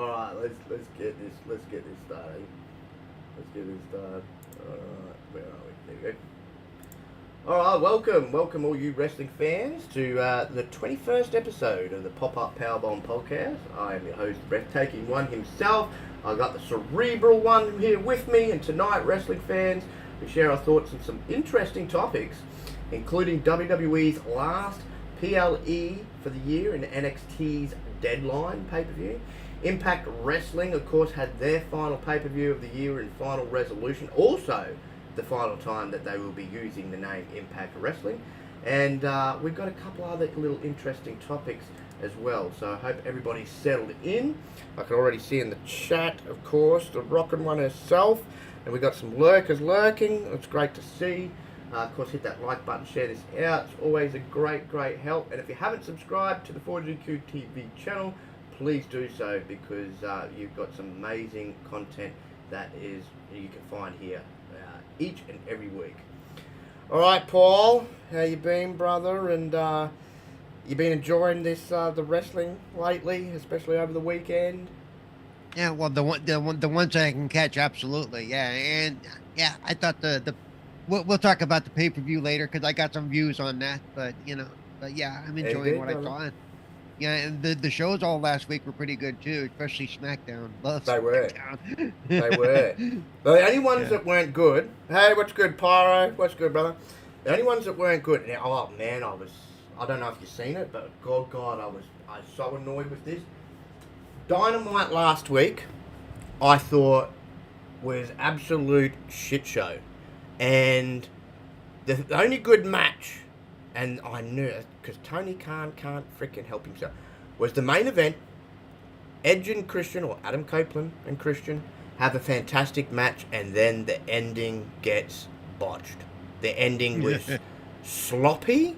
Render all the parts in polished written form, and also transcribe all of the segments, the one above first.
All right, let's get this started. Let's get this started. All right, where are we? There we go. All right, welcome all you wrestling fans to the 21st episode of the Pop-Up Powerbomb podcast. I am your host, Breathtaking One himself. I got the Cerebral One here with me, and tonight, wrestling fans, we share our thoughts on some interesting topics, including WWE's last PLE for the year and NXT's Deadline pay-per-view. Impact Wrestling, of course, had their final pay-per-view of the year and final resolution. Also, the final time that they will be using the name Impact Wrestling. And we've got a couple other little interesting topics as well. So I hope everybody's settled in. I can already see in the chat, of course, the Rockin' One herself. And we've got some lurkers lurking. It's great to see. Of course, hit that like button, share this out. It's always a great help. And if you haven't subscribed to the 4GQ TV channel, please do so, because you've got some amazing content that is you can find here each and every week. All right, Paul, how you been, brother? And you been enjoying this the wrestling lately, especially over the weekend? Yeah, well, the ones I can catch, absolutely, yeah. And yeah, I thought we'll talk about the pay-per-view later, because I got some views on that. But yeah, I'm enjoying what I saw. Yeah, and the shows all last week were pretty good too, especially SmackDown. They were. They were. The only ones that weren't good. Hey, what's good, Pyro? What's good, brother? The only ones that weren't good. Now, oh man, I don't know if you've seen it, but God, I was so annoyed with this. Dynamite last week, I thought was absolute shit show, and the only good match, and I knew it because Tony Khan can't freaking help himself, was the main event. Edge and Christian, or Adam Copeland and Christian, have a fantastic match, and then the ending gets botched. The ending was sloppy.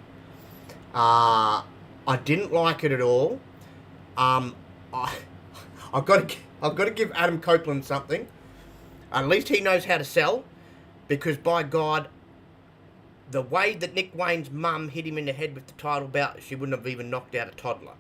I didn't like it at all. I've got to give Adam Copeland something. At least he knows how to sell, because by God, the way that Nick Wayne's mum hit him in the head with the title belt, she wouldn't have even knocked out a toddler.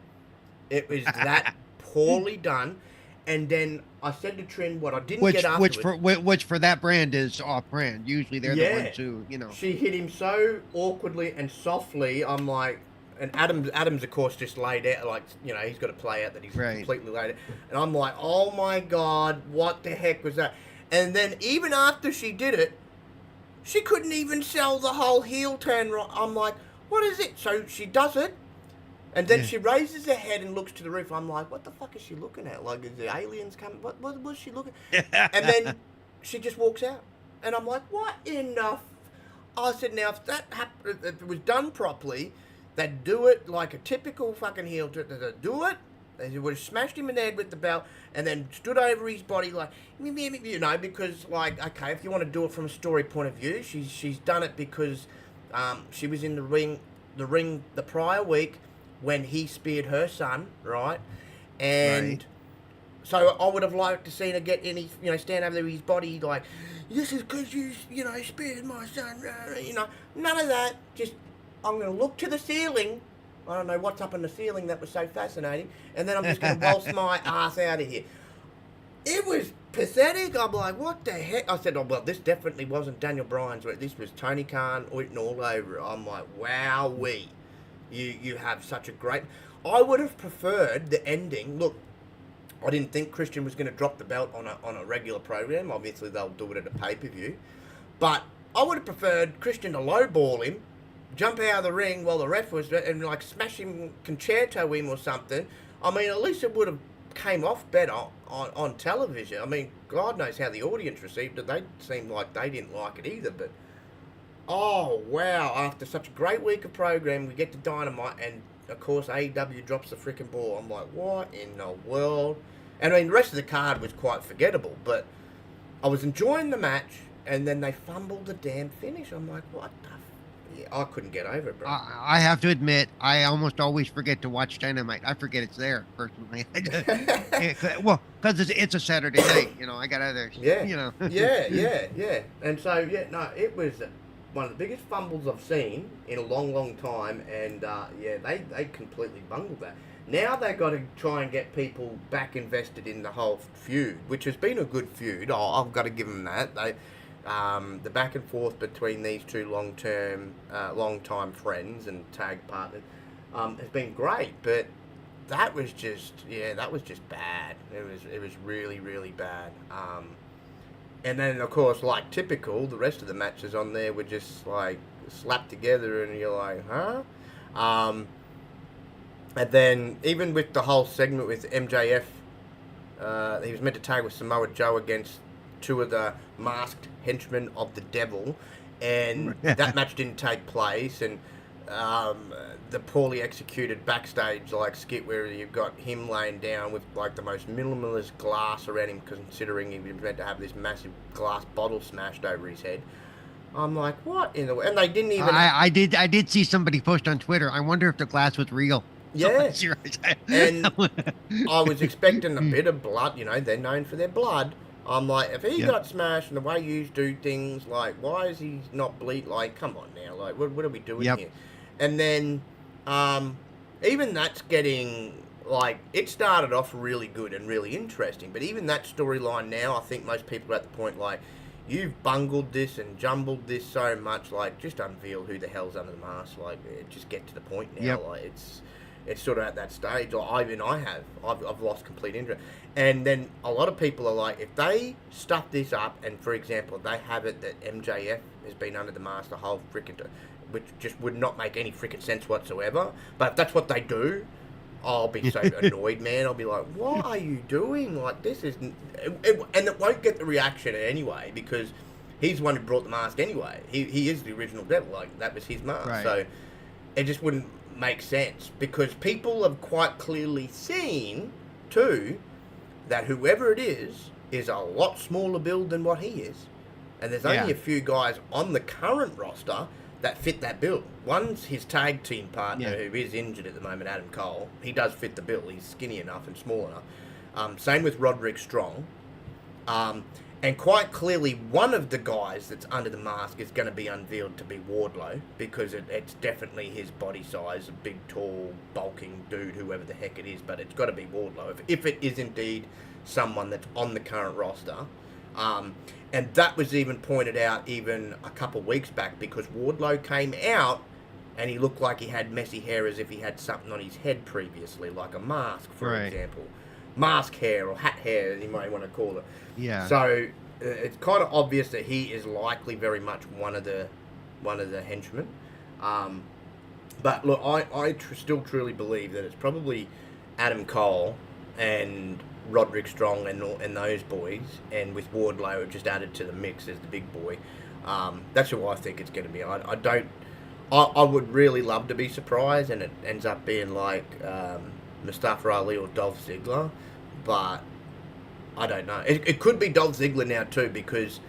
It was that poorly done. And then I said to Trin what I didn't get afterwards. Which for that brand is off-brand. Usually they're the ones who, She hit him so awkwardly and softly. I'm like, and Adam's of course just laid out, like, he's got to play out that he's completely laid out. And I'm like, oh my God, what the heck was that? And then even after she did it, she couldn't even sell the whole heel turn. I'm like, what is it? So she does it, and then she raises her head and looks to the roof. I'm like, what the fuck is she looking at? Like, is the aliens coming? What was she looking at? And then she just walks out. And I'm like, what enough? I said, now, if that happened, if it was done properly, they'd do it like a typical fucking heel turn. They'd do it. They would have smashed him in the head with the belt and then stood over his body like, because, like, okay, if you want to do it from a story point of view, she's done it because she was in the ring the prior week when he speared her son, right? And so I would have liked to see her get any, stand over there with his body like, this is because you speared my son, none of that. Just, I'm going to look to the ceiling. I don't know what's up in the ceiling that was so fascinating. And then I'm just going to waltz my ass out of here. It was pathetic. I'm like, what the heck? I said, oh, well, this definitely wasn't Daniel Bryan's work. This was Tony Khan written all over it. I'm like, wowee. You have such a great... I would have preferred the ending. Look, I didn't think Christian was going to drop the belt on a regular program. Obviously, they'll do it at a pay-per-view. But I would have preferred Christian to lowball him, jump out of the ring while the ref was, and like smash him, concerto him or something. I mean, at least it would have came off better on television. I mean, God knows how the audience received it. They seemed like they didn't like it either. But, oh, wow, after such a great week of program, we get to Dynamite, and, of course, AEW drops the freaking ball. I'm like, what in the world? And, I mean, the rest of the card was quite forgettable, but I was enjoying the match, and then they fumbled the damn finish. I'm like, what the I couldn't get over it, bro. I have to admit, I almost always forget to watch Dynamite. I forget it's there, personally. Well, because it's a Saturday night, I got other, Yeah. And so, it was one of the biggest fumbles I've seen in a long time, and, they completely bungled that. Now they've got to try and get people back invested in the whole feud, which has been a good feud. I've got to give them that. The back and forth between these two long-time friends and tag partners has been great, but that was just bad. It was really, really bad. And then, of course, like typical, the rest of the matches on there were just like slapped together, and you're like, huh? And then even with the whole segment with MJF, he was meant to tag with Samoa Joe against two of the masked henchmen of the devil, and that match didn't take place. And the poorly executed backstage like skit where you've got him laying down with like the most minimalist glass around him, considering he was meant to have this massive glass bottle smashed over his head. I'm like, what in the way? And they didn't even. I did see somebody post on Twitter. I wonder if the glass was real. Yeah. And I was expecting a bit of blood. You know, they're known for their blood. I'm like, if he got smashed and the way you do things, like, why is he not bleed? Like, come on now. Like, what are we doing here? And then, even that's getting, like, it started off really good and really interesting. But even that storyline now, I think most people are at the point, like, you've bungled this and jumbled this so much, like, just unveil who the hell's under the mask. Like, just get to the point now. Like, it's sort of at that stage, or I've lost complete interest. And then a lot of people are like, if they stuff this up, and for example, they have it that MJF has been under the mask the whole freaking time, which just would not make any freaking sense whatsoever. But if that's what they do, I'll be so annoyed, man. I'll be like, what are you doing? Like, this isn't... and it won't get the reaction anyway, because he's the one who brought the mask anyway. He is the original devil. Like, that was his mask. Right. So it just wouldn't make sense, because people have quite clearly seen, too, that whoever it is a lot smaller build than what he is. And there's only a few guys on the current roster that fit that bill. One's his tag team partner, who is injured at the moment, Adam Cole. He does fit the bill. He's skinny enough and small enough. Same with Roderick Strong. And quite clearly, one of the guys that's under the mask is going to be unveiled to be Wardlow, because it's definitely his body size, a big, tall, bulking dude, whoever the heck it is, but it's got to be Wardlow, if it is indeed someone that's on the current roster. And that was even pointed out even a couple of weeks back, because Wardlow came out and he looked like he had messy hair, as if he had something on his head previously, like a mask, for example. Mask hair, or hat hair, as you might want to call it. Yeah. So it's kind of obvious that he is likely very much one of the henchmen. But look, I still truly believe that it's probably Adam Cole and Roderick Strong and those boys, and with Wardlow just added to the mix as the big boy. That's who I think it's going to be. I would really love to be surprised and it ends up being like Mustafa Ali or Dolph Ziggler, but I don't know. It could be Dolph Ziggler now too, because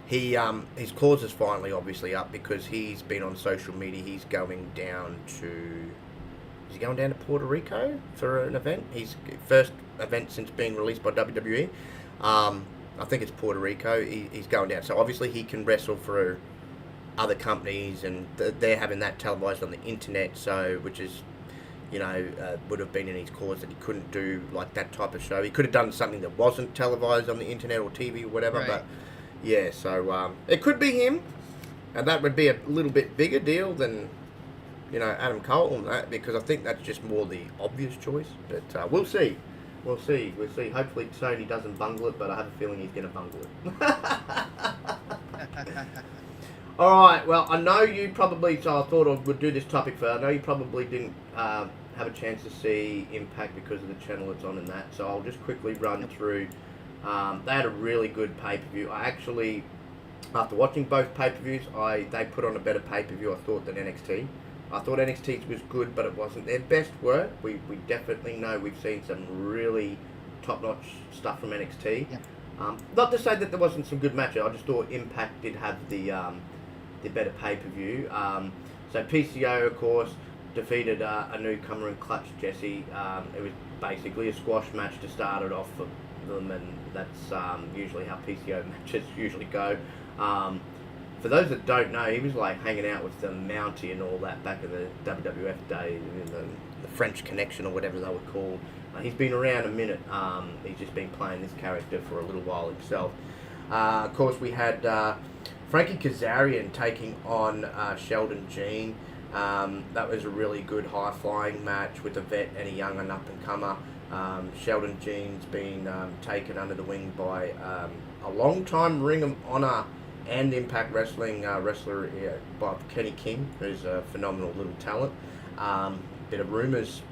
his clause is finally obviously up, because he's been on social media. He's going down to Puerto Rico for an event. His first event since being released by WWE. I think it's Puerto Rico. He's going down. So obviously he can wrestle for other companies, and they're having that televised on the internet. So, which is, would have been in his clause that he couldn't do like that type of show. He could have done something that wasn't televised on the internet or TV or whatever. Right. But yeah, so it could be him, and that would be a little bit bigger deal than Adam Cole and that, because I think that's just more the obvious choice. But we'll see. We'll see. Hopefully Sony doesn't bungle it, but I have a feeling he's going to bungle it. All right. Well, I know you probably. So I thought I would do this topic first. I know you probably didn't have a chance to see Impact because of the channel it's on and that. So I'll just quickly run through. They had a really good pay-per-view. I actually, after watching both pay-per-views, they put on a better pay-per-view, I thought, than NXT. I thought NXT was good, but it wasn't their best work. We definitely know we've seen some really top-notch stuff from NXT. Yeah. Not to say that there wasn't some good matches. I just thought Impact did have the better pay-per-view. So PCO, of course, defeated a newcomer and Clutch Jesse. It was basically a squash match to start it off for them, and that's usually how PCO matches usually go. for those that don't know, he was like hanging out with the Mountie and all that back in the WWF days, the French Connection or whatever they were called. He's been around a minute. He's just been playing this character for a little while himself. Of course, we had Frankie Kazarian taking on Sheldon Jean. That was a really good high-flying match with a vet and a young and up-and-comer. Sheldon Jean's been taken under the wing by a long-time Ring of Honor and Impact Wrestling wrestler by Kenny King, who's a phenomenal little talent. Bit of rumours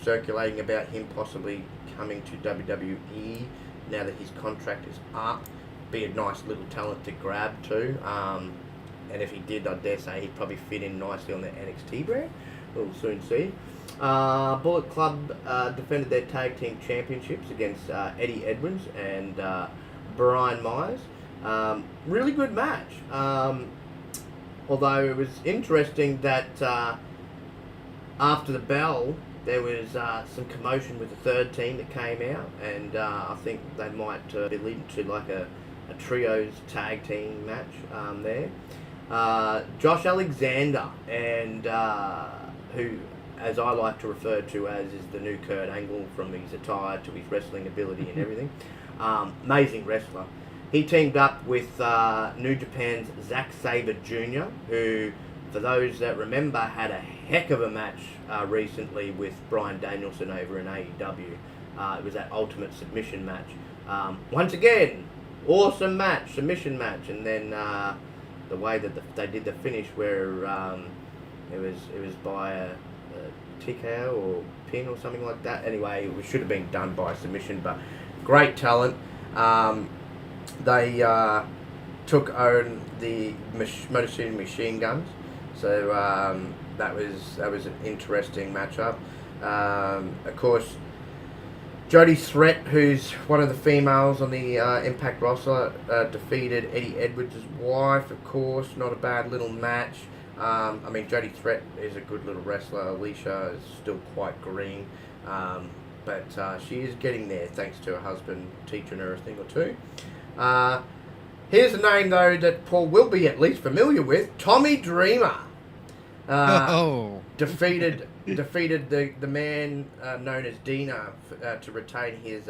circulating about him possibly coming to WWE now that his contract is up. Be a nice little talent to grab too. And if he did, I dare say he'd probably fit in nicely on the NXT brand. We'll soon see. Bullet Club defended their tag team championships against Eddie Edwards and Brian Myers. Really good match. Although it was interesting that after the bell, there was some commotion with the third team that came out, and I think they might be leading to like a trios tag team match there. Josh Alexander, and who, as I like to refer to as, is the new Kurt Angle from his attire to his wrestling ability and everything. Amazing wrestler. He teamed up with New Japan's Zack Sabre Jr., who, for those that remember, had a heck of a match recently with Bryan Danielson over in AEW. It was that Ultimate Submission match. Once again, awesome match, submission match, and then the way that they did the finish, where it was by a TKO or pin or something like that. Anyway, it should have been done by submission, but great talent. They took on the Motor City Machine Guns, so that was an interesting matchup. Of course, Jody Threat, who's one of the females on the Impact roster, defeated Eddie Edwards' wife, of course. Not a bad little match. I mean, Jody Threat is a good little wrestler. Alicia is still quite green, but she is getting there thanks to her husband teaching her a thing or two. Here's a name, though, that Paul will be at least familiar with. Tommy Dreamer. Defeated the man known as Dina to retain his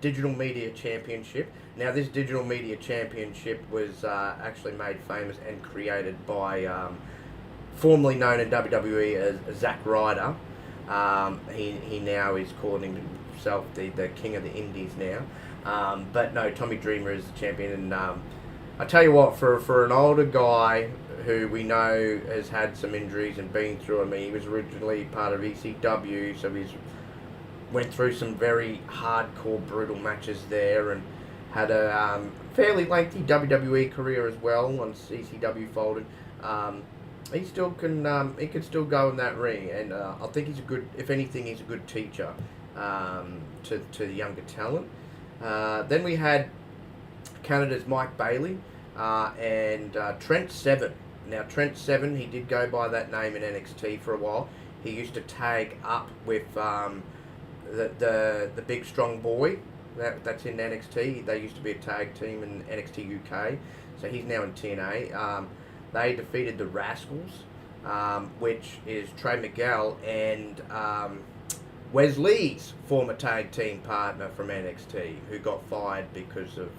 Digital Media Championship. Now, this Digital Media Championship was actually made famous and created by formerly known in WWE as Zack Ryder. He now is calling himself the King of the Indies now. But no, Tommy Dreamer is the champion, and I tell you what, for an older guy who we know has had some injuries and been through, I mean, he was originally part of ECW, so he's went through some very hardcore, brutal matches there, and had a fairly lengthy WWE career as well once ECW folded. He still can he can still go in that ring, and I think he's a good, if anything, he's a good teacher to the younger talent. Then we had Canada's Mike Bailey and Trent Seven. Now, Trent Seven, he did go by that name in NXT for a while. He used to tag up with the big strong boy that's in NXT. They used to be a tag team in NXT UK, so he's now in TNA. They defeated the Rascals, which is Trey Miguel and Wesley's former tag team partner from NXT, who got fired because of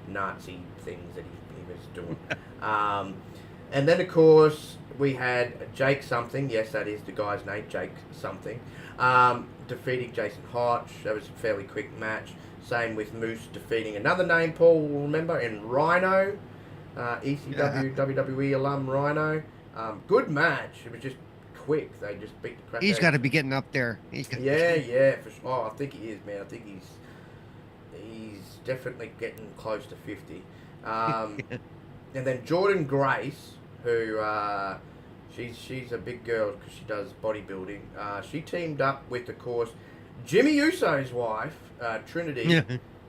Nazi things that he was doing. And then, of course, we had Jake something. Yes, that is the guy's name, Jake something. Defeating Jason Hotch. That was a fairly quick match. Same with Moose defeating another name Paul will remember, in Rhino. ECW, WWE alum Rhino. Good match. It was just quick. They just beat the crap out of him. He's got to be getting up there. Yeah, for sure. Oh, I think he is, man. I think he's definitely getting close to 50. And then Jordan Grace, who she's a big girl because she does bodybuilding. She teamed up with, of course, Jimmy Uso's wife, Trinity,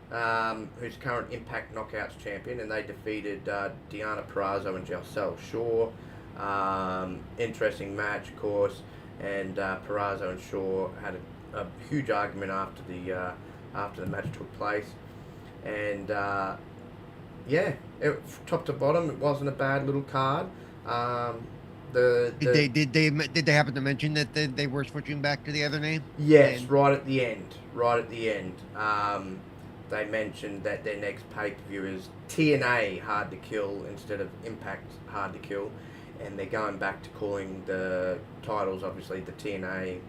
who's current Impact Knockouts champion, and they defeated Deonna Purrazzo and Giselle Shaw. Interesting match, of course, and Purrazzo and Shaw had a huge argument after the match took place, and yeah, top to bottom, it wasn't a bad little card. Did they happen to mention that they were switching back to the other name? Yes, right at the end. They mentioned that their next pay-per-view is TNA Hard to Kill instead of Impact Hard to Kill, and they're going back to calling the titles obviously the TNA,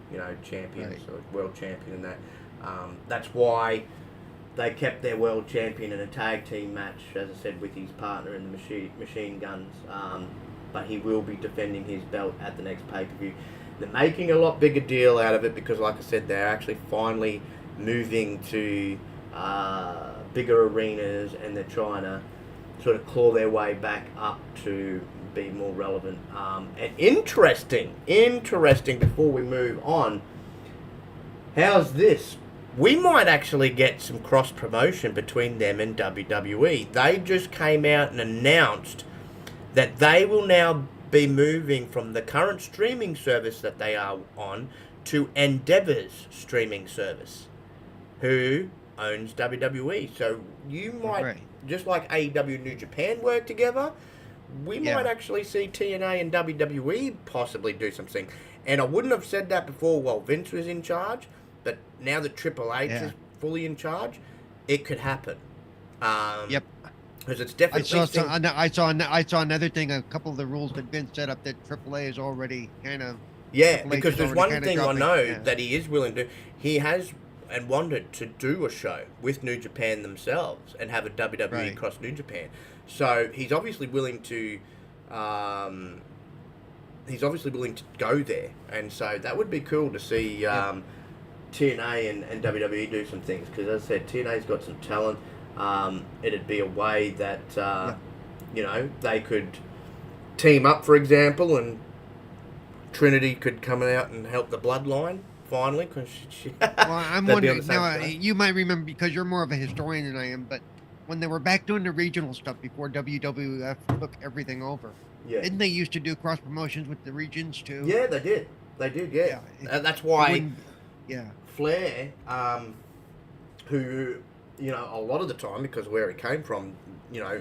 champions or world champion, and that. That's why they kept their world champion in a tag team match, as I said, with his partner in the Machine Guns. But he will be defending his belt at the next pay-per-view. They're making a lot bigger deal out of it because, like I said, they're actually finally moving to bigger arenas, and they're trying to sort of claw their way back up to be more relevant. And interesting, before we move on, how's this? We might actually get some cross-promotion between them and WWE. They just came out and announced that they will now be moving from the current streaming service that they are on to Endeavor's streaming service, who owns WWE. So you might, just like AEW and New Japan work together, we might actually see TNA and WWE possibly do something. And I wouldn't have said that before while Vince was in charge, but now that Triple H is fully in charge, it could happen. Because it's definitely. I saw another thing. A couple of the rules that Vince set up that AAA is already kind of. Yeah, because there's one thing I know that he is willing to. He has and wanted to do a show with New Japan themselves and have a WWE cross New Japan. So he's obviously willing to. Go there, and so that would be cool to see TNA and WWE do some things. Because as I said, TNA's got some talent. It'd be a way that they could team up, for example, and Trinity could come out and help the Bloodline finally. Cause I'm wondering now. You might remember because you're more of a historian than I am, but when they were back doing the regional stuff before WWF took everything over, didn't they used to do cross promotions with the regions too? Yeah, they did. Yeah. That's why Flair, who. A lot of the time, because where he came from,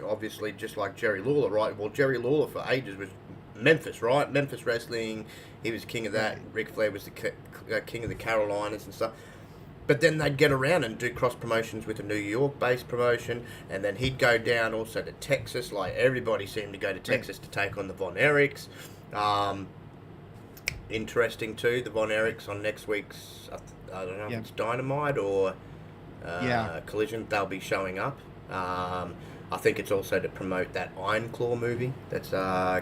obviously just like Jerry Lawler, right? Well, Jerry Lawler for ages was Memphis, right? Memphis wrestling. He was king of that. Ric Flair was the king of the Carolinas and stuff. But then they'd get around and do cross promotions with a New York-based promotion, and then he'd go down also to Texas. Like everybody seemed to go to Texas to take on the Von Erichs. Interesting too, the Von Erichs on next week's. I don't know if it's Dynamite or. Collision, they'll be showing up. I think it's also to promote that Iron Claw movie that's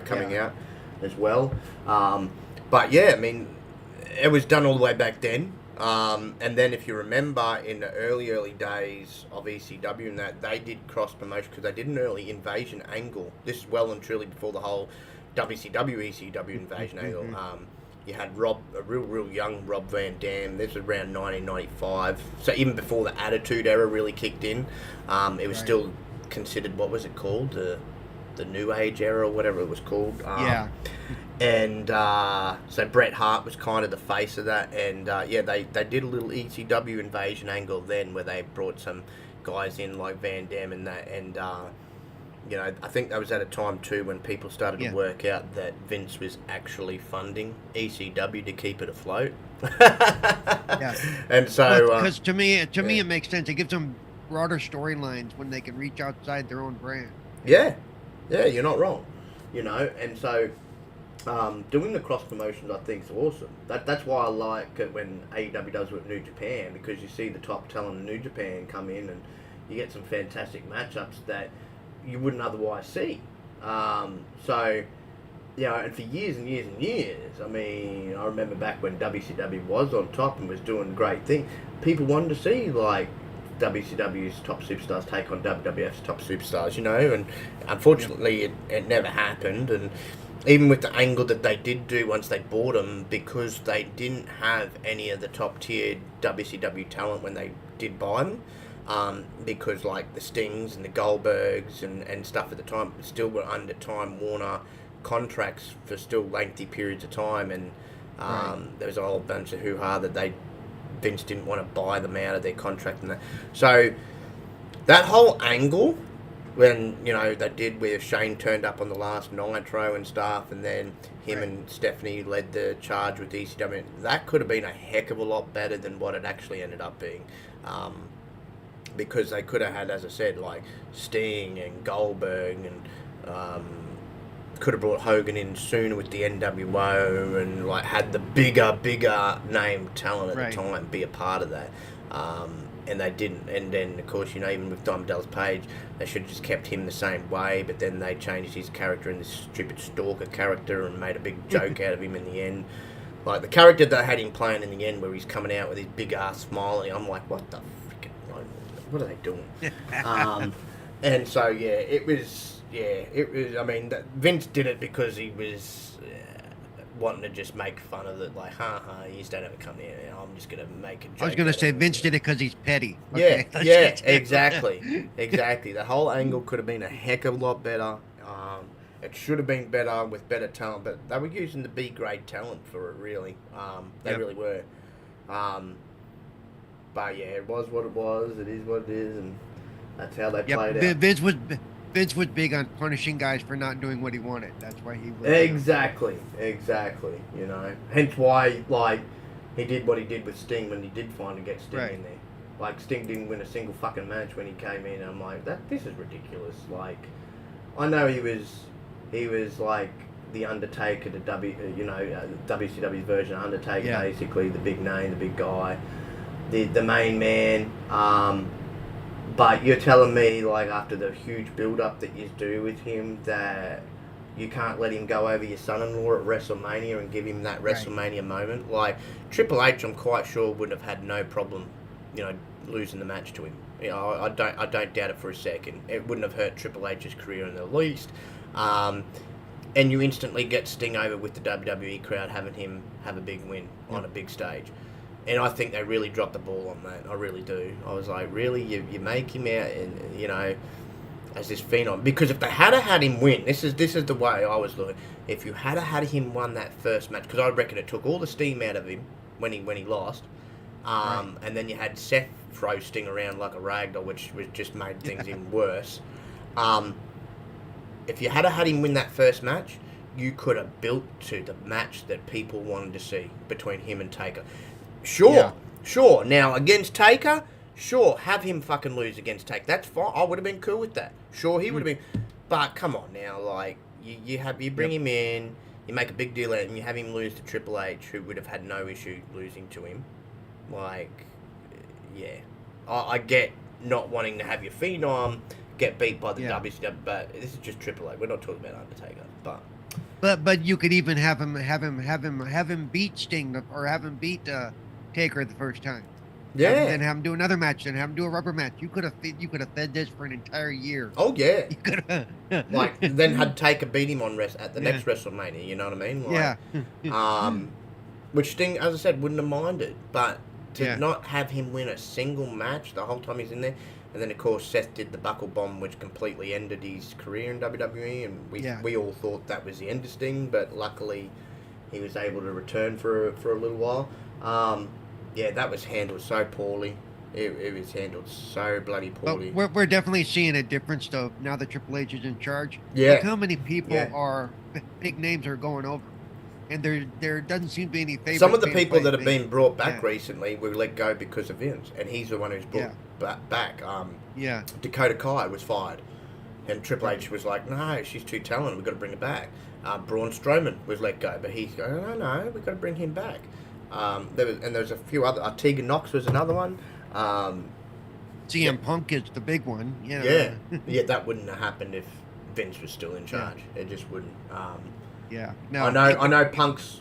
coming out as well. But yeah, I mean, it was done all the way back then. And then if you remember in the early days of ECW and that, they did cross promotion because they did an early invasion angle. This is well and truly before the whole WCW ECW invasion angle. You had a real young Rob Van Dam. This was around 1995. So even before the Attitude Era really kicked in, it was still considered, what was it called? The New Age Era or whatever it was called. And so Bret Hart was kind of the face of that. And they did a little ECW invasion angle then where they brought some guys in like Van Dam and that. And I think that was at a time too when people started to work out that Vince was actually funding ECW to keep it afloat. And so because to me it makes sense. It gives them broader storylines when they can reach outside their own brand. Yeah, you're not wrong. And so doing the cross promotions I think is awesome. That's why I like it when AEW does it with New Japan, because you see the top talent in New Japan come in and you get some fantastic matchups that you wouldn't otherwise see. And for years and years and years, I mean, I remember back when WCW was on top and was doing great things, people wanted to see, like, WCW's top superstars take on WWF's top superstars, and unfortunately it never happened. And even with the angle that they did do once they bought them, because they didn't have any of the top-tier WCW talent when they did buy them, because like the Stings and the Goldbergs and stuff at the time still were under Time Warner contracts for still lengthy periods of time, and there was a whole bunch of hoo-ha that Vince didn't want to buy them out of their contract and that. So that whole angle when, you know, they did where Shane turned up on the last Nitro and stuff, and then him and Stephanie led the charge with ECW. That could have been a heck of a lot better than what it actually ended up being. Because they could have had, as I said, like Sting and Goldberg, and could have brought Hogan in sooner with the NWO, and like had the bigger name talent at the time be a part of that. And they didn't. And then, of course, you know, even with Diamond Dallas Page, they should have just kept him the same way, but then they changed his character in this stupid stalker character and made a big joke out of him in the end. Like, the character they had him playing in the end, where he's coming out with his big-ass smile, and I'm like, what the freaking... What are they doing? And so, it was, I mean, Vince did it because he was... wanting to just make fun of it, like, you just don't have a company, I'm just going to make a joke. I was going to say Vince did it because he's petty. Okay? Yeah, exactly. The whole angle could have been a heck of a lot better. It should have been better with better talent, but they were using the B-grade talent for it, really. They really were. But yeah, it was what it was, it is what it is, and that's how they played it. Vince was big on punishing guys for not doing what he wanted. That's why he was... Exactly, you know. Hence why, like, he did what he did with Sting when he did finally get Sting in there. Like, Sting didn't win a single fucking match when he came in. I'm like, this is ridiculous. Like, I know he was like the Undertaker to WCW's version of Undertaker, basically, the big name, the big guy, the main man. But you're telling me, like, after the huge build-up that you do with him, that you can't let him go over your son-in-law at WrestleMania and give him that WrestleMania moment? Like, Triple H, I'm quite sure, would have had no problem, you know, losing the match to him. You know, I don't doubt it for a second. It wouldn't have hurt Triple H's career in the least. And you instantly get Sting over with the WWE crowd, having him have a big win on a big stage. And I think they really dropped the ball on that. I really do. I was like, really? You make him out, and you know, as this phenom? Because if they had had him win, this is the way I was looking. If you had had him won that first match, because I reckon it took all the steam out of him when he lost, and then you had Seth throw Sting around like a ragdoll, which just made things even worse. If you had him win that first match, you could have built to the match that people wanted to see between him and Taker. Sure. Now, against Taker, have him fucking lose against Taker. That's fine. I would have been cool with that. Sure, he would have been. But come on now, like, you bring him in, you make a big deal out of him, you have him lose to Triple H, who would have had no issue losing to him. Like, I get not wanting to have your phenom get beat by the WCW, but this is just Triple H. We're not talking about Undertaker, But you could even have him beat Sting, or have him beat Taker the first time. Yeah. And then have him do another match, then have him do a rubber match. You could have fed this for an entire year. Oh yeah. You could have. Like, then had Taker beat him on at the next WrestleMania. You know what I mean? Like, which Sting, as I said, wouldn't have minded, but to not have him win a single match the whole time he's in there. And then, of course, Seth did the buckle bomb, which completely ended his career in WWE, and we all thought that was the end of Sting, but luckily he was able to return for a little while. That was handled so poorly. It was handled so bloody poorly. But we're definitely seeing a difference, though, now that Triple H is in charge. Yeah. Look how many people big names are going over. And there doesn't seem to be any favorites. Some of the people that have been brought back recently were let go because of Vince, and he's the one who's brought back. Dakota Kai was fired, and Triple H was like, "No, she's too talented. We've got to bring her back." Braun Strowman was let go, but he's going, "No, we've got to bring him back." There was a few other. Tegan Knox was another one. CM Punk is the big one. That wouldn't have happened if Vince was still in charge. It just wouldn't. No, I know Punk's,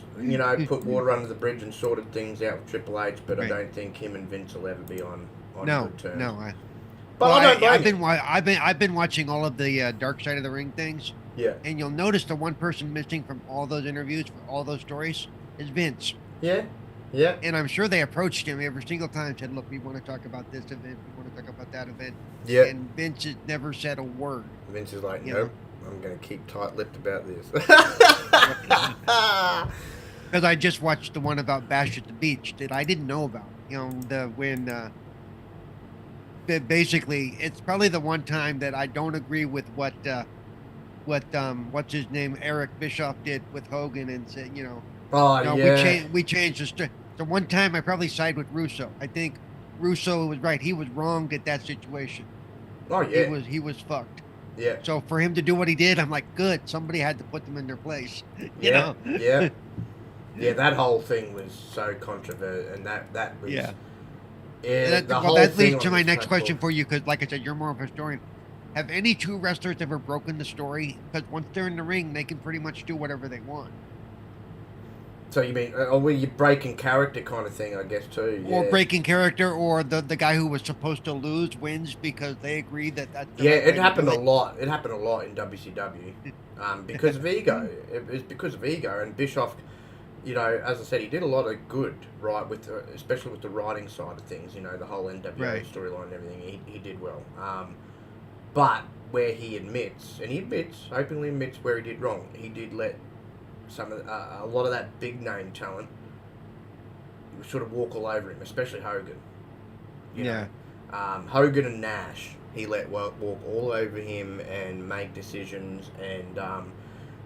put water under the bridge and sorted things out with Triple H, but I don't think him and Vince will ever be on good terms. No, I've been watching all of the Dark Side of the Ring things. Yeah. And you'll notice the one person missing from all those interviews, for all those stories, is Vince. Yeah. Yeah. And I'm sure they approached him every single time, said, "Look, we want to talk about this event, we want to talk about that event." Yeah. And Vince has never said a word. Vince is like, nope. I'm going to keep tight-lipped about this. Because I just watched the one about Bash at the Beach that I didn't know about. When basically, it's probably the one time that I don't agree with what's his name, Eric Bischoff did with Hogan, and said, Oh, no, yeah. we changed the one time I probably side with Russo. I think Russo was right. He was wronged at that situation. Oh, yeah. He was fucked. Yeah. So for him to do what he did, I'm like, good. Somebody had to put them in their place. Yeah. Yeah, that whole thing was so controversial, and that was. Yeah. Yeah, That leads to my next question for you, because, like I said, you're more of a historian. Have any two wrestlers ever broken the story? Because once they're in the ring, they can pretty much do whatever they want. So you mean, well, you breaking character kind of thing, I guess, too. Yeah. Or breaking character, or the guy who was supposed to lose wins because they agreed that that's the Yeah, right it way happened to a do it. lot. It happened a lot in WCW because of ego. It was because of ego, and Bischoff, as I said, he did a lot of good, right, especially with the writing side of things. The whole NWA storyline and everything. He did well. But where he openly admits where he did wrong. He did let a lot of that big name talent sort of walk all over him, especially Hogan. You know, Hogan and Nash, he let walk all over him and make decisions, and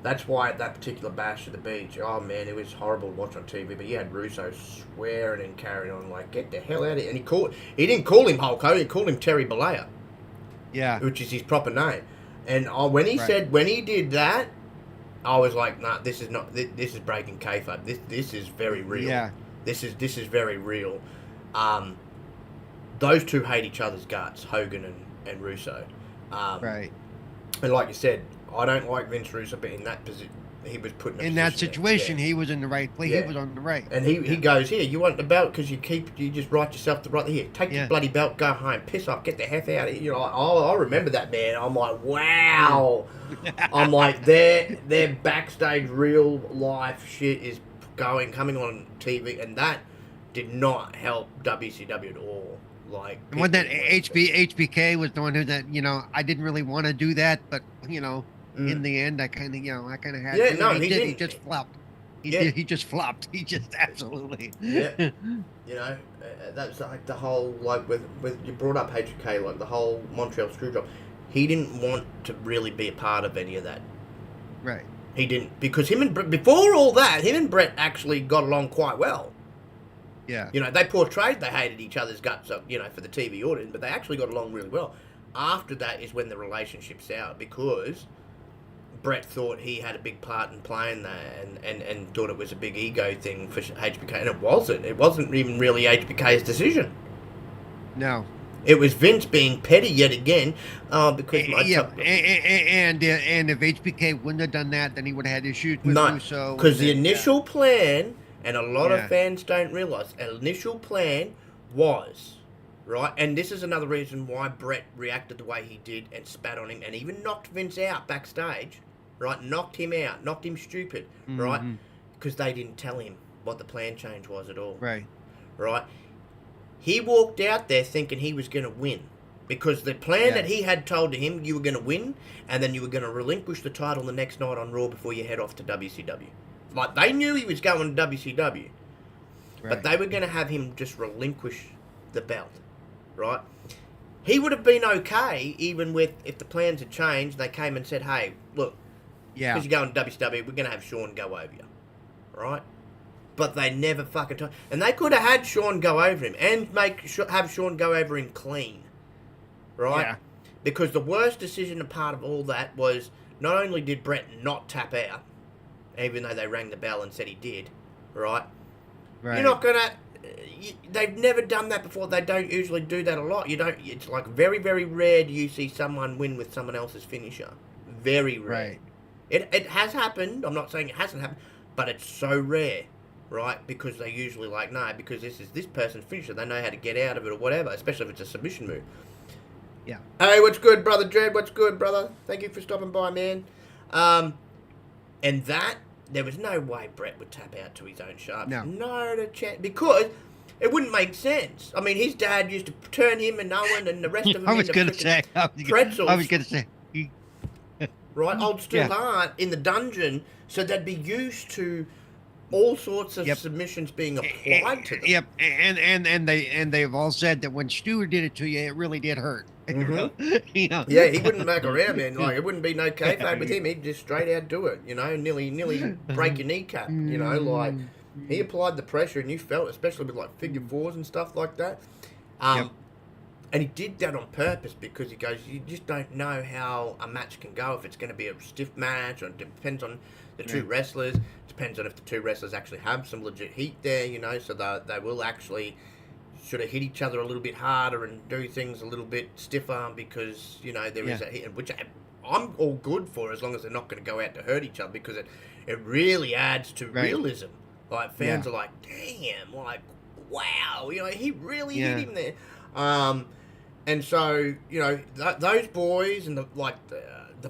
that's why at that particular bash at the beach, oh man, it was horrible to watch on TV. But you had Russo swearing and carrying on like, get the hell out of here. And he didn't call him Hulk Hogan, he called him Terry Bollea. Yeah. Which is his proper name. And when he did that, I was like, nah, this is breaking kayfabe. This is very real. Yeah. This is very real. Those two hate each other's guts, Hogan and Russo. Right. And like you said, I don't like Vince Russo, but in that position, he was put in that situation. He was in the right place. Yeah. He was on the right. And he goes, here, you want the belt because you just write yourself the right. Here, take your bloody belt, go home, piss off, get the heck out of here. I remember that, man. I'm like, wow. I'm like, their backstage real life shit is coming on TV, and that did not help WCW at all. Like, and when that HBK was the one who I didn't really want to do that, but in the end, I kind of had. Yeah, to. No, he didn't. He just flopped. He just flopped. He just absolutely. Yeah. That's like the whole with you brought up HBK, like the whole Montreal Screwjob. He didn't want to really be a part of any of that. Right. He didn't, because before all that, him and Brett actually got along quite well. Yeah. They portrayed they hated each other's guts, for the TV audience, but they actually got along really well. After that is when the relationship soured, because Brett thought he had a big part in playing that, and thought it was a big ego thing for HBK, and it wasn't. It wasn't even really HBK's decision. No. It was Vince being petty yet again, because and if HBK wouldn't have done that, then he would have had issues with Russo. Because the initial plan, and a lot of fans don't realise, an initial plan was, right, and this is another reason why Brett reacted the way he did and spat on him and even knocked Vince out backstage, right, knocked him out, knocked him stupid, right, because they didn't tell him what the plan change was at all. Right. Right. He walked out there thinking he was going to win, because the plan that he had told to him, you were going to win, and then you were going to relinquish the title the next night on Raw before you head off to WCW. Like, they knew he was going to WCW, but they were going to have him just relinquish the belt, right? He would have been okay, even with, if the plans had changed, they came and said, hey, look, because you're going to WCW, we're going to have Shawn go over you, right? But they never fucking told. And they could have had Shawn go over him and have Shawn go over him clean. Right? Yeah. Because the worst decision and part of all that was, not only did Brett not tap out, even though they rang the bell and said he did, right? You're not going to... They've never done that before. They don't usually do that a lot. It's like very, very rare do you see someone win with someone else's finisher. Very rare. Right. It has happened. I'm not saying it hasn't happened, but it's so rare. Right, because they usually like, no, because this is this person's finisher, they know how to get out of it or whatever, especially if it's a submission move. Yeah. Hey, what's good, brother Dredd? What's good, brother? Thank you for stopping by, man. And that, there was no way Brett would tap out to his own sharp. No. No chance, because it wouldn't make sense. I mean, his dad used to turn him and Owen and the rest of them into pretzels. I was going to say. Right, old Stu Hart in the dungeon, so they'd be used to all sorts of submissions being applied to them. Yep, and they've all said that when Stu did it to you, it really did hurt. Mm-hmm. Yeah, he wouldn't back around, man. Like, it wouldn't be no kayfabe with him. He'd just straight out do it. Nearly break your kneecap. Like he applied the pressure, and you felt, especially with like figure fours and stuff like that. And he did that on purpose because he goes, you just don't know how a match can go, if it's going to be a stiff match, or it depends on the two wrestlers. It depends on if the two wrestlers actually have some legit heat there, so they will actually sort of hit each other a little bit harder and do things a little bit stiffer because, there is a hit, which I'm all good for as long as they're not going to go out to hurt each other, because it really adds to realism. Like, fans are like, damn, like, wow, he really hit him there. And so, those boys and the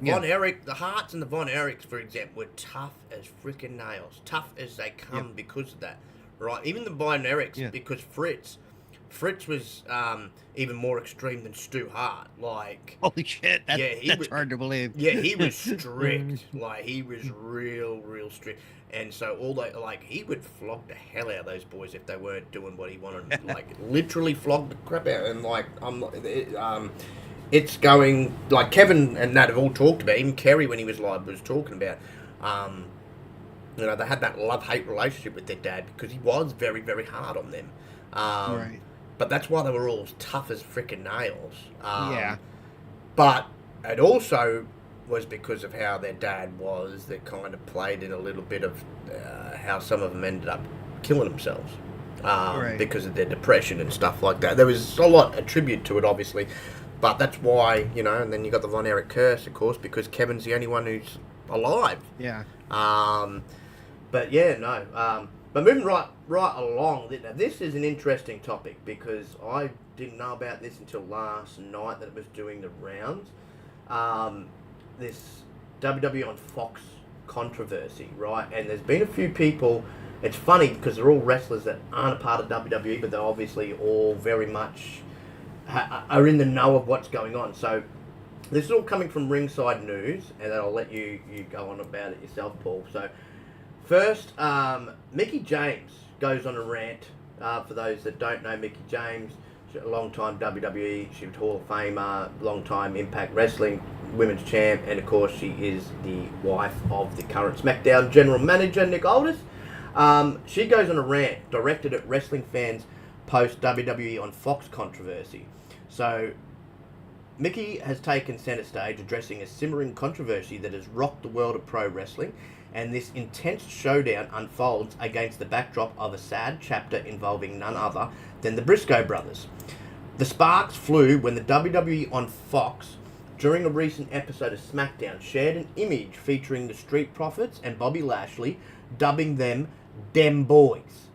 Von Erich, the Harts and the Von Erichs, for example, were tough as freaking nails. Tough as they come because of that, right? Even the Von Erichs, because Fritz was even more extreme than Stu Hart. Like, holy shit, that's hard to believe. Yeah, he was strict. Like, he was real strict. And so he would flog the hell out of those boys if they weren't doing what he wanted. Like, literally flog the crap out. And it's going, like, Kevin and Nat have all talked about. Even Kerry, when he was live, was talking about. They had that love-hate relationship with their dad because he was very, very hard on them. Right. But that's why they were all tough as freaking nails. But it also was because of how their dad was, that kind of played in a little bit of how some of them ended up killing themselves because of their depression and stuff like that. There was a lot attributed to it, obviously, but that's why, and then you got the Von Erich curse, of course, because Kevin's the only one who's alive. Yeah. But yeah, no. But moving right along, now this is an interesting topic because I didn't know about this until last night that it was doing the rounds. This WWE on Fox controversy, right? And there's been a few people. It's funny because they're all wrestlers that aren't a part of WWE, but they're obviously all very much are in the know of what's going on. So this is all coming from Ringside News, and then I'll let you go on about it yourself, Paul. So first, Mickie James goes on a rant. For those that don't know Mickie James, she's a long-time WWE, she was Hall of Famer, long-time Impact Wrestling Women's Champ, and of course she is the wife of the current SmackDown General Manager, Nick Aldis. She goes on a rant directed at wrestling fans post WWE on Fox controversy. So Mickie has taken centre stage addressing a simmering controversy that has rocked the world of pro wrestling, and this intense showdown unfolds against the backdrop of a sad chapter involving none other than the Briscoe brothers. The sparks flew when the WWE on Fox, during a recent episode of SmackDown, shared an image featuring the Street Profits and Bobby Lashley, dubbing them Dem Boys.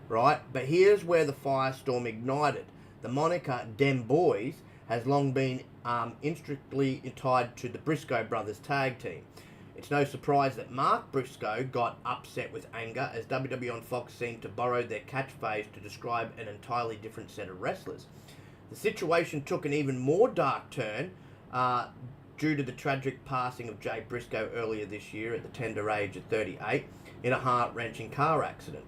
Right? But here's where the firestorm ignited. The moniker Dem Boys has long been intricately tied to the Briscoe brothers tag team. It's no surprise that Mark Briscoe got upset with anger as WWE on Fox seemed to borrow their catchphrase to describe an entirely different set of wrestlers. The situation took an even more dark turn due to the tragic passing of Jay Briscoe earlier this year at the tender age of 38 in a heart-wrenching car accident.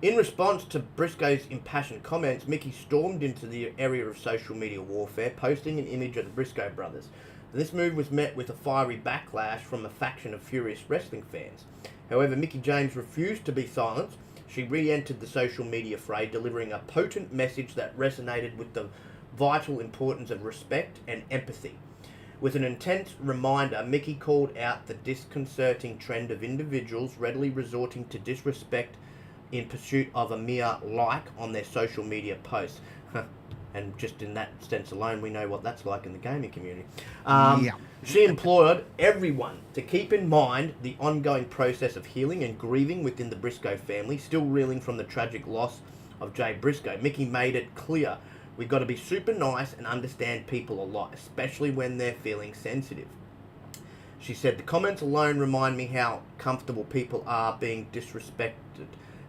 In response to Briscoe's impassioned comments, Mickie stormed into the area of social media warfare, posting an image of the Briscoe brothers. This move was met with a fiery backlash from a faction of furious wrestling fans. However, Mickie James refused to be silenced. She re-entered the social media fray, delivering a potent message that resonated with the vital importance of respect and empathy. With an intense reminder, Mickie called out the disconcerting trend of individuals readily resorting to disrespect in pursuit of a mere like on their social media posts. And just in that sense alone, we know what that's like in the gaming community. She implored everyone to keep in mind the ongoing process of healing and grieving within the Briscoe family, still reeling from the tragic loss of Jay Briscoe. Mickie made it clear, we've got to be super nice and understand people a lot, especially when they're feeling sensitive. She said, the comments alone remind me how comfortable people are being disrespected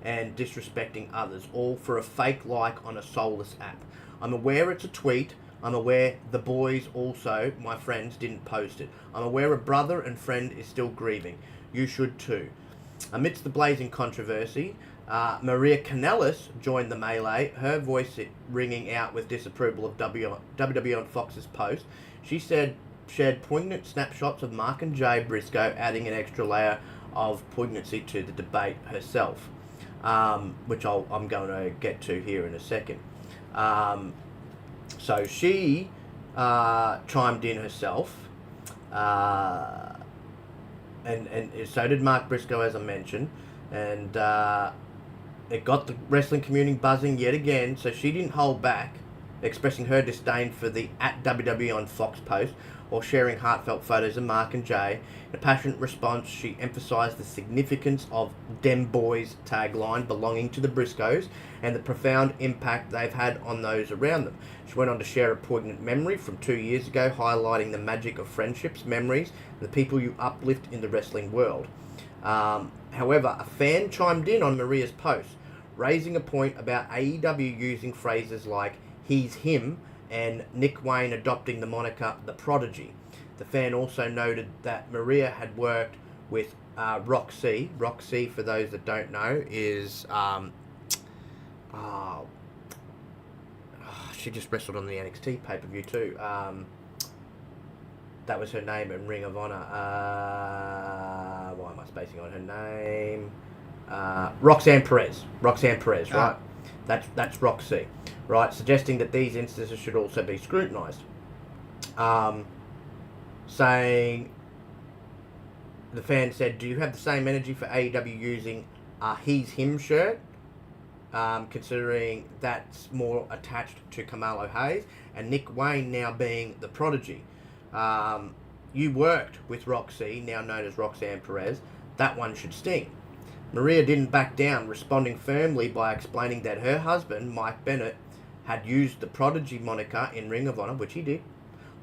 and disrespecting others, all for a fake like on a soulless app. I'm aware it's a tweet. I'm aware the boys also, my friends, didn't post it. I'm aware a brother and friend is still grieving. You should too. Amidst the blazing controversy, Maria Kanellis joined the melee, her voice ringing out with disapproval of WWE on Fox's post. She shared poignant snapshots of Mark and Jay Briscoe, adding an extra layer of poignancy to the debate herself, which I'm going to get to here in a second. So she chimed in herself, and so did Mark Briscoe, as I mentioned, and it got the wrestling community buzzing yet again. So she didn't hold back, expressing her disdain for the @WWE on Fox post, or sharing heartfelt photos of Mark and Jay. In a passionate response, she emphasised the significance of Dem Boys tagline belonging to the Briscoes and the profound impact they've had on those around them. She went on to share a poignant memory from 2 years ago, highlighting the magic of friendships, memories, and the people you uplift in the wrestling world. However, a fan chimed in on Maria's post, raising a point about AEW using phrases like "he's him" and Nick Wayne adopting the moniker The Prodigy. The fan also noted that Maria had worked with Roxy. Roxy, for those that don't know, is... she just wrestled on the NXT pay-per-view too. That was her name in Ring of Honor. Why am I spacing on her name? Roxanne Perez. Roxanne Perez, right? That's Roxy, right? Suggesting that these instances should also be scrutinised. Saying, the fan said, "Do you have the same energy for AEW using a He's Him shirt? Considering that's more attached to Kamalo Hayes, and Nick Wayne now being the Prodigy. You worked with Roxy, now known as Roxanne Perez. That one should sting." Maria didn't back down, responding firmly by explaining that her husband, Mike Bennett, had used the Prodigy moniker in Ring of Honor, which he did,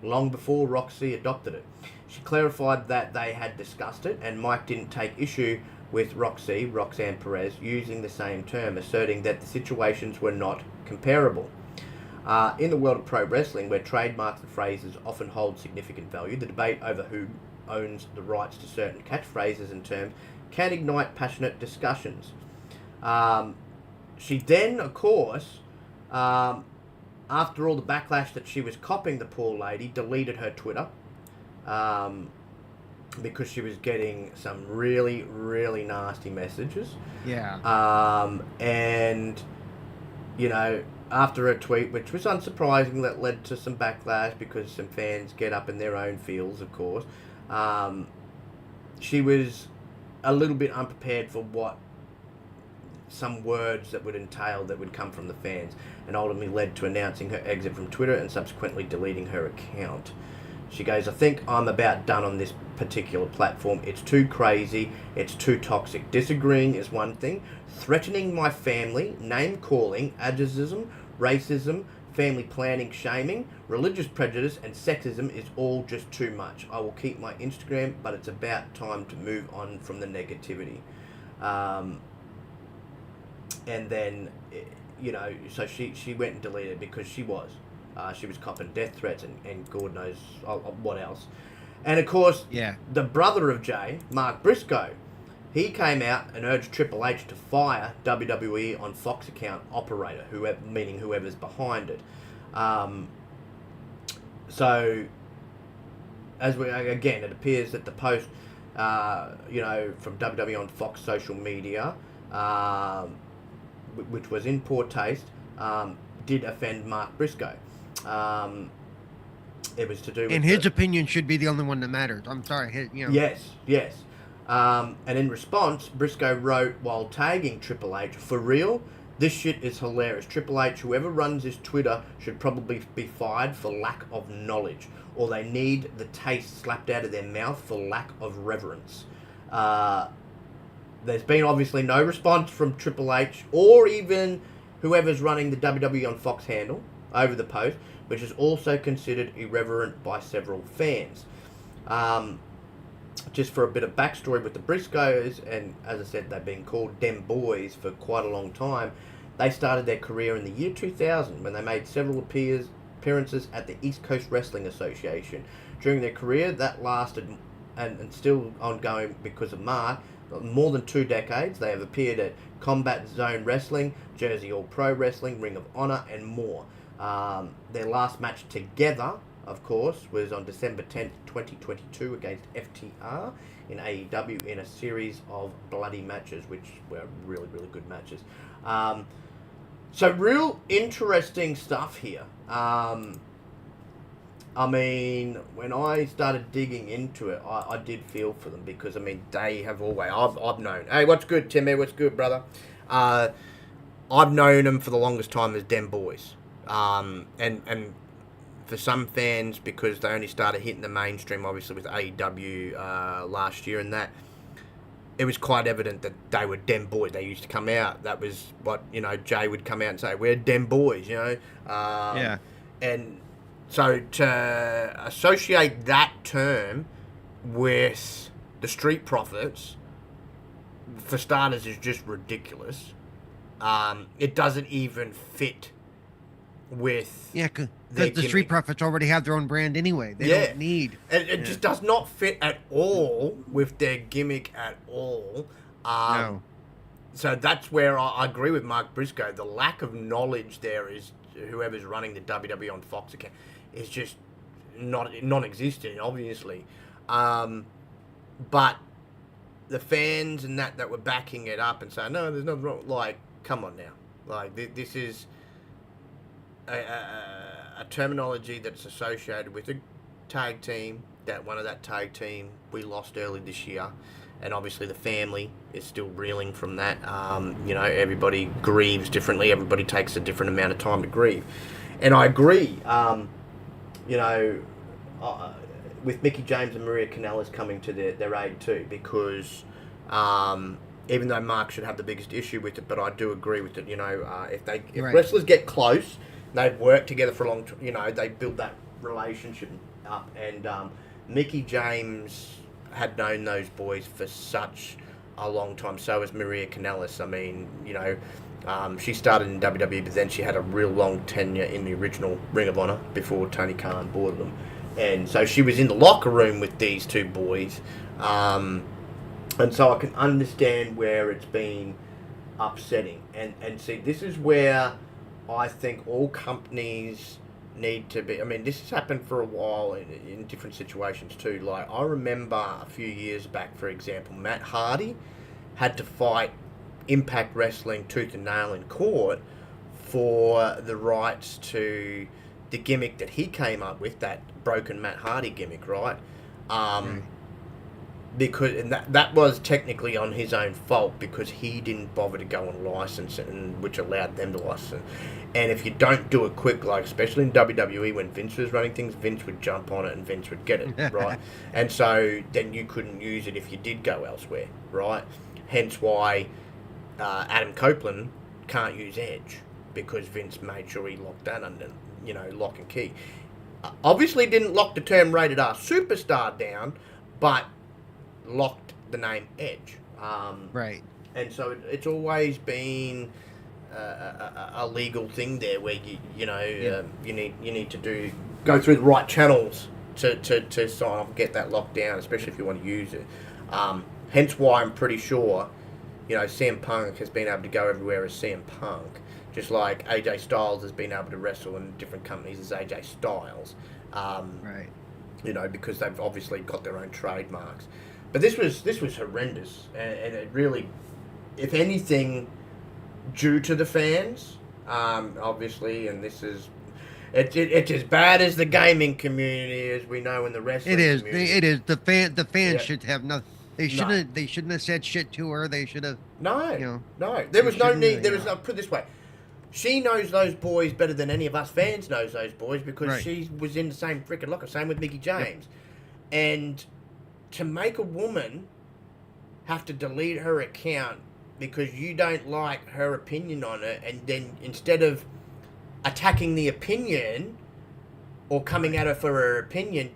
long before Roxy adopted it. She clarified that they had discussed it, and Mike didn't take issue with Roxanne Perez, using the same term, asserting that the situations were not comparable. In the world of pro wrestling, where trademarks and phrases often hold significant value, the debate over who owns the rights to certain catchphrases and terms can ignite passionate discussions. She then, of course, after all the backlash that she was copying the poor lady, deleted her Twitter, because she was getting some really, really nasty messages. Yeah. And, you know, after her tweet, which was unsurprising, that led to some backlash because some fans get up in their own fields, of course. She was a little bit unprepared for what some words that would entail that would come from the fans, and ultimately led to announcing her exit from Twitter and subsequently deleting her account. She goes, "I think I'm about done on this particular platform. It's too crazy. It's too toxic. Disagreeing is one thing. Threatening my family, name-calling, ageism, racism, family planning, shaming, religious prejudice, and sexism is all just too much. I will keep my Instagram, but it's about time to move on from the negativity." And then, you know, so she went and deleted because she was copping death threats and God knows what else. And of course, yeah, the brother of Jay, Mark Briscoe, he came out and urged Triple H to fire WWE on Fox account operator, meaning whoever's behind it. So, it appears that the post, from WWE on Fox social media, which was in poor taste, did offend Mark Briscoe. It was to do with... And his opinion should be the only one that matters. I'm sorry. Yes. And in response, Briscoe wrote while tagging Triple H, "For real? This shit is hilarious. Triple H, whoever runs his Twitter should probably be fired for lack of knowledge, or they need the taste slapped out of their mouth for lack of reverence." There's been obviously no response from Triple H or even whoever's running the WWE on Fox handle over the post, which is also considered irreverent by several fans. Just for a bit of backstory with the Briscoes, and as I said, they've been called Dem Boys for quite a long time. They started their career in the year 2000 when they made several appearances at the East Coast Wrestling Association. During their career, that lasted and still ongoing because of Mark, more than 2 decades. They have appeared at Combat Zone Wrestling, Jersey All Pro Wrestling, Ring of Honor, and more. Their last match together, of course, was on December 10th, 2022 against FTR in AEW in a series of bloody matches, which were really, really good matches. So real interesting stuff here. I mean, when I started digging into it, I did feel for them because, I mean, they have always... I've known... Hey, what's good, Timmy? What's good, brother? I've known them for the longest time as them boys. And for some fans, because they only started hitting the mainstream, obviously, with AEW last year and that, it was quite evident that they were dem boys. They used to come out. That was what, you know, Jay would come out and say, we're dem boys, you know? Yeah. And... so to associate that term with the Street Profits, for starters, is just ridiculous. It doesn't even fit with... yeah, because the Street Profits already have their own brand anyway. They don't need... It just does not fit at all with their gimmick at all. No. So that's where I agree with Mark Briscoe. The lack of knowledge there is... whoever's running the WWE on Fox account is just non-existent, obviously. But the fans and that were backing it up and saying, no, there's nothing wrong. Like, come on now. Like, this is a terminology that's associated with a tag team, that one of that tag team we lost early this year. And obviously the family is still reeling from that. You know, everybody grieves differently. Everybody takes a different amount of time to grieve. And I agree, you know, with Mickie James and Maria Kanellis coming to their aid too, because even though Mark should have the biggest issue with it, but I do agree with it, you know, if wrestlers get close, they've worked together for a long time, you know, they build that relationship up. And Mickie James had known those boys for such a long time. So has Maria Kanellis. I mean, you know, she started in WWE, but then she had a real long tenure in the original Ring of Honor before Tony Khan bought them. And so she was in the locker room with these two boys. And so I can understand where it's been upsetting. And see, this is where I think all companies need to be... I mean, this has happened for a while in different situations too. Like, I remember a few years back, for example, Matt Hardy had to fight Impact Wrestling tooth and nail in court for the rights to the gimmick that he came up with, that broken Matt Hardy gimmick, right? Because and that was technically on his own fault, because he didn't bother to go and license it, and which allowed them to license it. And if you don't do it quick, like especially in WWE when Vince was running things, Vince would jump on it and Vince would get it, right? And so then you couldn't use it if you did go elsewhere, right? Hence why Adam Copeland can't use Edge, because Vince made sure he locked that under, you know, lock and key. Obviously didn't lock the term rated R superstar down, but locked the name Edge. Right. And so it's always been a legal thing there, where you need to go through the right channels to sign off and get that locked down, especially if you want to use it. Hence why I'm pretty sure, you know, CM Punk has been able to go everywhere as CM Punk, just like AJ Styles has been able to wrestle in different companies as AJ Styles. Right. You know, because they've obviously got their own trademarks. But this was horrendous, and it really, if anything, due to the fans, obviously, and this is, it's as bad as the gaming community as we know in the wrestling community. It is. The fans should have nothing. They shouldn't have said shit to her. They should have. No. There was no need. There was no. Put it this way, she knows those boys better than any of us fans knows those boys, because she was in the same freaking locker. Same with Mickie James, and to make a woman have to delete her account because you don't like her opinion on it, and then instead of attacking the opinion or coming at her for her opinion,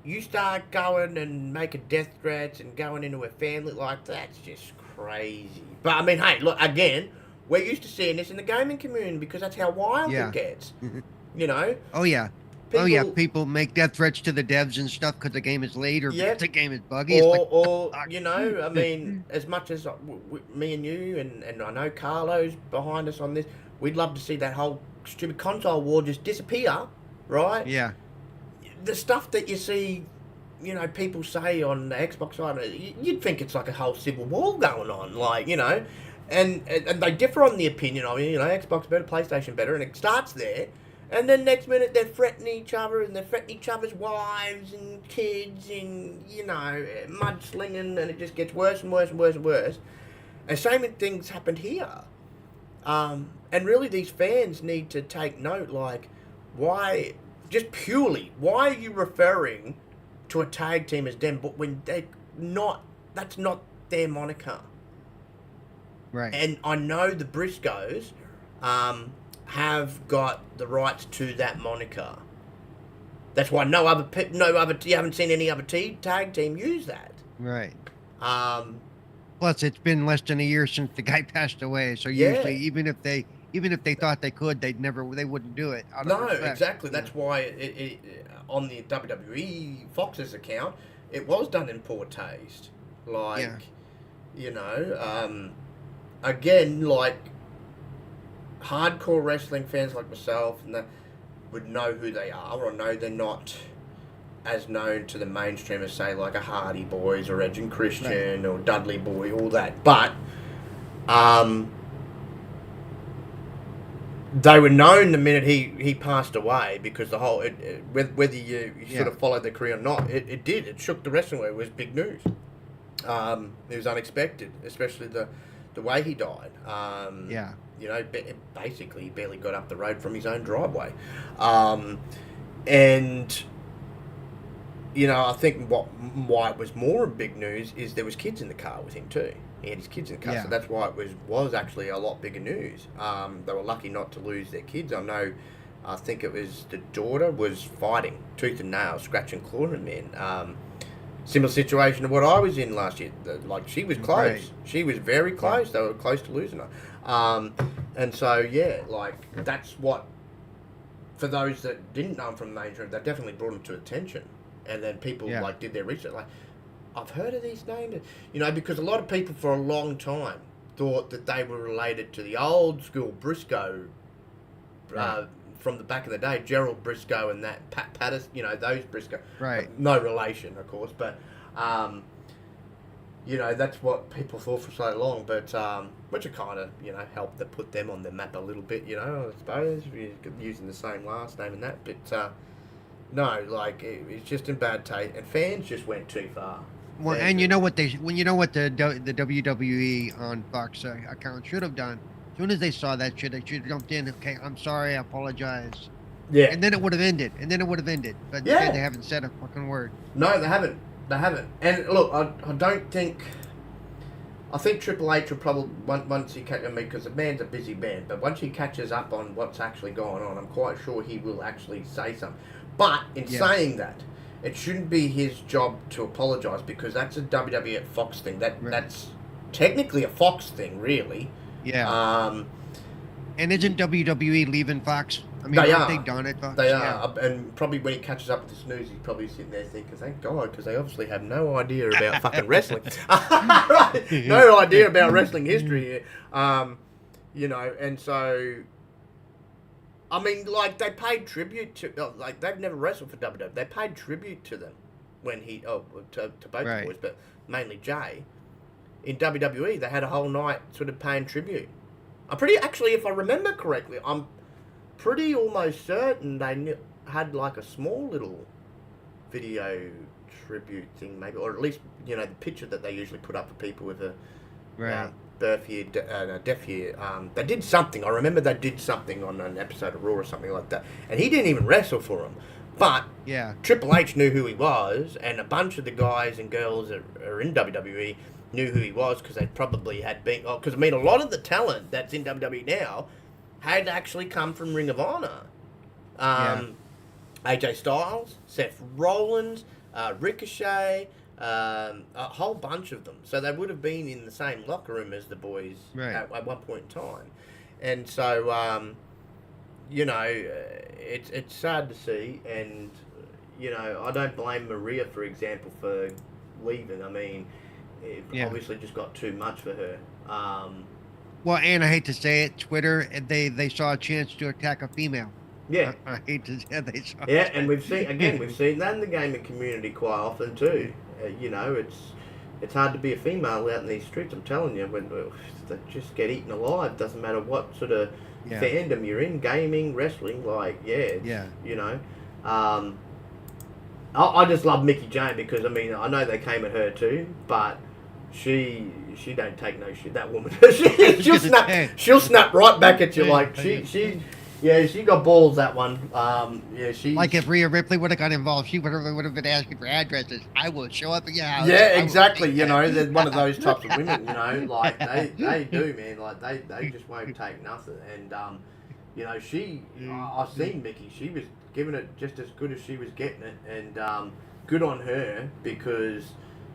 you start going and making death threats and going into a family like that's just crazy. But I mean, hey, look, again, we're used to seeing this in the gaming community because that's how wild it gets. You know? Oh yeah. people make death threats to the devs and stuff because the game is late or because the game is buggy. Or you know, I mean, as much as me and you and I know Carlo's behind us on this, we'd love to see that whole stupid console war just disappear, right? Yeah. The stuff that you see, you know, people say on the Xbox side, you'd think it's like a whole civil war going on, like, you know, and they differ on the opinion of, you know, Xbox better, PlayStation better, and it starts there. And then next minute they're threatening each other and they're threatening each other's wives and kids and, you know, mudslinging, and it just gets worse and worse and worse and worse. And same things happened here. And really these fans need to take note, like, why are you referring to a tag team as them, but when that's not their moniker. Right. And I know the Briscoes, have got the rights to that moniker. That's why you haven't seen any other tag team use that. Right. Plus, it's been less than a year since the guy passed away, so usually, even if they thought they could, they wouldn't do it. No, exactly. That's why it on the WWE Fox's account, it was done in poor taste. Like, you know, again, like, hardcore wrestling fans like myself and that would know who they are, or know they're not as known to the mainstream as, say, like a Hardy Boys or Edge and Christian or Dudley Boy, all that. But they were known the minute he passed away, because the whole whether you sort of followed their career or not, it shook the wrestling world. It was big news. It was unexpected, especially the way he died. You know, basically he barely got up the road from his own driveway. And, you know, I think why it was more big news is there was kids in the car with him too. He had his kids in the car, so that's why it was actually a lot bigger news. They were lucky not to lose their kids. I think it was the daughter was fighting tooth and nail, scratching, clawing men. Similar situation to what I was in last year. Like, she was close. Right. She was very close. They were close to losing her. And so, like, that's what, for those that didn't know him from the mainstream, they definitely brought him to attention. And then people, like, did their research. Like, I've heard of these names. You know, because a lot of people for a long time thought that they were related to the old school Briscoe, from the back of the day, Gerald Briscoe and that Pat Patterson, you know, those Briscoe. Right. No relation, of course, but, you know, that's what people thought for so long, but, which it kind of, you know, helped to put them on the map a little bit, you know, I suppose, using the same last name and that, but, no, like, it's just in bad taste, and fans just went too far. Well, and you know what the WWE on Fox account should have done? As soon as they saw that shit, they should have jumped in. Okay, I'm sorry, I apologize. Yeah. And then it would have ended. But they haven't said a fucking word. No, they haven't. And look, I think Triple H will probably, once he catches me, because the man's a busy man, but once he catches up on what's actually going on, I'm quite sure he will actually say something. But in saying that, it shouldn't be his job to apologise, because that's a WWE Fox thing. That's technically a Fox thing, really. Yeah. And isn't WWE leaving Fox? I mean, they aren't they done at Fox? They are. And probably when he catches up with this news, he's probably sitting there thinking, thank God, because they obviously have no idea about fucking wrestling. Right? No idea about wrestling history here. You know, and so, I mean, like, they paid tribute to, like, they've never wrestled for WWE. They paid tribute to them when to both boys, but mainly Jay. In WWE, they had a whole night sort of paying tribute. Actually, if I remember correctly, I'm pretty almost certain they had like a small little video tribute thing, maybe, or at least, you know, the picture that they usually put up for people with a birth year, death year. They did something. I remember they did something on an episode of Raw or something like that, and he didn't even wrestle for them. But Triple H knew who he was, and a bunch of the guys and girls that are in WWE knew who he was, because they probably had been... Because, I mean, a lot of the talent that's in WWE now had actually come from Ring of Honor. AJ Styles, Seth Rollins, Ricochet, a whole bunch of them. So they would have been in the same locker room as the boys at one point in time. And so, you know, it's sad to see, and I don't blame Maria, for example, for leaving. I mean, it obviously just got too much for her. Well, and I hate to say it, Twitter, they saw a chance to attack a female. Yeah, I hate to say they saw. Yeah, and we've seen that in the gaming community quite often too. It's hard to be a female out in these streets. I'm telling you, when they just get eaten alive. Doesn't matter what sort of fandom you're in, gaming, wrestling. I just love Mickey Jane because I know they came at her too, but she don't take no shit. That woman, she'll snap right back at you like she got balls, that one. Like if Rhea Ripley would have got involved, she would have been asking for addresses. I will show up at your house. Yeah, exactly. They're one of those types of women. Like they do, man. Like they just won't take nothing. And I've seen Mickey. She was giving it just as good as she was getting it, and good on her because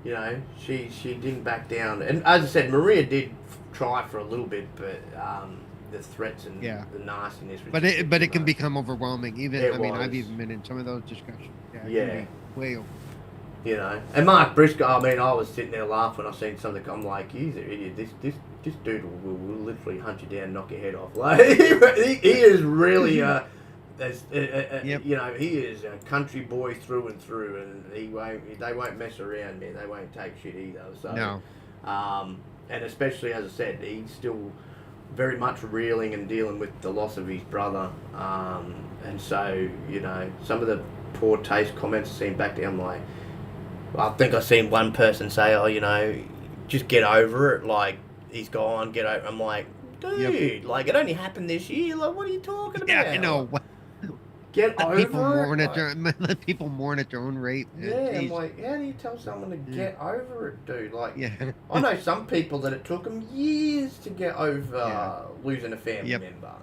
she didn't back down. And as I said, Maria did try for a little bit, but. The threats and the nastiness. But it can become overwhelming. I've even been in some of those discussions. Way over. And Mark Briscoe. I was sitting there laughing when I seen something. I'm like, he's an idiot. This dude will literally hunt you down, and knock your head off. Like he is really he is a country boy through and through, and they won't mess around, man. They won't take shit either. So no. And especially as I said, he's still very much reeling and dealing with the loss of his brother, and so some of the poor taste comments I've seen back there. I'm like, I think I've seen one person say, just get over it, like he's gone, get over. I'm like, dude, like it only happened this year. Like, what are you talking about? Yeah, I know. Get over it. Let people mourn at their own rate. I'm like, how do you tell someone to get over it, dude? Like, I know some people that it took them years to get over losing a family member.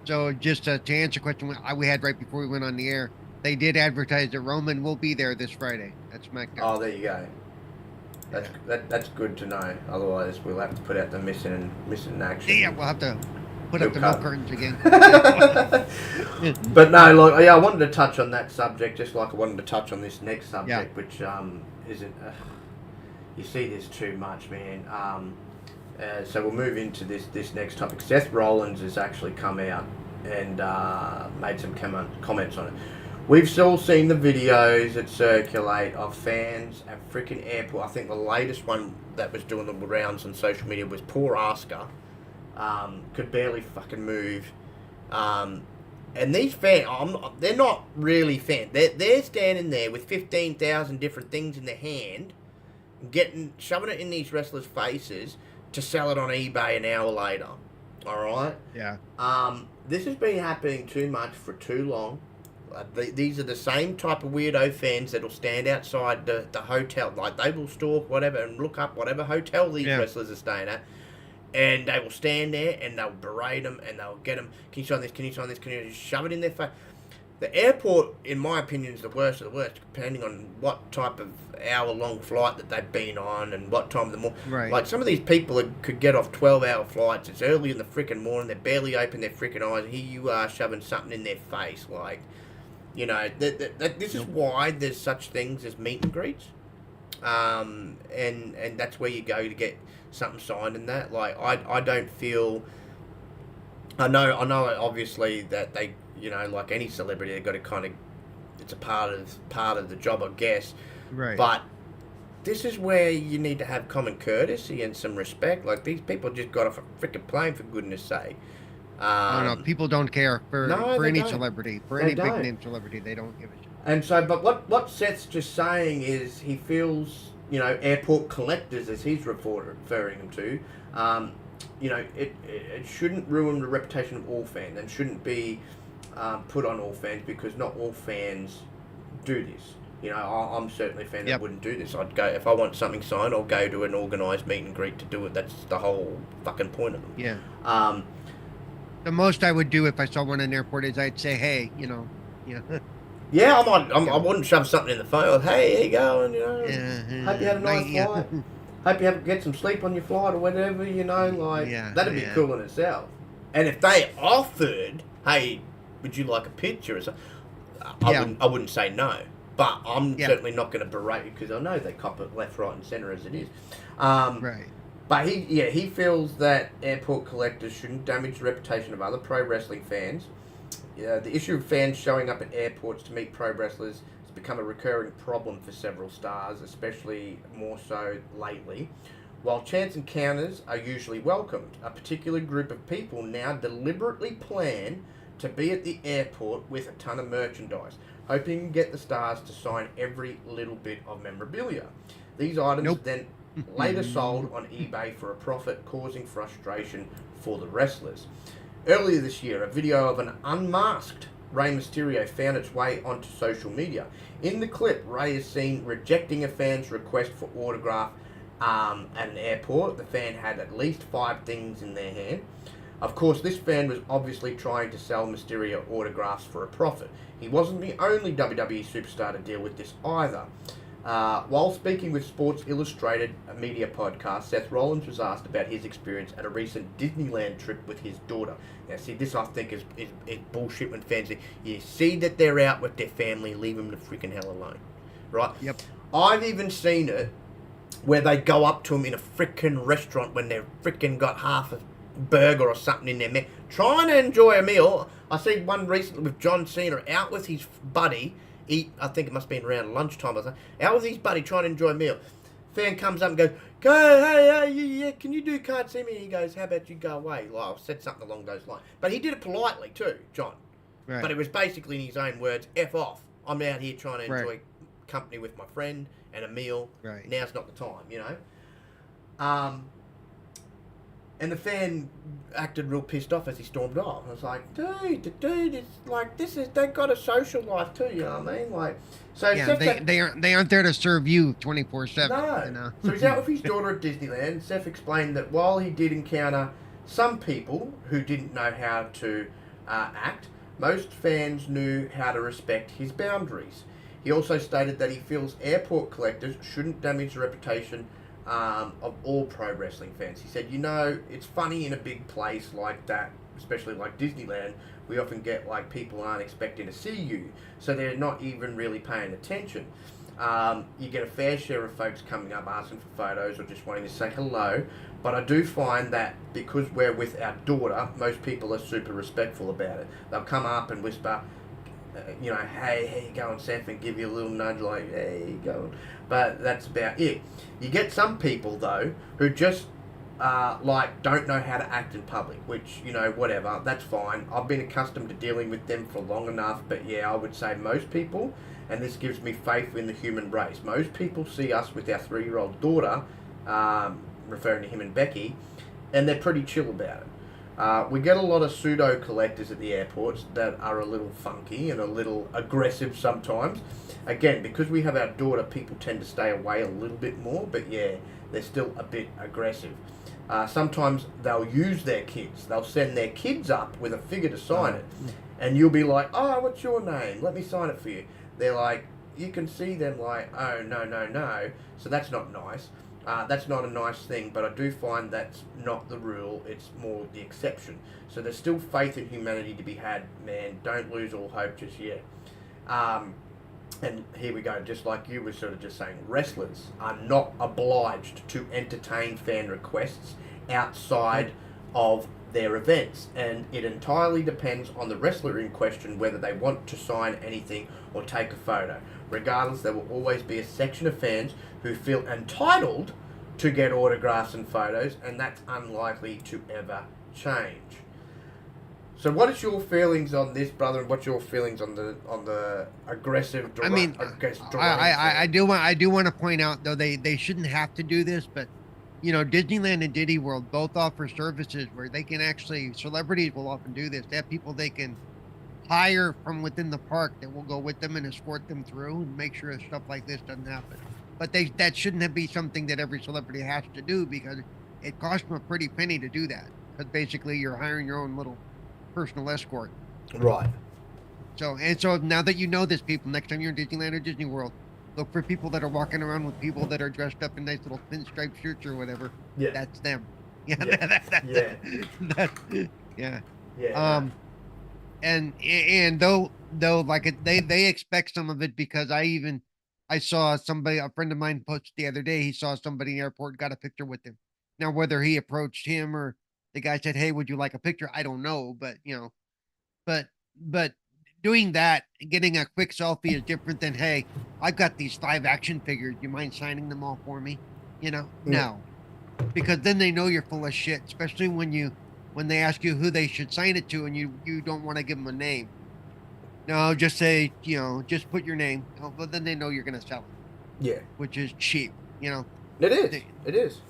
So just to answer a question we had right before we went on the air, they did advertise that Roman will be there this Friday at SmackDown. Oh, there you go. That's good to know. Otherwise, we'll have to put out the missing in action. Yeah, we'll have to put up the milk curtains again. But no, look, I wanted to touch on that subject, just like I wanted to touch on this next subject, which isn't. You see this too much, man. So we'll move into this next topic. Seth Rollins has actually come out and made some comments on it. We've all seen the videos that circulate of fans at freaking airport. I think the latest one that was doing the rounds on social media was poor Asuka. Could barely fucking move. And these fans, they're not really fans. They're standing there with 15,000 different things in their hand, shoving it in these wrestlers' faces to sell it on eBay an hour later. All right? Yeah. This has been happening too much for too long. These are the same type of weirdo fans that'll stand outside the hotel. Like, they will stalk whatever and look up whatever hotel these wrestlers are staying at. And they will stand there and they'll berate them and they'll get them. Can you sign this? Can you sign this? Can you just shove it in their face? The airport, in my opinion, is the worst of the worst, depending on what type of hour-long flight that they've been on and what time of the morning. Right. Like, some of these people could get off 12-hour flights. It's early in the freaking morning. They barely open their freaking eyes. And here you are shoving something in their face. Like, this is why there's such things as meet and greets. And that's where you go to get something signed and that. Like, I don't feel... I know obviously that they, like any celebrity, they've got to kind of... It's a part of the job, I guess. Right. But this is where you need to have common courtesy and some respect. Like, these people just got off a freaking plane, for goodness sake. No, people don't care for any celebrity. For any big name celebrity, they don't give a shit. And so, but what Seth's just saying is he feels, airport collectors, as he's referring them to, it shouldn't ruin the reputation of all fans and shouldn't be put on all fans, because not all fans do this. I'm certainly a fan that wouldn't do this. I'd go, if I want something signed, I'll go to an organised meet and greet to do it. That's the whole fucking point of them. Yeah. The most I would do if I saw one in the airport is I'd say, hey, Yeah, I wouldn't shove something in the phone. Hey, how you going? Hope you had a nice flight. Hope you get some sleep on your flight or whatever. That'd be cool in itself. And if they offered, hey, would you like a picture or something, I wouldn't say no. But I'm certainly not going to berate you because I know they cop it left, right, and centre as it is. Right. But he feels that airport collectors shouldn't damage the reputation of other pro wrestling fans. The issue of fans showing up at airports to meet pro wrestlers has become a recurring problem for several stars, especially more so lately. While chance encounters are usually welcomed, a particular group of people now deliberately plan to be at the airport with a ton of merchandise, hoping to get the stars to sign every little bit of memorabilia. These items are then later sold on eBay for a profit, causing frustration for the wrestlers. Earlier this year, a video of an unmasked Rey Mysterio found its way onto social media. In the clip, Rey is seen rejecting a fan's request for autograph at an airport. The fan had at least 5 things in their hand. Of course, this fan was obviously trying to sell Mysterio autographs for a profit. He wasn't the only WWE superstar to deal with this either. While speaking with Sports Illustrated, a media podcast, Seth Rollins was asked about his experience at a recent Disneyland trip with his daughter. Now, see, this I think is bullshit when fans say, you see that they're out with their family, leave them the freaking hell alone. Right? Yep. I've even seen it where they go up to him in a freaking restaurant when they've freaking got half a burger or something in their mouth, trying to enjoy a meal. I see one recently with John Cena out with his buddy. I think it must have been around lunchtime or something. Out with his buddy trying to enjoy a meal. Fan comes up and goes, hey, can you do Can't See Me? And he goes, how about you go away? Like, I said something along those lines. But he did it politely too, John. Right. But it was basically in his own words, F off. I'm out here trying to enjoy company with my friend and a meal. Right. Now's not the time, you know. And the fan acted real pissed off as he stormed off. I was like, dude, it's like, they've got a social life too, you know what I mean? Like, so yeah, they aren't there to serve you 24/7. No. You know? So he's out with his daughter at Disneyland. Seth explained that while he did encounter some people who didn't know how to act, most fans knew how to respect his boundaries. He also stated that he feels airport collectors shouldn't damage the reputation of all pro wrestling fans. He said, you know, it's funny in a big place like that, especially like Disneyland, we often get like people aren't expecting to see you, so they're not even really paying attention. You get a fair share of folks coming up asking for photos or just wanting to say hello, but I do find that because we're with our daughter, most people are super respectful about it. They'll come up and whisper, you know, hey, how you going, Seth, and give you a little nudge like, hey, how you going? But that's about it. You get some people, though, who just, like, don't know how to act in public, which, you know, whatever, that's fine. I've been accustomed to dealing with them for long enough, but yeah, I would say most people, and this gives me faith in the human race, most people see us with our 3-year-old daughter, referring to him and Becky, and they're pretty chill about it. We get a lot of pseudo collectors at the airports that are a little funky and a little aggressive sometimes. Again, because we have our daughter, people tend to stay away a little bit more, but yeah, they're still a bit aggressive. Sometimes they'll use their kids. They'll send their kids up with a figure to sign it. And you'll be like, oh, what's your name? Let me sign it for you. They're like, you can see them like, oh, no. So that's not nice. That's not a nice thing, but I do find that's not the rule, it's more the exception. So there's still faith in humanity to be had, man. Don't lose all hope just yet. And here we go, just like you were sort of just saying, wrestlers are not obliged to entertain fan requests outside of their events, and it entirely depends on the wrestler in question whether they want to sign anything or take a photo. Regardless, there will always be a section of fans who feel entitled to get autographs and photos, and that's unlikely to ever change. So what is your feelings on this, brother, and what's your feelings on the aggressive I do want to point out, though, they shouldn't have to do this, but you know, Disneyland and Diddy World both offer services where they can actually, celebrities will often do this. They have people they can hire from within the park that will go with them and escort them through and make sure stuff like this doesn't happen. But that shouldn't be something that every celebrity has to do, because it costs them a pretty penny to do that. Because basically you're hiring your own little personal escort. Right. So now that you know this, people, next time you're in Disneyland or Disney World, look for people that are walking around with people that are dressed up in nice little pinstripe shirts or whatever. Yeah. That's them. Yeah. Yeah. Yeah. And though like they expect some of it, because I saw somebody, a friend of mine posted the other day, he saw somebody in the airport, got a picture with him. Now whether he approached him or the guy said, "Hey, would you like a picture?" I don't know, but but doing that, getting a quick selfie is different than, "Hey, I've got these 5 action figures. Do you mind signing them all for me?" No, because then they know you're full of shit, especially when they ask you who they should sign it to, and you don't want to give them a name. No, just say, just put your name. Oh, but then they know you're going to sell it. Yeah. Which is cheap, It is. It is.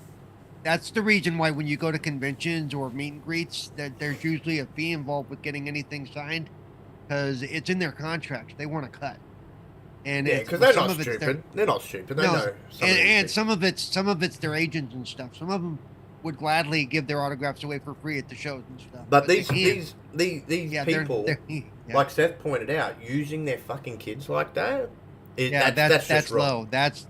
That's the reason why when you go to conventions or meet and greets, that there's usually a fee involved with getting anything signed, because it's in their contracts. They want to cut. And yeah, because they're not stupid. They're not stupid. They know. And some of it's their agents and stuff. Some of them would gladly give their autographs away for free at the shows and stuff. But these people, like Seth pointed out, using their fucking kids like that. That's low. That's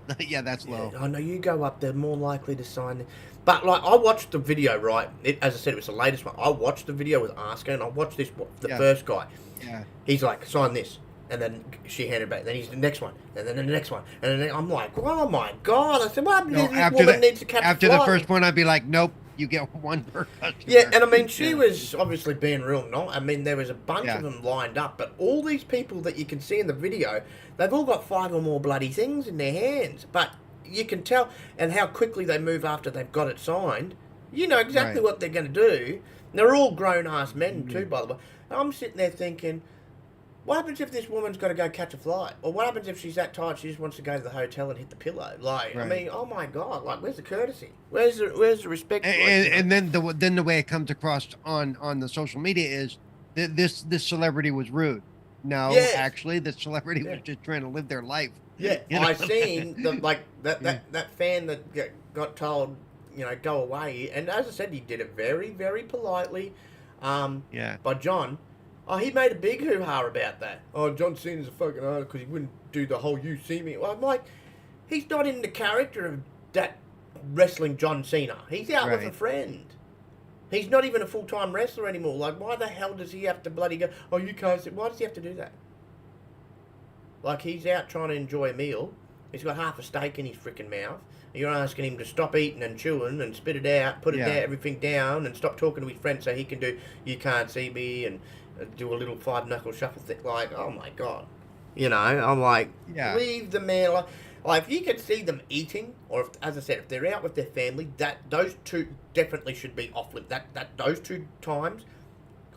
low. I know you go up, they're more likely to sign. But like, I watched the video, right? As I said, it was the latest one. I watched the video with Asuka, and I watched the first guy. Yeah. He's like, sign this. And then she handed it back. Then he's the next one. And then the next one. And then I'm like, oh my God. I said, what happens if this woman needs to catch After the first one, I'd be like, nope, you get one per customer. Yeah, and I mean, she was obviously being real nice. I mean, there was a bunch of them lined up. But all these people that you can see in the video, they've all got 5 or more bloody things in their hands. But you can tell, and how quickly they move after they've got it signed. You know exactly what they're going to do. And they're all grown-ass men too, by the way. I'm sitting there thinking, what happens if this woman's got to go catch a flight? Or what happens if she's that tired she just wants to go to the hotel and hit the pillow? Like, I mean, oh my God, like, where's the courtesy? Where's the respect? And then the way it comes across on the social media is this celebrity was rude. No, actually, the celebrity was just trying to live their life. Yeah, I seen that fan that got told, go away. And as I said, he did it very, very politely. By John. Oh, he made a big hoo-ha about that. Oh, John Cena's a fucking artist because he wouldn't do the whole "you see me." Well, I'm like, he's not in the character of that wrestling John Cena. He's out with a friend. He's not even a full-time wrestler anymore. Like, why the hell does he have to bloody go, oh, you can't say... Why does he have to do that? Like, he's out trying to enjoy a meal. He's got half a steak in his freaking mouth. And you're asking him to stop eating and chewing and spit it out, put it down, everything down, and stop talking to his friend so he can do "you can't see me" and do a little 5-knuckle shuffle thing. Like, oh my God. I'm like, leave the man. Like, if you can see them eating, or if, as I said, if they're out with their family, those two definitely should be off limits. Those 2 times,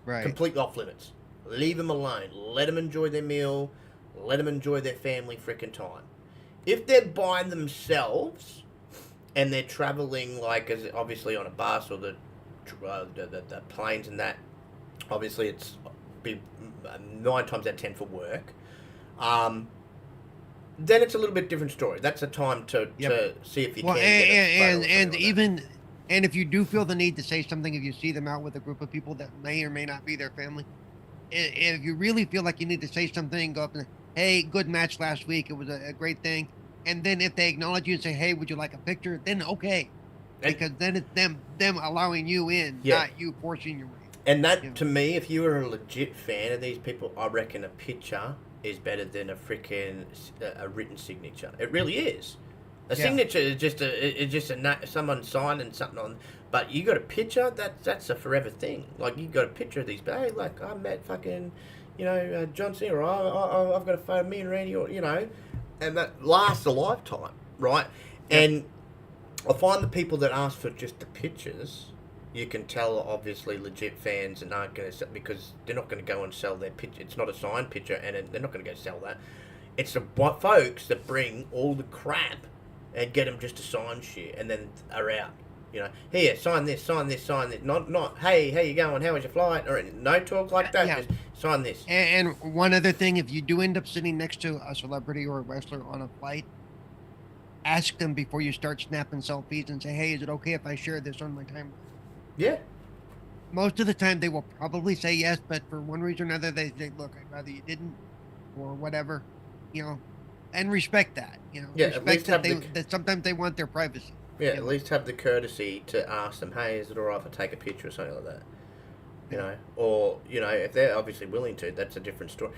completely off limits. Leave them alone. Let them enjoy their meal. Let them enjoy their family freaking time. If they're by themselves and they're traveling, like, as obviously on a bus or the planes and that, obviously it's be 9 times out of 10 for work. Then it's a little bit different story. That's a time to see if you can. And if you do feel the need to say something, if you see them out with a group of people that may or may not be their family, if you really feel like you need to say something, go up and, hey, good match last week. It was a great thing. And then if they acknowledge you and say, hey, would you like a picture? Then okay, because then it's them allowing you in, not you forcing your way. And that, to me, if you were a legit fan of these people, I reckon a picture is better than a freaking a written signature. It really is. A signature is just someone signing something on. But you got a picture, that's a forever thing. Like, you got a picture of these, but hey, like, I met fucking, John Cena, or I've got a photo of me and Randy, or, and that lasts a lifetime, right? Yeah. And I find the people that ask for just the pictures, you can tell, obviously, legit fans and aren't going to sell, because they're not going to go and sell their picture. It's not a signed picture, and they're not going to go sell that. It's the folks that bring all the crap and get them just to sign shit, and then are out. Here, sign this, sign this, sign this. Not, hey, how you going? How was your flight? Or no talk like that. Just sign this. And one other thing, if you do end up sitting next to a celebrity or a wrestler on a flight, ask them before you start snapping selfies and say, hey, is it okay if I share this on my timeline? Yeah. Most of the time they will probably say yes, but for one reason or another, they say, look, I'd rather you didn't, or whatever, and respect that, respect that sometimes they want their privacy. Yeah, at least have the courtesy to ask them, hey, is it all right if I take a picture or something like that? you know, or, you know, if they're obviously willing to, that's a different story.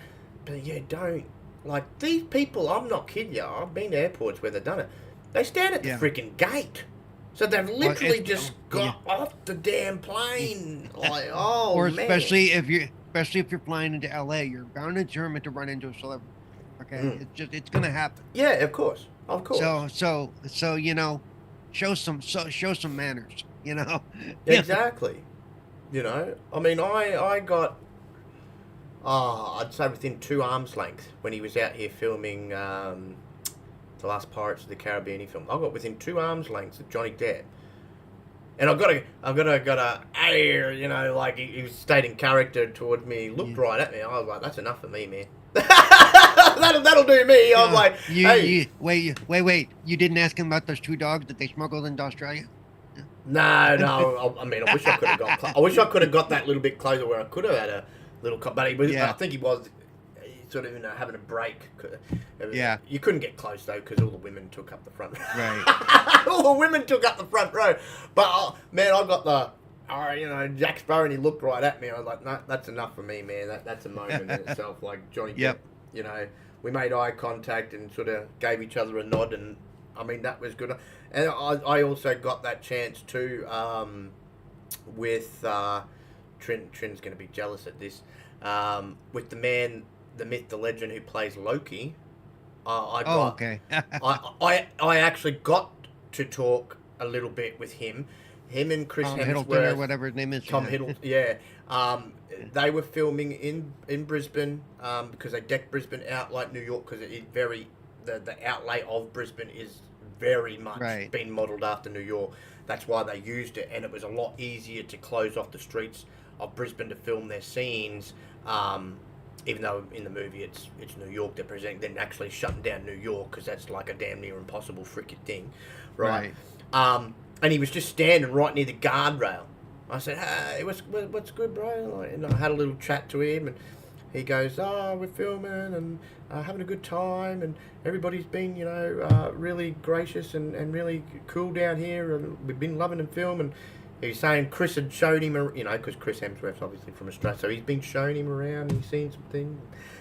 But yeah, don't, like, these people, I'm not kidding you, I've been to airports where they've done it. They stand at the freaking gate. So they've literally just got off the damn plane. Like, oh, or man. especially if you're flying into LA, you're bound and determined to run into a celebrity. Okay, it's gonna happen. Yeah, of course. So you know, show some manners. You know. Exactly. You know, I mean, I got, I'd say within 2 arms length when he was out here filming the last Pirates of the Caribbean film. I got within 2 arms lengths of Johnny Depp, and I've got a, you know, like he stayed in character towards me, looked right at me. I was like, that's enough for me, man. that'll do me. I'm like, hey. Wait. You didn't ask him about those 2 dogs that they smuggled into Australia? No. I mean, I wish I could have got. I wish I could have got that little bit closer where I could have had a little. But he was. I think he was sort of, you know, having a break. Yeah. You couldn't get close though because all the women took up the front row. Right. All the women took up the front row. But man, I got the. You know, Jack Sparrow, and he looked right at me. I was like, no, that's enough for me, man. That's a moment in itself. Like Johnny Depp, you know, we made eye contact and sort of gave each other a nod, and I mean that was good. And I also got that chance too with Trin's going to be jealous at this. With the man, the myth, the legend who plays Loki. I actually got to talk a little bit with him. Him and Chris Hemsworth, or whatever his name is. Tom Hiddleston, yeah. They were filming in Brisbane because they decked Brisbane out like New York because the outlay of Brisbane is very much been modelled after New York. That's why they used it, and it was a lot easier to close off the streets of Brisbane to film their scenes. Even though in the movie it's New York they're presenting, then actually shutting down New York because that's like a damn near impossible freaking thing, right? And he was just standing right near the guardrail. I said, hey, what's good, bro? Like, and I had a little chat to him, and he goes, oh, we're filming and having a good time, and everybody's been, you know, really gracious and really cool down here, and we've been loving the film. And he's saying Chris had showed him, you know, because Chris Hemsworth's obviously from Australia, so he's been showing him around, and he's seen some things.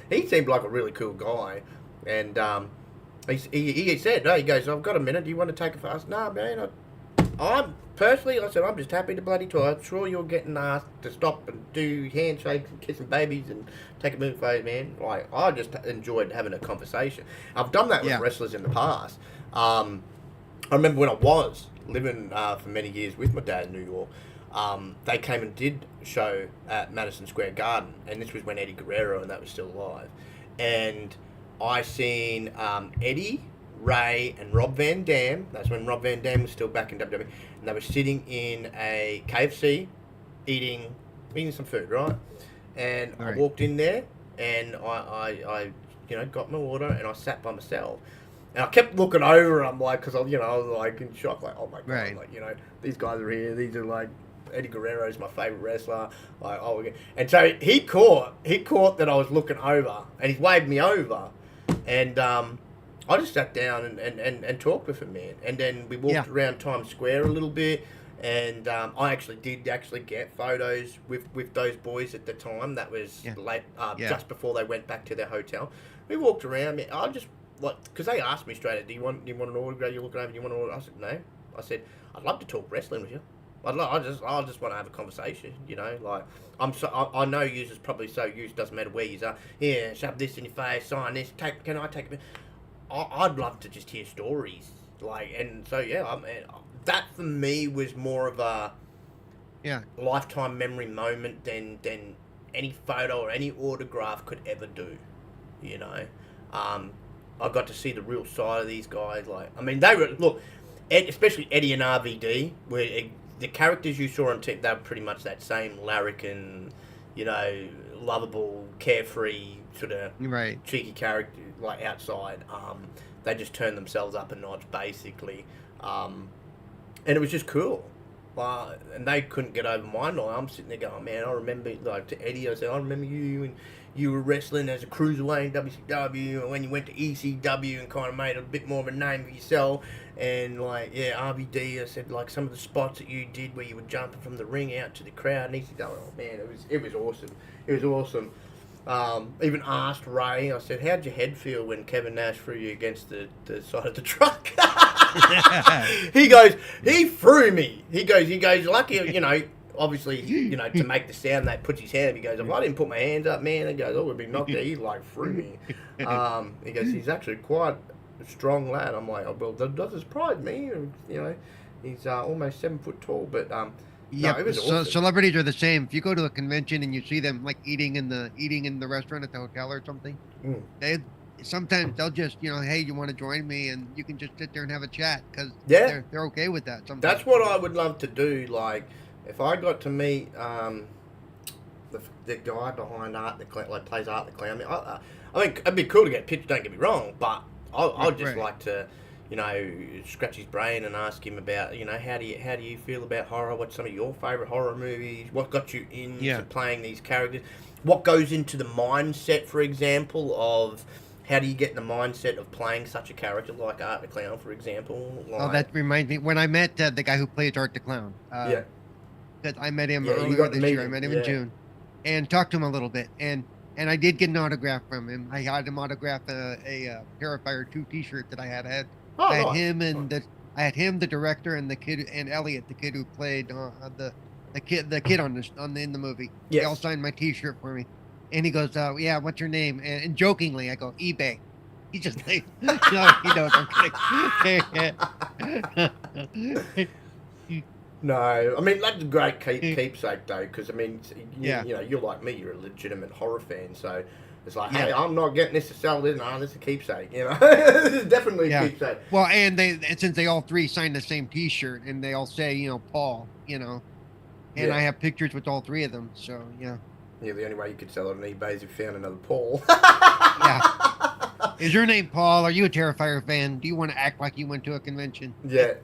He seemed like a really cool guy, and he said, no, he goes, I've got a minute, do you want to take it fast? No, man, I'm just happy to bloody talk. I'm sure you're getting asked to stop and do handshakes and kissing babies and take a move photo, man. Like, I just enjoyed having a conversation. I've done that with wrestlers in the past. I remember when I was living for many years with my dad in New York, they came and did a show at Madison Square Garden, and this was when Eddie Guerrero and that was still alive. And I seen Eddie, Ray, and Rob Van Dam. That's when Rob Van Dam was still back in WWE. And they were sitting in a KFC eating some food, right? And I walked in there, and I you know, got my order, and I sat by myself. And I kept looking over, and I'm like, because I was like in shock, like, oh my God, like, you know, these guys are here. These are like, Eddie Guerrero's my favorite wrestler. Like, and so he caught that I was looking over, and he waved me over, and I just sat down and talked with him, man. And then we walked around Times Square a little bit, and I actually did get photos with those boys at the time. That was late, just before they went back to their hotel. We walked around. Man, I just, like, because they asked me straight, do you want an autograph? You're looking over, do you want an autograph? I said, no. I said, I'd love to talk wrestling with you. I just want to have a conversation, you know. Like, I know users probably so used, doesn't matter where you are. Yeah, shove this in your face, sign this. Can I take a bit? I'd love to just hear stories, like, and so that for me was more of a lifetime memory moment than any photo or any autograph could ever do, you know. I got to see the real side of these guys. Like, I mean, they were especially Eddie and RVD, where the characters you saw on TV, they were pretty much that same larrikin, you know, lovable, carefree sort of cheeky character, like, outside. They just turned themselves up a notch, basically, and it was just cool, And they couldn't get over my line. I'm sitting there going, man, I remember, like, to Eddie, I said, I remember you and you were wrestling as a cruiserweight in WCW, and when you went to ECW and kind of made a bit more of a name for yourself, and, like, yeah, RVD, I said, like, some of the spots that you did where you were jumping from the ring out to the crowd, and ECW, oh, man, it was awesome. It was awesome. Even asked Ray, I said, how'd your head feel when Kevin Nash threw you against the side of the truck? He goes, he threw me. He goes, lucky, you know, obviously, you know, to make the sound that puts his hand up. He goes, if I didn't put my hands up, man, he goes, I would be knocked out. He, like, threw me. He goes, he's actually quite a strong lad. I'm like, oh, well, that doesn't surprise me. You know, he's almost 7 foot tall, but yeah, no, it was awesome. Celebrities are the same. If you go to a convention and you see them like eating in the restaurant at the hotel or something, sometimes they'll just, you know, hey, you want to join me, and you can just sit there and have a chat because they're okay with that. Sometimes. That's what I would love to do. Like, if I got to meet the guy behind Art the Clown, like plays Art the Clown, I think it'd be cool to get a picture. Don't get me wrong, but I'd just like to, you know, scratch his brain and ask him about, you know, how do you feel about horror? What's some of your favourite horror movies? What got you into playing these characters? What goes into the mindset, for example, of how do you get in the mindset of playing such a character like Art the Clown, for example? Like, that reminds me, when I met the guy who plays Art the Clown. Because I met him earlier this year. I met him in June, and talked to him a little bit, and I did get an autograph from him. I had him autograph a Terrifier 2 T-shirt that I had. I had him and the director, and the kid, and Elliot, the kid who played the kid in the movie. Yes. They all signed my T-shirt for me, and he goes, "Yeah, what's your name?" And jokingly, I go, "eBay." He just like, no, he knows I'm kidding. No, I mean, that's a great keepsake, though, because, I mean, you know, you're like me, you're a legitimate horror fan, so it's like, hey, I'm not getting this to sell this, no, this is a keepsake, you know? This is definitely a keepsake. Well, and since they all three signed the same T-shirt, and they all say, you know, Paul, you know, and I have pictures with all three of them, so, yeah. Yeah, the only way you could sell it on eBay is if you found another Paul. Is your name Paul? Are you a Terrifier fan? Do you want to act like you went to a convention? Yeah.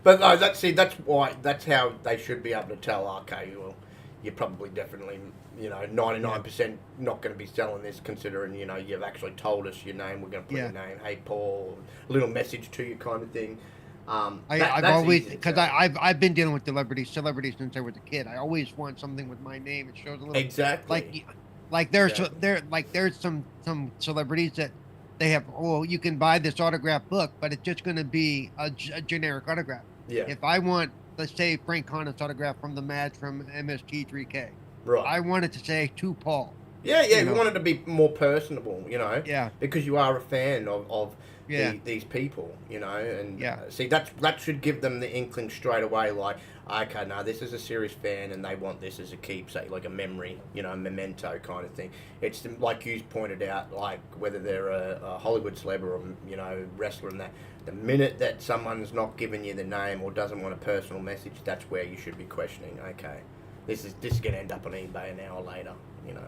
But no, that's how they should be able to tell, okay, well, you're probably definitely, you know, 99% not going to be selling this, considering, you know, you've actually told us your name, we're going to put your name, hey Paul, a little message to you kind of thing. I've always, because I've been dealing with celebrities since I was a kid. I always want something with my name. It shows a little like there's some celebrities that they have. Oh, you can buy this autograph book, but it's just going to be a generic autograph. Yeah. If I want, let's say, Frank Connor's autograph from the match from MST3K, right? I want it to say to Paul. Yeah, you want it to be more personable, you know. Yeah. Because you are a fan of these people, you know, and see that should give them the inkling straight away, like, okay, no, this is a serious fan, and they want this as a keepsake, like a memory, you know, a memento kind of thing. It's like you pointed out, like whether they're a Hollywood celeb or you know, wrestler, and that the minute that someone's not giving you the name or doesn't want a personal message, that's where you should be questioning. Okay, this is going to end up on eBay an hour later, you know.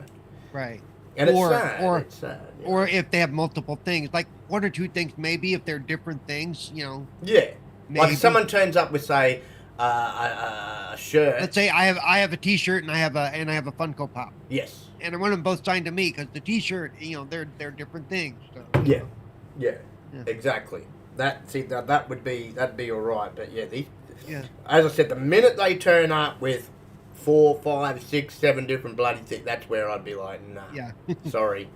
Right. And it's sad. Or if they have multiple things, like one or two things, maybe if they're different things, you know. Yeah. Maybe. Like if someone turns up with, say, a shirt. Let's say I have a T-shirt and I have a Funko Pop. Yes. And I want them both signed to me because the T-shirt, you know, they're different things. So. Yeah. Exactly. That'd be all right. But as I said, the minute they turn up with 4, 5, 6, 7 different bloody things, that's where I'd be like, nah. Yeah. Sorry.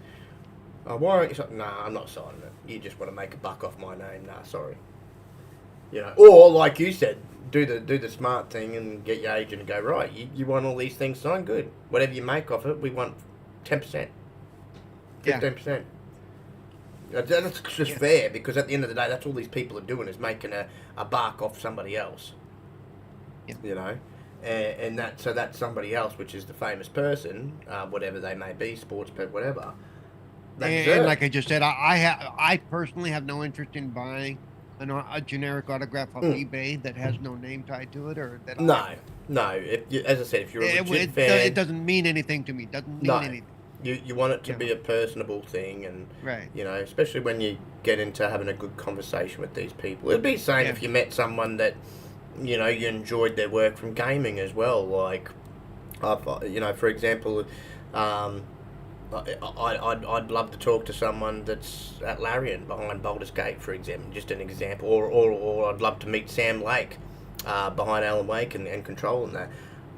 Why aren't you? Nah, I'm not signing it. You just want to make a buck off my name. Nah, sorry. You know, or like you said, do the smart thing and get your agent and go, right, you want all these things signed, good. Whatever you make off it, we want 10%, 15%. That's just fair, because at the end of the day, that's all these people are doing, is making a buck off somebody else. Yeah. You know, and that's somebody else, which is the famous person, whatever they may be, sports pet, whatever. And like I just said, I personally have no interest in buying a generic autograph off eBay that has no name tied to it, or that. No. As I said, if you're a legit fan, it doesn't mean anything to me. It doesn't mean anything. You want it to be a personable thing, and you know, especially when you get into having a good conversation with these people. It'd be the same if you met someone that, you enjoyed their work from gaming as well. Like, for example, I'd love to talk to someone that's at Larian behind Baldur's Gate, for example, just an example. Or I'd love to meet Sam Lake behind Alan Wake and controlling that,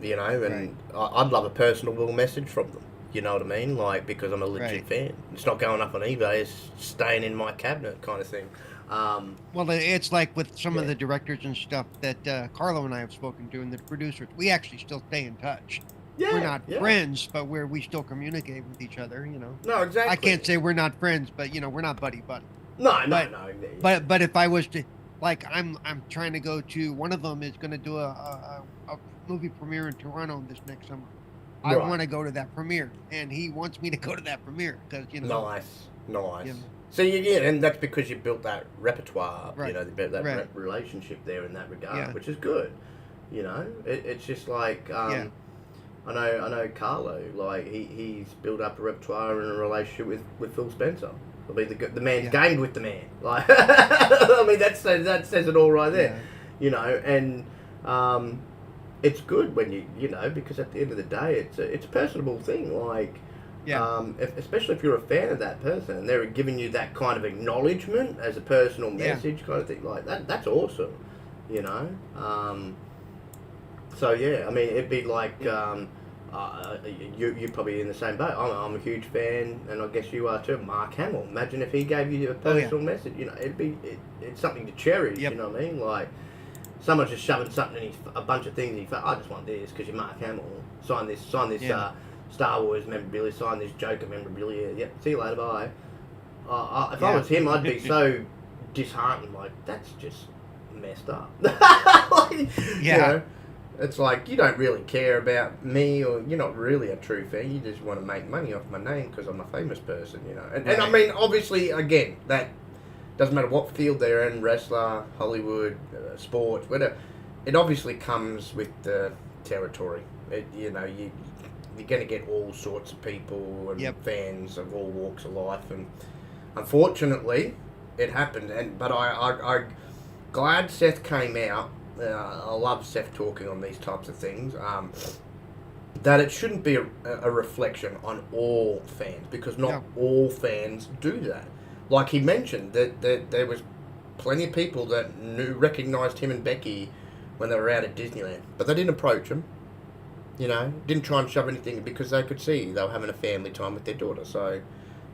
and I'd love a personal little message from them. You know what I mean? Like, because I'm a legit fan. It's not going up on eBay, it's staying in my cabinet kind of thing. Well, it's like with some of the directors and stuff that Carlo and I have spoken to, and the producers, we actually still stay in touch. Yeah, we're not friends, but we still communicate with each other, No, exactly. I can't say we're not friends, but, we're not buddy-buddy. No. But if I was to, like, I'm trying to go to, one of them is going to do a movie premiere in Toronto this next summer. I want to go to that premiere, and he wants me to go to that premiere because Nice. So and that's because you built that repertoire, that relationship there in that regard, which is good. It's just like I know Carlo, like he's built up a repertoire and a relationship with Phil Spencer. I mean, the man's gamed with the man. Like, I mean, that says it all right there. And it's good when because at the end of the day, it's a personable thing. Like, especially if you're a fan of that person and they're giving you that kind of acknowledgement as a personal message kind of thing, like that's awesome. So yeah, I mean, it'd be like you're probably in the same boat. I'm a huge fan, and I guess you are too. Mark Hamill. Imagine if he gave you a personal message. It's something to cherish. You know what I mean? Like, someone's just shoving something in a bunch of things. And I just want this because you're Mark Hamill. Sign this. Star Wars memorabilia. Sign this Joker memorabilia. Yep. See you later. Bye. If I was him, I'd be so disheartened. Like, that's just messed up. It's like, you don't really care about me, or you're not really a true fan. You just want to make money off my name because I'm a famous person, And I mean, obviously, again, that doesn't matter what field they're in, wrestler, Hollywood, sports, whatever. It obviously comes with the territory. You're going to get all sorts of people and fans of all walks of life. And unfortunately, it happened. But I'm glad Seth came out. I love Seth talking on these types of things. That it shouldn't be a reflection on all fans, because not all fans do that. Like he mentioned, that there was plenty of people that recognised him and Becky when they were out at Disneyland, but they didn't approach him. Didn't try and shove anything because they could see they were having a family time with their daughter. So,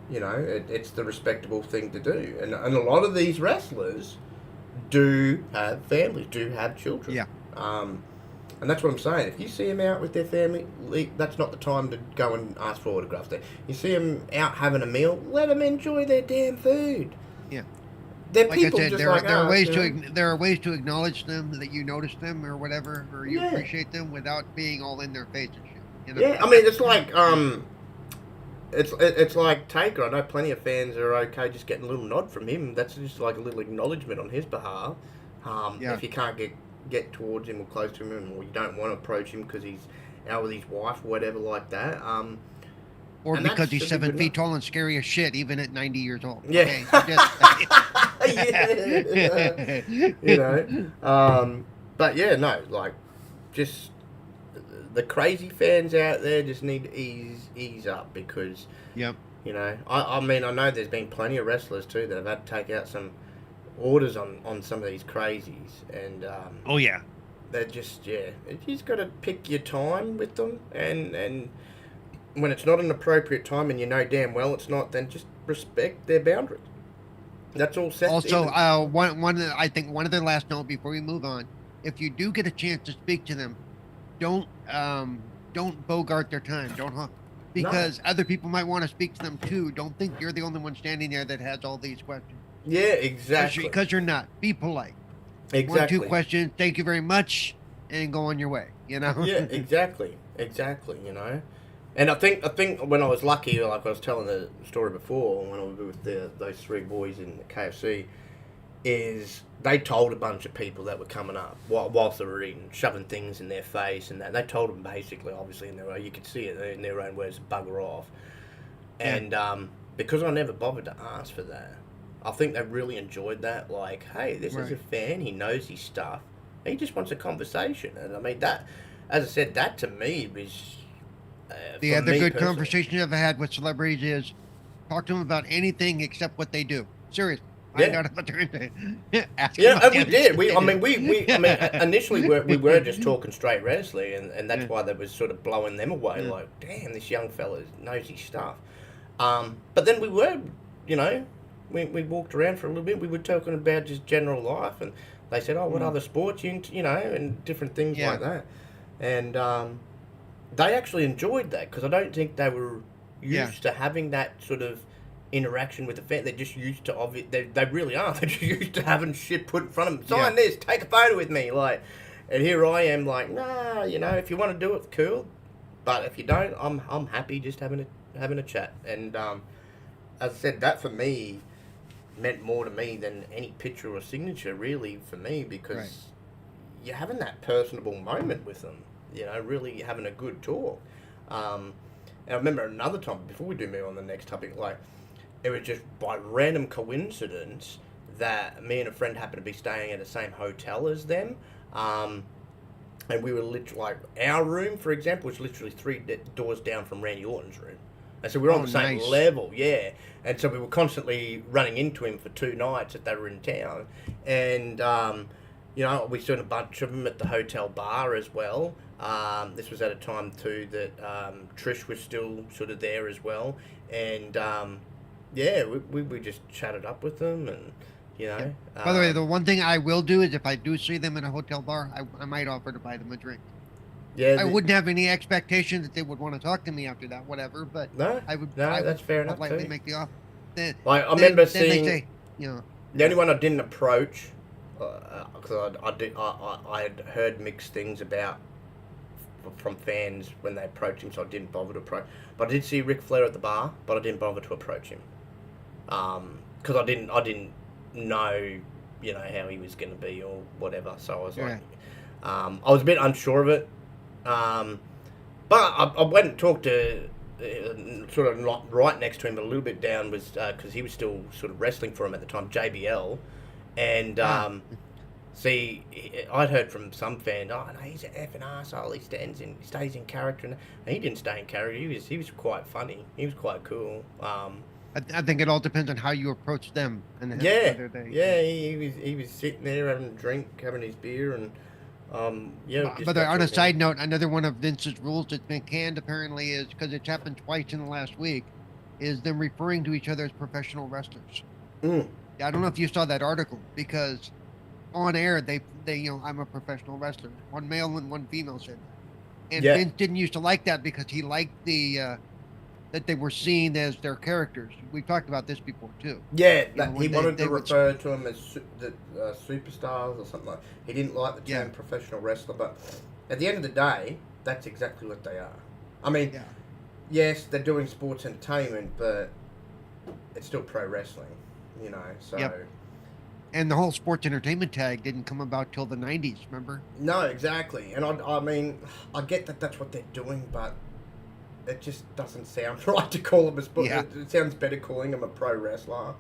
it's the respectable thing to do. And a lot of these wrestlers do have families, do have children. Yeah. And that's what I'm saying. If you see them out with their family, that's not the time to go and ask for autographs there. You see them out having a meal, let them enjoy their damn food. Yeah. They're like people I said, just there are ways to acknowledge them, that you notice them or whatever, or you appreciate them without being all in their face and shit. Yeah, I mean, it's like it's like Taker. I know plenty of fans are okay just getting a little nod from him. That's just like a little acknowledgement on his behalf. If you can't get towards him or close to him, or you don't want to approach him because he's out with his wife or whatever like that. Or because he's 7 feet tall and scary as shit, even at 90 years old. Yeah. Okay, but yeah, no, like, just the crazy fans out there just need to ease up, because, I mean, I know there's been plenty of wrestlers too that have had to take out some orders on some of these crazies, and they're just you just got to pick your time with them, and when it's not an appropriate time and you know damn well it's not, then just respect their boundaries. That's all set. Also, I think one of the last note before we move on, if you do get a chance to speak to them, don't bogart their time. Don't because other people might want to speak to them too. Don't think you're the only one standing there that has all these questions. Yeah, exactly. Because you're not. Be polite. Exactly. 1 2 questions. Thank you very much, and go on your way. Yeah, exactly. And I think when I was lucky, like I was telling the story before, when I was with those 3 boys in the KFC, is they told a bunch of people that were coming up whilst they were eating, shoving things in their face and that. They told them basically, obviously in their own, you could see it in their own words, bugger off. And because I never bothered to ask for that, I think they really enjoyed that. Like, hey, this is a fan, he knows his stuff, He just wants a conversation. And I mean, that, as I said, that to me was... The other good conversation you ever had with celebrities is talk to them about anything except what they do. Seriously. Find out about their and we did. Initially we were just talking straight wrestling, and that's why that was sort of blowing them away. Like, damn, this young fella knows his stuff. But then we were, we walked around for a little bit. We were talking about just general life, and they said, "Oh, what other sports you into?" And different things like that. And they actually enjoyed that because I don't think they were used to having that sort of interaction with the fan. They're just used to they really are. They're just used to having shit put in front of them. Sign this, take a photo with me, like. And here I am, like, nah, if you want to do it, cool. But if you don't, I'm happy just having a chat. And as I said, that for me meant more to me than any picture or signature, really, for me, because you're having that personable moment with them. Really having a good talk. And I remember another time before we do move on the next topic, like. It was just by random coincidence that me and a friend happened to be staying at the same hotel as them. And we were literally, like, our room, for example, was literally 3 doors down from Randy Orton's room. And so we were on the same level, And so we were constantly running into him for 2 nights that they were in town. And, we saw a bunch of them at the hotel bar as well. This was at a time, too, that Trish was still sort of there as well. And... we just chatted up with them, and By the way, the one thing I will do is if I do see them in a hotel bar, I might offer to buy them a drink. I wouldn't have any expectation that they would want to talk to me after that, whatever. But I would. That's fair enough. Politely make the offer. I remember seeing. Say, the only one I didn't approach, because I had heard mixed things about from fans when they approached him, so I didn't bother to approach. But I did see Ric Flair at the bar, but I didn't bother to approach him. Because I didn't know, how he was going to be or whatever. So I was like, I was a bit unsure of it. But I went and talked to, sort of not right next to him, but a little bit down, was because he was still sort of wrestling for him at the time, JBL. And see, I'd heard from some fan, no, he's an effing arsehole, he stays in character. And he didn't stay in character, he was quite funny, he was quite cool. I think it all depends on how you approach them. And he was sitting there having a drink, having his beer, and But on a side note, another one of Vince's rules that's been canned apparently is, because it's happened twice in the last week, is them referring to each other as professional wrestlers. I don't know if you saw that article, because on air they I'm a professional wrestler. One male and one female said that. And Vince didn't used to like that because he liked the that they were seen as their characters. We've talked about this before too. Yeah, he wanted to refer to them as superstars or something like that. He didn't like the term professional wrestler, but at the end of the day, that's exactly what they are. I mean, yes, they're doing sports entertainment, but it's still pro wrestling, so... Yep. And the whole sports entertainment tag didn't come about till the 90s, remember? No, exactly. And I mean, I get that that's what they're doing, but it just doesn't sound right to call them a sport. It sounds better calling them a pro wrestler.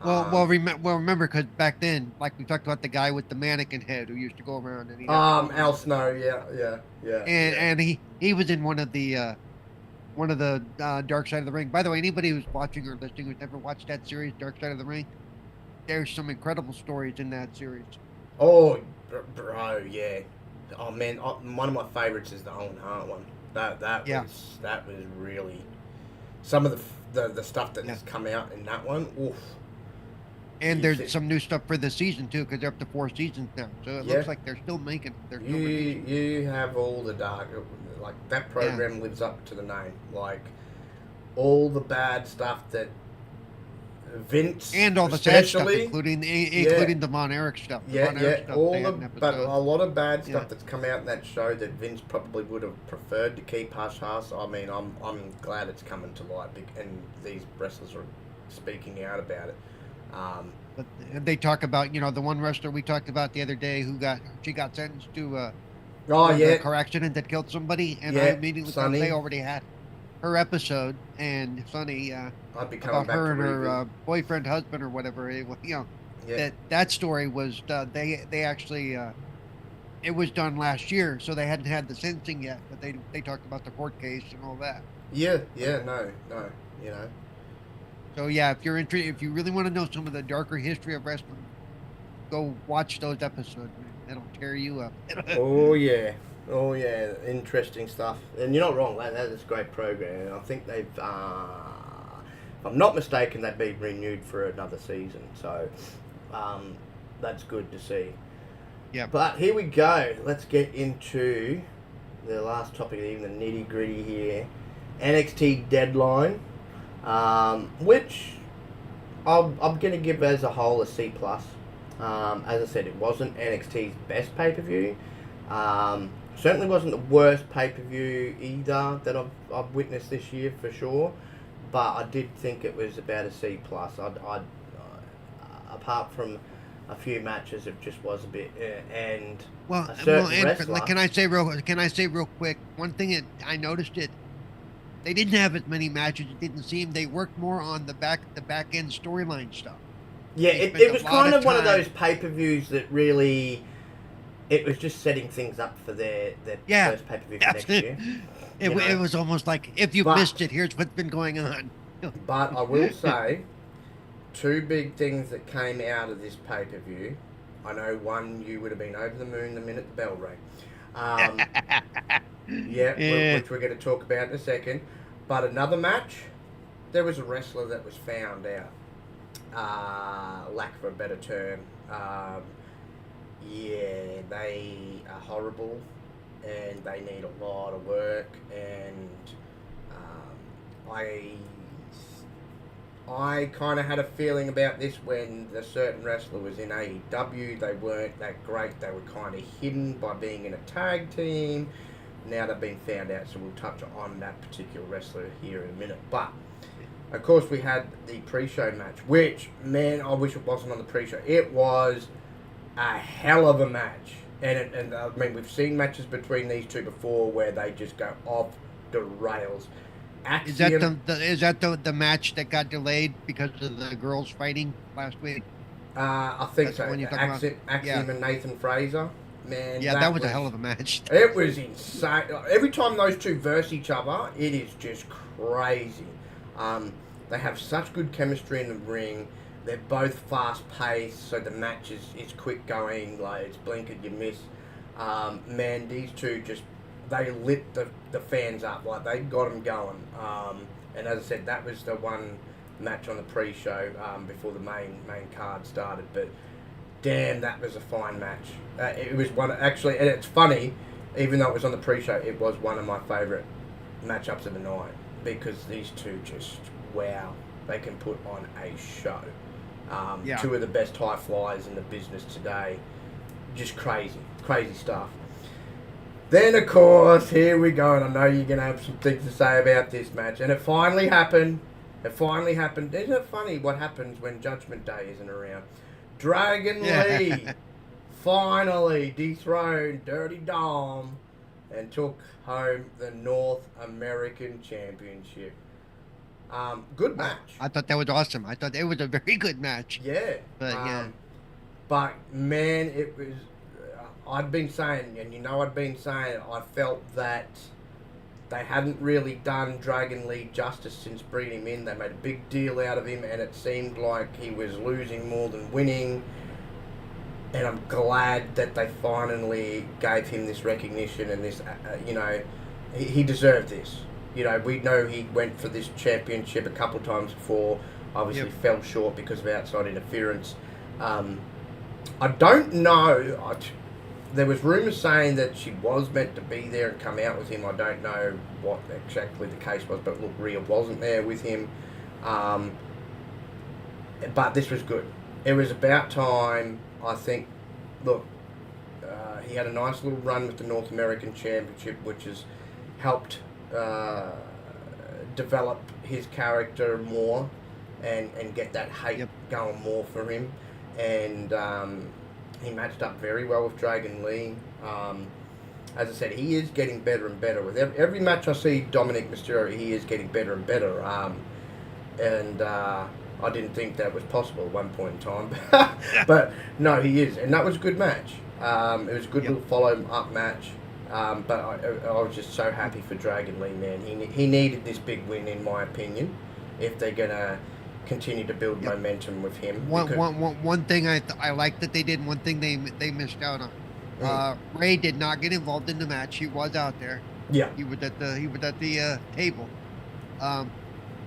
Well, remember, because back then, like we talked about the guy with the mannequin head who used to go around and Al Snow, yeah. And he was in one of the Dark Side of the Ring. By the way, anybody who's watching or listening who's never watched that series, Dark Side of the Ring, there's some incredible stories in that series. Oh, bro, yeah. Oh man, one of my favorites is the Owen Hart one. That was really some of the stuff that has come out in that one. Oof. And there's some new stuff for the season too, because they're up to 4 seasons now. So it looks like they're still making. You have all the dark, like that program lives up to the name. Like all the bad stuff that Vince and all the sad stuff, including the Von Erich stuff. A lot of bad stuff that's come out in that show that Vince probably would have preferred to keep hush hush. I mean, I'm glad it's coming to light, and these wrestlers are speaking out about it. But they talk about the one wrestler we talked about the other day who got sentenced to a car accident that killed somebody, and I immediately thought they already had her episode, and Sunny I'd be coming about back her to and her boyfriend, husband, or whatever. That story was they actually it was done last year, so they hadn't had the sentencing yet. But they talked about the court case and all that. Yeah, no, you know. So yeah, if you're interested, if you really want to know some of the darker history of wrestling, go watch those episodes. Man. It'll tear you up. Oh yeah, interesting stuff. And you're not wrong. That is a great program. And I think they've, if I'm not mistaken, they've been renewed for another season. So that's good to see. Yeah. But here we go. Let's get into the last topic, even the nitty gritty here. NXT Deadline, which I'm going to give as a whole a C+. As I said, it wasn't NXT's best pay-per-view. Certainly wasn't the worst pay-per-view either that I've witnessed this year for sure. But I did think it was about a C+. Apart from a few matches, it just was a bit. And a certain wrestler. Can I say real quick? One thing that I noticed they didn't have as many matches. It didn't seem they worked more on the back end storyline stuff. Yeah, it was kind of one of those pay-per-views that really, it was just setting things up for their first pay-per-view for next year. It was almost like, if you missed it, here's what's been going on. But I will say, two big things that came out of this pay-per-view. I know one, you would have been over the moon the minute the bell rang. Which we're going to talk about in a second. But another match, there was a wrestler that was found out. Lack of a better term. They are horrible and they need a lot of work, and I kind of had a feeling about this when the certain wrestler was in AEW. They weren't that great. They were kind of hidden by being in a tag team. Now they've been found out, so we'll touch on that particular wrestler here in a minute. But of course, we had the pre-show match, which, man, I wish it wasn't on the pre-show. It was a hell of a match. And I mean, we've seen matches between these two before where they just go off the rails. Axiom, is that the match that got delayed because of the girls fighting last week? I think so. Axiom and Nathan Fraser. Man, yeah, that was a hell of a match. It was insane. Every time those two verse each other, it is just crazy. They have such good chemistry in the ring. They're both fast-paced, so the match is quick going. Like, it's blink and you miss. Man, these two they lit the fans up. Like, they got them going. And as I said, that was the one match on the pre-show before the main card started. But damn, that was a fine match. It was one, actually, and it's funny, even though it was on the pre-show, it was one of my favourite matchups of the night, because these two just, wow, they can put on a show. Two of the best high flyers in the business today. Just crazy stuff. Then, of course, here we go, and I know you're going to have some things to say about this match, and it finally happened. Isn't it funny what happens when Judgment Day isn't around? Dragon Lee finally dethroned Dirty Dom and took home the North American Championship. Good match. I thought that was awesome. I thought it was a very good match. Yeah. But man, it was. I'd been saying, I felt that they hadn't really done Dragon Lee justice since bringing him in. They made a big deal out of him, and it seemed like he was losing more than winning. And I'm glad that they finally gave him this recognition and this, he deserved this. We know he went for this championship a couple of times before, obviously fell short because of outside interference. I don't know. There was rumours saying that she was meant to be there and come out with him. I don't know what exactly the case was, but look, Rhea wasn't there with him. But this was good. It was about time, I think. Look, he had a nice little run with the North American Championship, which has helped develop his character more and get that hate going more for him. And he matched up very well with Dragon Lee. As I said, he is getting better and better. With every match I see Dominic Mysterio, he is getting better and better. And I didn't think that was possible at one point in time. But no, he is. And that was a good match. It was a good little follow-up match. But I was just so happy for Dragon Lee, man. He needed this big win, in my opinion, if they're going to continue to build momentum with him. One thing I like that they did, one thing they missed out on. Ray did not get involved in the match. He was out there. Yeah. He was at the table.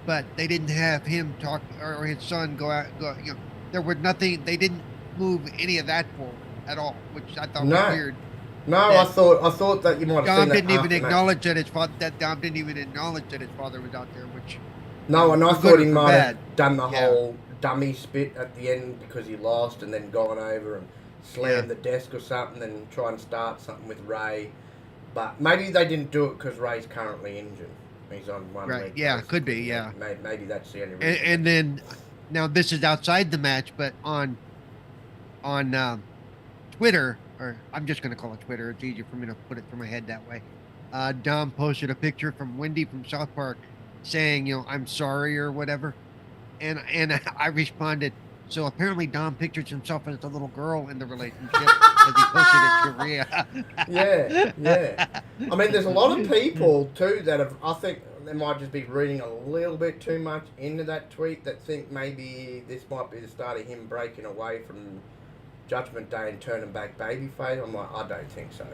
But they didn't have him talk, or his son go. There was nothing. They didn't move any of that forward at all, which I thought was weird. No, I thought that you might have seen that. Dom didn't even acknowledge that his father. Dom didn't even acknowledge that his father was out there, which. No, and I thought he might have done the whole dummy spit at the end because he lost, and then gone over and slammed the desk or something, and try and start something with Ray. But maybe they didn't do it because Ray's currently injured. He's on one leg. Yeah, could be. Yeah. Maybe that's the only reason. And then, now this is outside the match, but on Twitter, or I'm just going to call it Twitter. It's easier for me to put it through my head that way. Dom posted a picture from Wendy from South Park saying, I'm sorry or whatever. And I responded, so apparently Dom pictures himself as a little girl in the relationship because he posted it to Rhea. Yeah. I mean, there's a lot of people, too, that have, I think they might just be reading a little bit too much into that tweet that think maybe this might be the start of him breaking away from Judgment Day and turning back babyface. I'm like, I don't think so.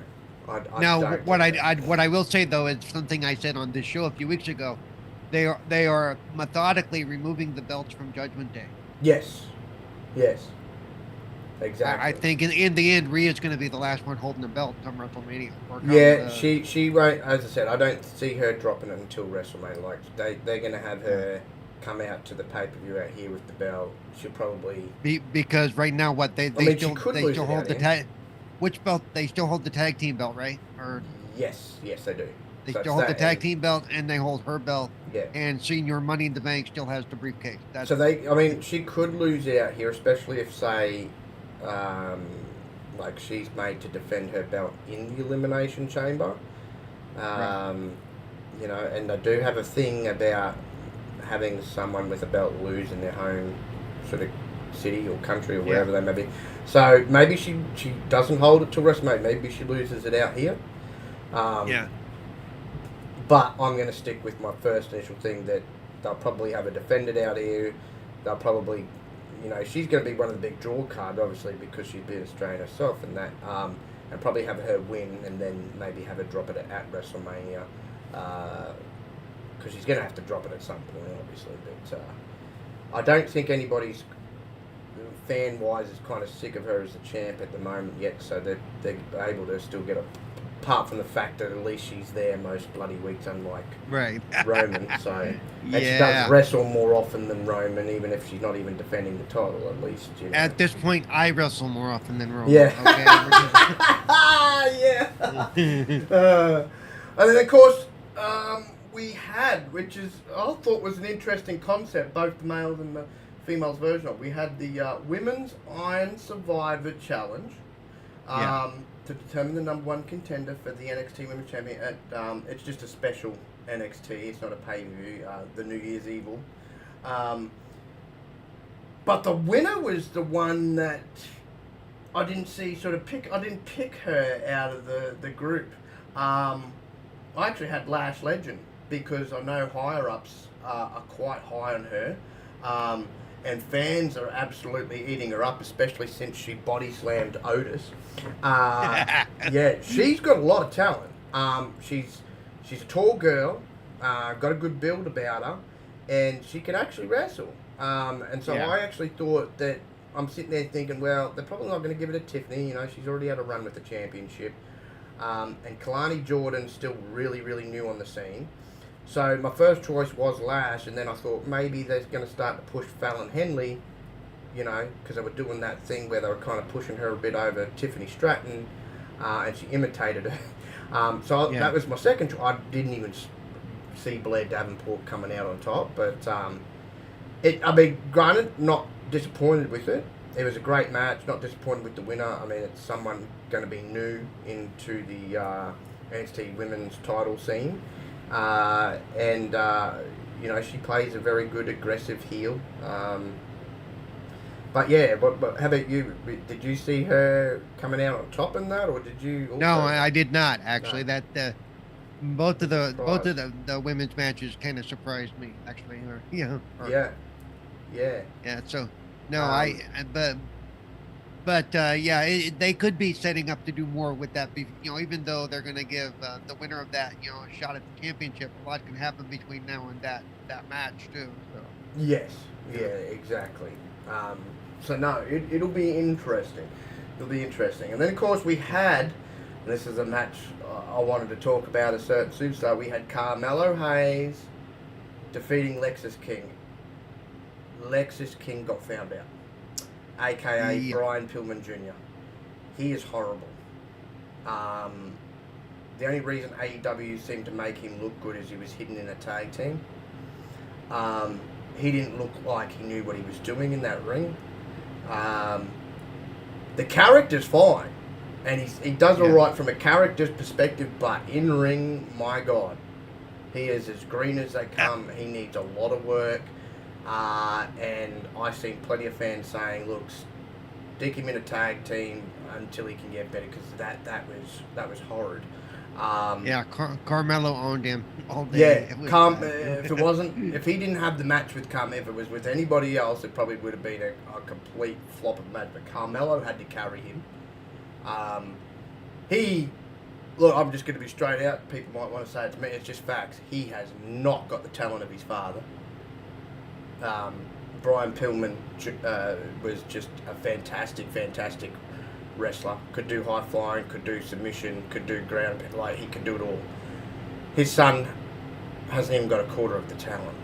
What I will say, though, is something I said on this show a few weeks ago. They are methodically removing the belts from Judgment Day. Yes. Exactly. I think in the end, Rhea's going to be the last one holding the belt come WrestleMania. She won't. As I said, I don't see her dropping it until WrestleMania. Like they're going to have her come out to the pay-per-view out here with the belt. She'll probably because right now they still hold the tag. Which belt? They still hold the tag team belt, right? Or yes, they do. They still hold the tag team belt, and they hold her belt. Yeah. And Senior Money in the Bank still has the briefcase. She could lose out here, especially if, say, like she's made to defend her belt in the Elimination Chamber. And they do have a thing about having someone with a belt lose in their home sort of city or country or wherever they may be. So maybe she doesn't hold it till WrestleMania. Maybe she loses it out here. But I'm going to stick with my first initial thing that they'll probably have her defended out here. They'll probably, she's going to be one of the big draw cards, obviously, because she's been Australian herself and that. And probably have her win and then maybe have her drop it at WrestleMania. Because she's going to have to drop it at some point, obviously. But I don't think anybody's, fan-wise, is kind of sick of her as the champ at the moment yet. So they're able to still get a... Apart from the fact that at least she's there most bloody weeks, unlike Roman. So, and she does wrestle more often than Roman, even if she's not even defending the title. At least, At this point, I wrestle more often than Roman. Yeah. Okay. And then of course we had, which is I thought was an interesting concept, both the males and the females version of. We had the Women's Iron Survivor Challenge. To determine the number one contender for the NXT Women's Champion. It's just a special NXT. It's not a pay-per-view. The New Year's Evil. But the winner was the one that I didn't see I didn't pick her out of the group. I actually had Lash Legend because I know higher-ups are quite high on her. And fans are absolutely eating her up, especially since she body slammed Otis. She's got a lot of talent. She's a tall girl, got a good build about her, and she can actually wrestle. And so I actually thought that I'm sitting there thinking, well, they're probably not going to give it to Tiffany. She's already had a run with the championship. And Kalani Jordan's still really, really new on the scene. So my first choice was Lash, and then I thought maybe they're going to start to push Fallon Henley, because they were doing that thing where they were kind of pushing her a bit over Tiffany Stratton, and she imitated her. That was my second choice. I didn't even see Blair Davenport coming out on top, but granted, not disappointed with it. It was a great match, not disappointed with the winner. It's someone going to be new into the NXT Women's title scene. she plays a very good aggressive heel. But yeah, but how about you? Did you see her coming out on top in that, or did you? Also... No, I did not actually. No. That both of the women's matches kind of surprised me actually. Yeah. So no, they could be setting up to do more with that. Even though they're going to give the winner of that, a shot at the championship, a lot can happen between now and that match too. So. Yes. Yeah. Exactly. So no, it'll be interesting. It'll be interesting. And then of course we had, and this is a match I wanted to talk about, a certain superstar. We had Carmelo Hayes defeating Lexis King. Lexis King got found out. AKA Brian Pillman Jr. He is horrible. The only reason AEW seemed to make him look good is he was hidden in a tag team. He didn't look like he knew what he was doing in that ring. The character's fine, and he does all right from a character's perspective, but in ring, my God, he is as green as they come. He needs a lot of work. And I've seen plenty of fans saying, look, stick him in a tag team until he can get better, because that was horrid. Carmelo owned him all day. Yeah, if he didn't have the match with if it was with anybody else, it probably would have been a complete flop of a match. But Carmelo had to carry him. Look, I'm just going to be straight out. People might want to say it to me. It's just facts. He has not got the talent of his father. Brian Pillman was just a fantastic wrestler. Could do high flying, could do submission, could do ground, he could do it all. His son hasn't even got a quarter of the talent.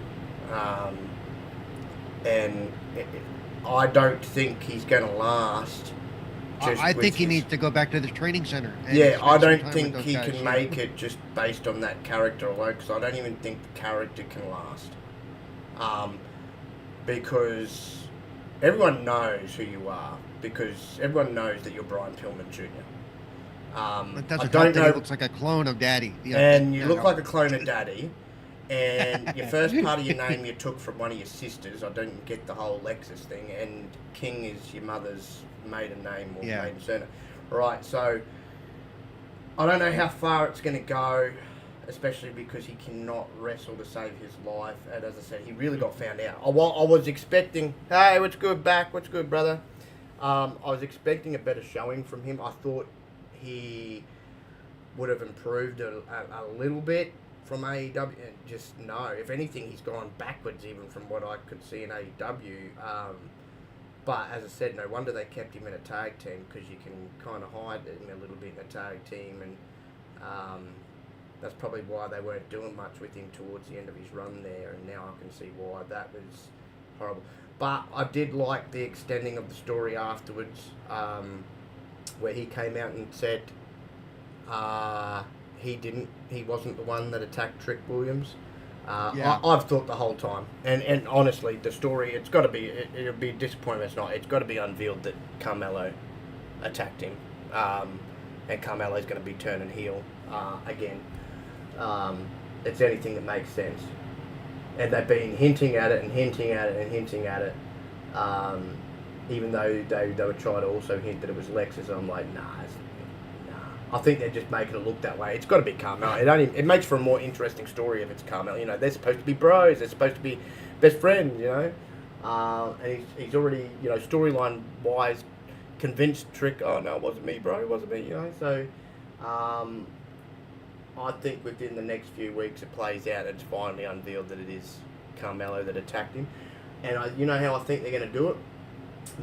I don't think he's going to last. I think he needs to go back to the training center. I don't think he can make it just based on that character alone, because I don't even think the character can last. Because everyone knows who you are, because everyone knows that you're Brian Pillman Jr. I don't know. He looks like a clone of Daddy. You look like a clone of Daddy, and your first part of your name you took from one of your sisters. I don't get the whole Lexus thing, and King is your mother's maiden name or maiden surname. Right, so I don't know how far it's going to go, especially because he cannot wrestle to save his life. And as I said, he really got found out. I was expecting, hey, what's good, back? What's good, brother? I was expecting a better showing from him. I thought he would have improved a little bit from AEW. Just no. If anything, he's gone backwards even from what I could see in AEW. But as I said, no wonder they kept him in a tag team, because you can kind of hide him a little bit in a tag team, and that's probably why they weren't doing much with him towards the end of his run there, and now I can see why that was horrible. But I did like the extending of the story afterwards, where he came out and said he wasn't the one that attacked Trick Williams. I've thought the whole time, and honestly, the story, it'll be a disappointment if it's not. It's got to be unveiled that Carmelo attacked him, and Carmelo's going to be turning heel again. It's anything that makes sense, and they've been hinting at it, even though they were trying to also hint that it was Lexus. I'm like, nah. I think they're just making it look that way. It's got to be Carmelo. It makes for a more interesting story if it's Carmelo. They're supposed to be bros. They're supposed to be best friends. And he's already, storyline wise, convinced Trick. Oh no, it wasn't me, bro. It wasn't me. So, I think within the next few weeks it plays out. It's finally unveiled that it is Carmelo that attacked him. And you know how I think they're going to do it,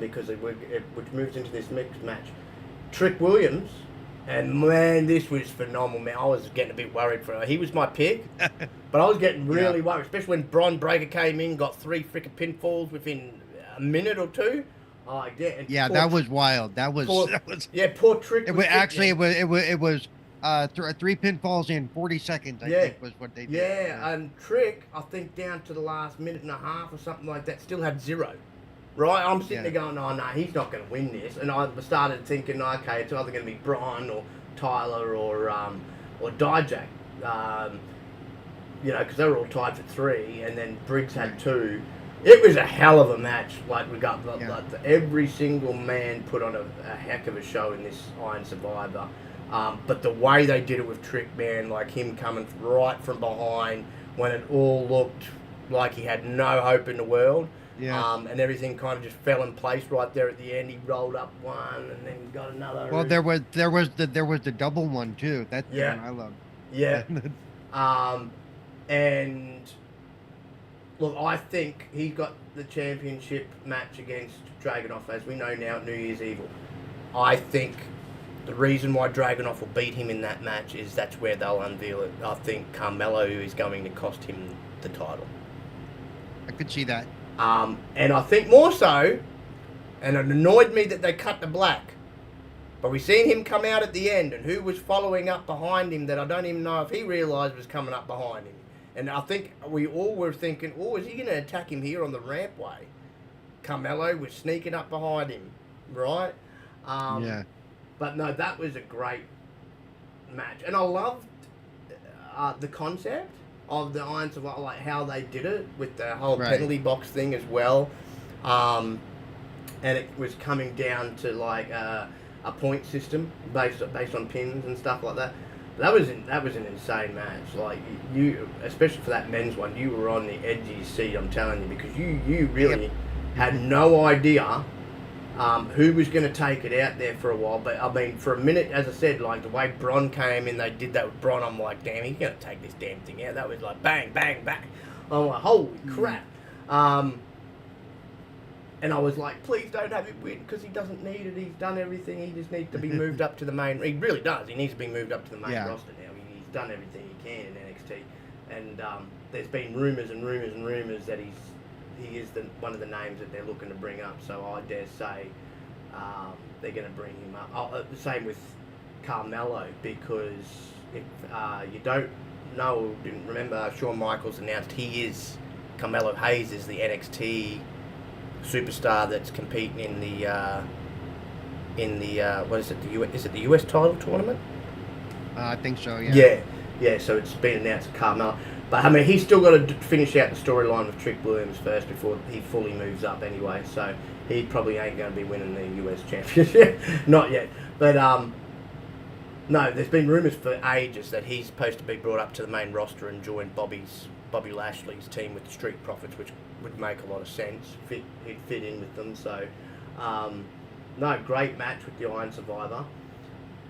because which moves into this mixed match. Trick Williams. And man, this was phenomenal, man. I was getting a bit worried for her. He was my pick, but I was getting really worried, especially when Bron Breakker came in, got 3 freaking pinfalls within a minute or two. That was wild. That was poor Trick. It was 3 pinfalls in 40 seconds. I think was what they did. Yeah, and Trick, I think down to the last minute and a half or something like that, still had 0. Right, I'm sitting there going, oh no, he's not going to win this, and I started thinking, okay, it's either going to be Brian or Tyler or Dijak. you know, because they were all tied for 3, and then Briggs had 2. It was a hell of a match. Like every single man put on a heck of a show in this Iron Survivor. But the way they did it with Trick, man, like him coming right from behind when it all looked like he had no hope in the world. Yeah. And everything kind of just fell in place right there at the end. He rolled up one and then got another. Well, there was the double one too. That's the one I love. Yeah. And look, I think he got the championship match against Dragunov, as we know now, at New Year's Evil. I think the reason why Dragunov will beat him in that match is that's where they'll unveil it. I think Carmelo is going to cost him the title. I could see that. And I think more so, and it annoyed me that they cut to black, but we seen him come out at the end, and who was following up behind him that I don't even know if he realised was coming up behind him. And I think we all were thinking, oh, is he going to attack him here on the rampway? Carmelo was sneaking up behind him, right? Yeah. But no, that was a great match. And I loved the concept of the Iron Survivor, like how they did it with the whole penalty box thing as well. And it was coming down to like a point system based on pins and stuff like that. That was an insane match. Like you, especially for that men's one, you were on the edge of your seat. I'm telling you, because you really had no idea who was going to take it out there for a while. But I mean, for a minute, as I said, like the way Bron came in, they did that with Bron. I'm like, damn, he's going to take this damn thing out. That was like bang, bang, bang. I'm like, holy crap. And I was like, please don't have him win, because he doesn't need it. He's done everything. He just needs to be moved up to the main. He really does. He needs to be moved up to the main roster now. He's done everything he can in NXT. And there's been rumours and rumours and rumours that he is one of the names that they're looking to bring up. So I dare say they're going to bring him up. The same with Carmelo, because if you don't know or didn't remember, Shawn Michaels announced he is, Carmelo Hayes is the NXT superstar that's competing in the what is it, is it the US title tournament? I think so, yeah. So it's been announced Carmelo, but I mean he's still got to finish out the storyline with Trick Williams first before he fully moves up anyway, so he probably ain't going to be winning the US championship not yet, but no, there's been rumours for ages that he's supposed to be brought up to the main roster and join Bobby Lashley's team with the Street Profits, which would make a lot of sense. He'd fit in with them. So, no, great match with the Iron Survivor.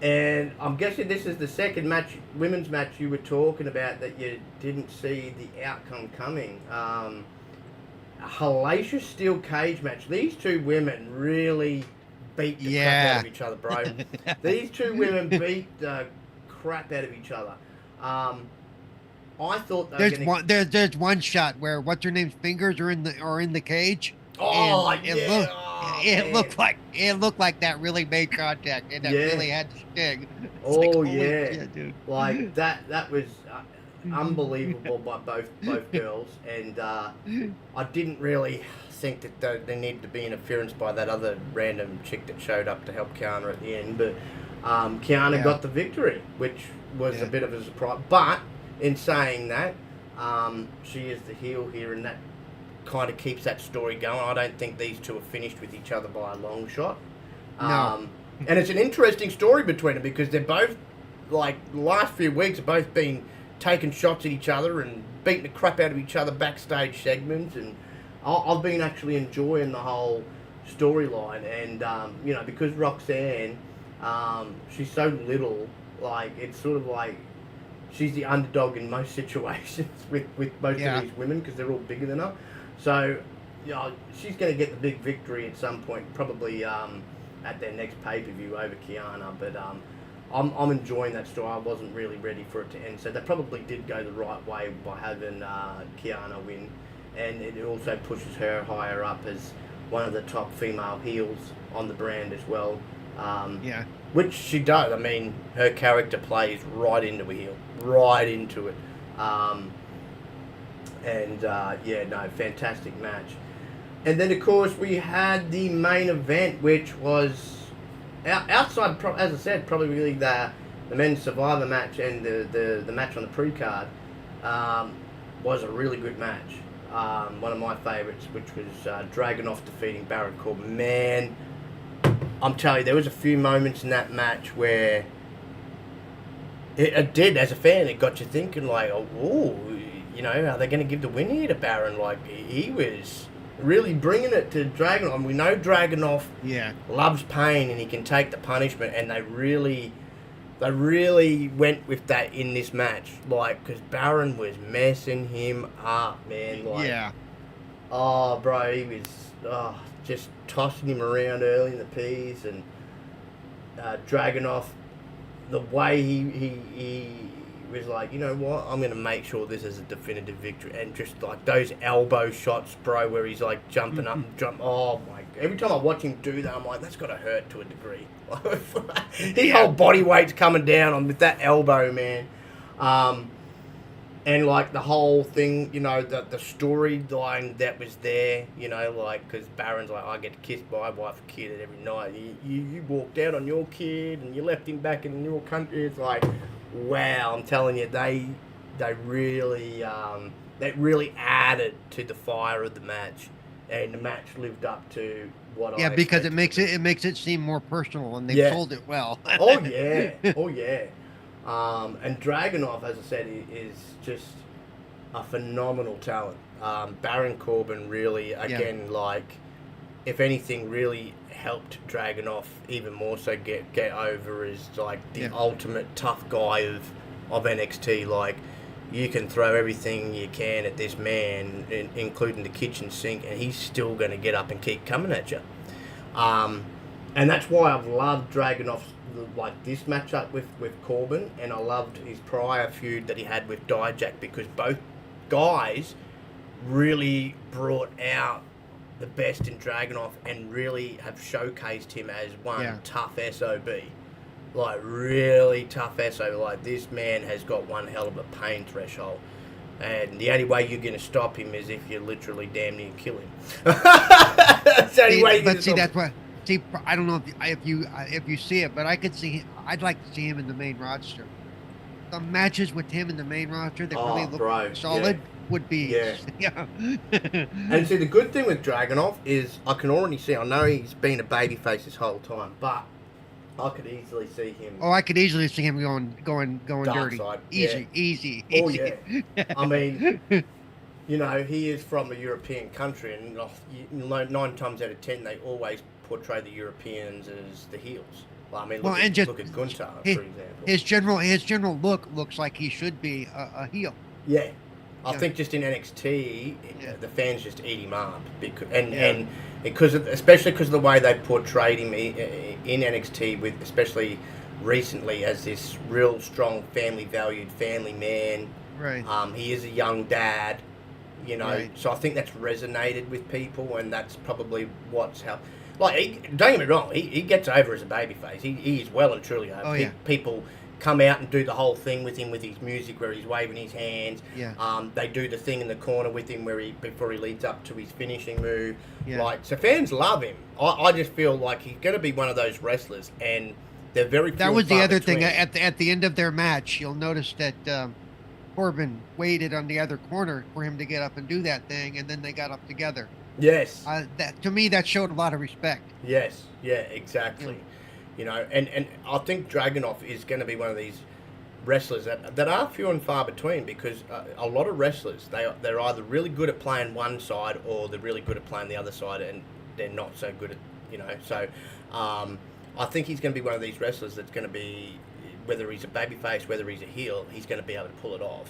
And I'm guessing this is the second match, women's match, you were talking about that you didn't see the outcome coming. A hellacious steel cage match. These two women really beat the crap out of each other, bro. These two women beat the crap out of each other. I thought there's one shot where what's her name's fingers are in the cage. Oh, and it looked like that really made contact, and that really had to sting. Dude. Like that was unbelievable by both girls, and I didn't really think that there needed to be interference by that other random chick that showed up to help Kiana at the end, but Kiana got the victory, which was a bit of a surprise, but in saying that, she is the heel here, and that kind of keeps that story going. I don't think these two are finished with each other by a long shot. No. And it's an interesting story between them, because they're both, like, the last few weeks have both been taking shots at each other and beating the crap out of each other backstage segments, and I've been actually enjoying the whole storyline. And, because Roxanne, she's so little, like, it's sort of like, she's the underdog in most situations with most of these women, because they're all bigger than her. So, she's going to get the big victory at some point, probably at their next pay-per-view over Kiana. But I'm enjoying that story. I wasn't really ready for it to end. So they probably did go the right way by having Kiana win. And it also pushes her higher up as one of the top female heels on the brand as well. Which she does. I mean, her character plays right into a heel. Right into it. Fantastic match. And then, of course, we had the main event, which was outside, as I said, probably really the men's Survivor match and the match on the pre-card. was a really good match. One of my favourites, which was Dragunov defeating Baron Corbin. Man, I'm telling you, there was a few moments in that match where it did, as a fan, it got you thinking, like, oh, you know, are they going to give the win here to Baron? Like, he was really bringing it to Dragunov. And we know Dragunov loves pain and he can take the punishment, and they really went with that in this match. Like, because Baron was messing him up, man. Like, oh, bro, he was just tossing him around early in the piece, and Dragunov, the way he was like, you know what, I'm going to make sure this is a definitive victory. And just like those elbow shots, bro, where he's like jumping up and oh my, every time I watch him do that, I'm like, that's got to hurt to a degree. His whole body weight's coming down on with that elbow, man. And like the whole thing, you know, the storyline that was there, you know, like, because Baron's like, I get to kiss my wife and kid every night. You walked out on your kid and you left him back in your country. It's like, wow, I'm telling you, they really added to the fire of the match, and the match lived up to what I expected. Because it makes it seem more personal, and they sold it well. Oh yeah. And Dragunov, as I said, is just a phenomenal talent. Baron Corbin really, again, like, if anything, really helped Dragunov even more so get over as like the ultimate tough guy of NXT. Like, you can throw everything you can at this man, including the kitchen sink, and he's still going to get up and keep coming at you. And that's why I've loved Dragunov's, like, this matchup with Corbin, and I loved his prior feud that he had with Dijak, because both guys really brought out the best in Dragunov and really have showcased him as one tough SOB. Like, really tough SOB. Like, this man has got one hell of a pain threshold. And the only way you're going to stop him is if you literally damn near kill him. That's the only way you can stop him. That's what... See, I don't know if you see it, but I'd like to see him in the main roster. The matches with him in the main roster that really look solid would be... And see, the good thing with Dragunov is I can already see, I know he's been a babyface this whole time, but I could easily see him... Oh, I could easily see him going dirty. Side. Easy. Oh, yeah. I mean... You know, he is from a European country, and 9 times out of 10, they always portray the Europeans as the heels. Well, I mean, look at Gunther, for example. His general look looks like he should be a heel. Yeah. I think just in NXT, the fans just eat him up. Especially because of the way they portrayed him in NXT, with especially recently as this real strong family-valued family man. Right. He is a young dad. You know, so I think that's resonated with people, and that's probably what's helped. Like, don't get me wrong, he gets over as a babyface. He is well and truly over. Oh, yeah. People come out and do the whole thing with him with his music, where he's waving his hands. Yeah. They do the thing in the corner with him before he leads up to his finishing move. Yeah. Like, so fans love him. I just feel like he's going to be one of those wrestlers, and they're very few. That was the other thing. between. At the end of their match, you'll notice that Corbin waited on the other corner for him to get up and do that thing, and then they got up together. Yes. That, to me, that showed a lot of respect. Yes. Yeah, exactly. You know, and I think Dragunov is going to be one of these wrestlers that are few and far between, because a lot of wrestlers, they're either really good at playing one side, or they're really good at playing the other side, and they're not so good at, you know. So I think he's going to be one of these wrestlers that's going to be, whether he's a babyface, whether he's a heel, he's going to be able to pull it off.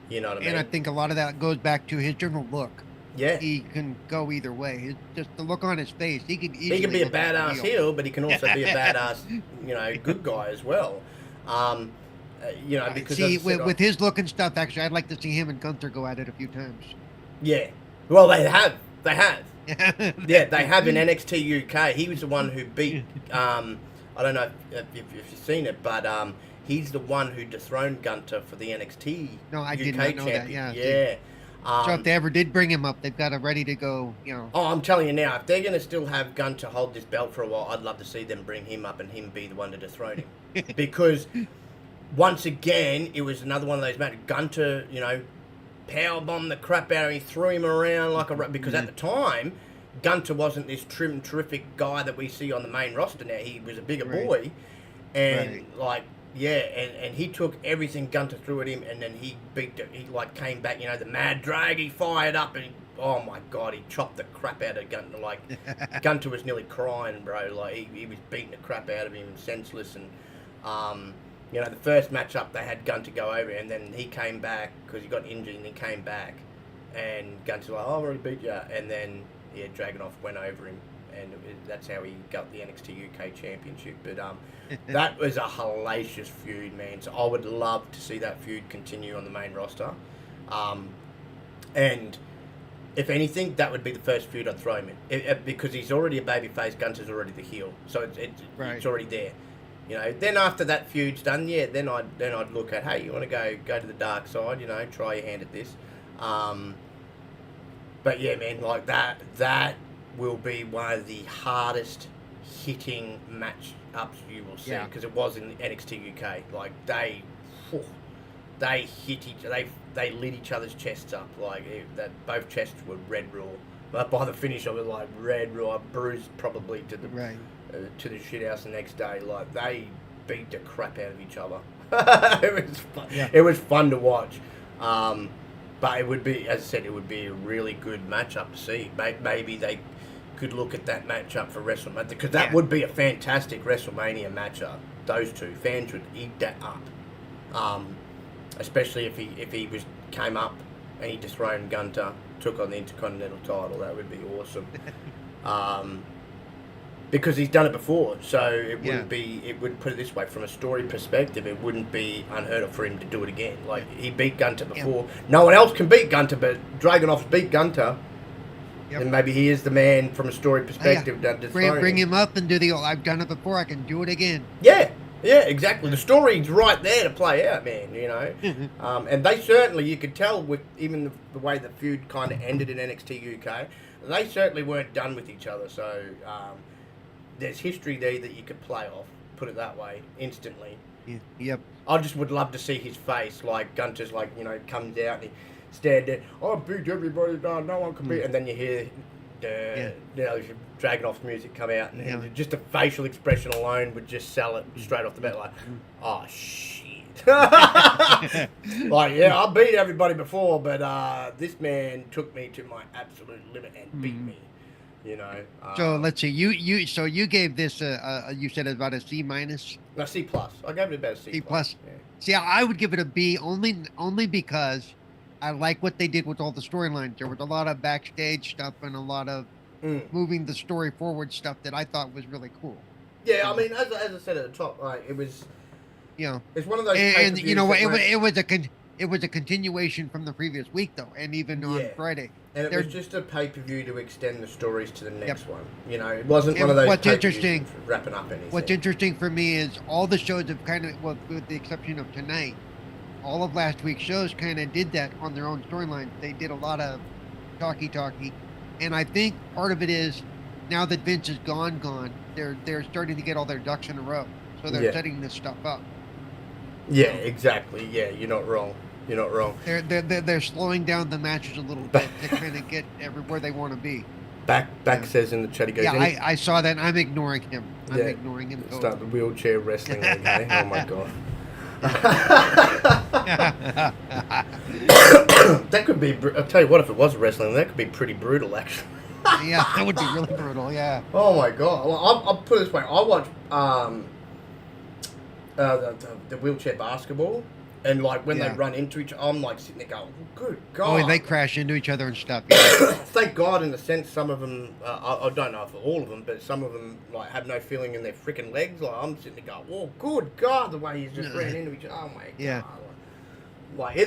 You know what I mean? And I think a lot of that goes back to his general look. Yeah. He can go either way. Just the look on his face. He can be a badass heel, but he can also be a badass, you know, good guy as well. You know, because... See, with his look and stuff, actually, I'd like to see him and Gunther go at it a few times. Yeah. Well, they have. Yeah, they have in NXT UK. He was the one who beat... I don't know if you've seen it, but he's the one who dethroned Gunther for the NXT UK did not know champion. That. Yeah. So if they ever did bring him up, they've got it ready to go, you know. Oh, I'm telling you now, if they're going to still have Gunther hold this belt for a while, I'd love to see them bring him up and him be the one to dethrone him. Because, once again, it was another one of those matches. Gunther, you know, powerbombed the crap out of him, threw him around like a... Because at the time, Gunter wasn't this trim, terrific guy that we see on the main roster now. He was a bigger boy. And, and he took everything Gunter threw at him, and then he beat it. He, came back, the Mad Drag, he fired up, and oh, my God, he chopped the crap out of Gunter. Gunter was nearly crying, bro. He was beating the crap out of him, senseless, and... the first matchup they had Gunter go over, and then he came back because he got injured, and he came back, and Gunter's like, "Oh, I already beat you," and then Dragunov went over him, and that's how he got the NXT UK Championship. But that was a hellacious feud, man. So I would love to see that feud continue on the main roster, and if anything, that would be the first feud I'd throw him in, because he's already a babyface. Gunter's already the heel, so it's already there. Then after that feud's done, then I'd look at, hey, you want to go to the dark side, try your hand at this. But yeah, man, that will be one of the hardest hitting matchups you will see, because it was in NXT UK. They hit they lit each other's chests up, both chests were red raw. But by the finish, I was like red raw, bruised probably to the shit house the next day. They beat the crap out of each other. It was fun. It was fun to watch. But it would be, as I said, it would be a really good matchup to see. Maybe they could look at that matchup for WrestleMania, because that would be a fantastic WrestleMania matchup. Those two fans would eat that up. Especially if he came up and he dethroned Gunter, took on the Intercontinental title. That would be awesome. Because he's done it before, so it wouldn't be. It would, put it this way, from a story perspective, it wouldn't be unheard of for him to do it again. He beat Gunter before. No one else can beat Gunter, but Dragunov's beat Gunter, and maybe he is the man from a story perspective. Bring him up and do the. I've done it before. I can do it again. Yeah, exactly. The story's right there to play out, man. And they certainly, you could tell with even the way the feud kind of ended in NXT UK, they certainly weren't done with each other. So. There's history there that you could play off, put it that way, instantly. Yep. I just would love to see his face, Gunter's, comes out and he stand there, I beat everybody, no one can beat, and then you hear Dragunov's music come out, and just the facial expression alone would just sell it straight off the bat, oh, shit. I beat everybody before, but this man took me to my absolute limit and beat me. So let's see. You gave this you said about a C minus. No, C plus. I gave it about a C plus. Yeah. See, I would give it a B only because I like what they did with all the storylines. There was a lot of backstage stuff and a lot of moving the story forward stuff that I thought was really cool. Yeah, I mean, as I said at the top, it was. It's one of those. And it was a continuation from the previous week, though, and even on Friday. And it was just a pay-per-view to extend the stories to the next one. It wasn't one of those pay-per-views wrapping up anything. What's interesting for me is all the shows have kind of, with the exception of tonight, all of last week's shows kind of did that on their own storylines. They did a lot of talky, and I think part of it is now that Vince is gone, they're starting to get all their ducks in a row, so they're setting this stuff up. Yeah, exactly. Yeah, you're not wrong. They're slowing down the matches a little bit to kind of get everywhere they want to be. Back says in the chat, he goes, I saw that. I'm ignoring him. Ignoring him. Start the wheelchair wrestling okay? Oh my god. That could be. I'll tell you what, if it was wrestling, that could be pretty brutal, actually. Yeah, that would be really brutal. Yeah. Oh my god. Well, I'll put it this way. I watched the wheelchair basketball. And when they run into each other, I'm sitting there going, good God. Oh, they crash into each other and stuff. Thank God, in a sense, some of them, I don't know if all of them, but some of them have no feeling in their freaking legs. I'm sitting there going, oh, good God, the way he's just ran into each other. Oh my God. Yeah.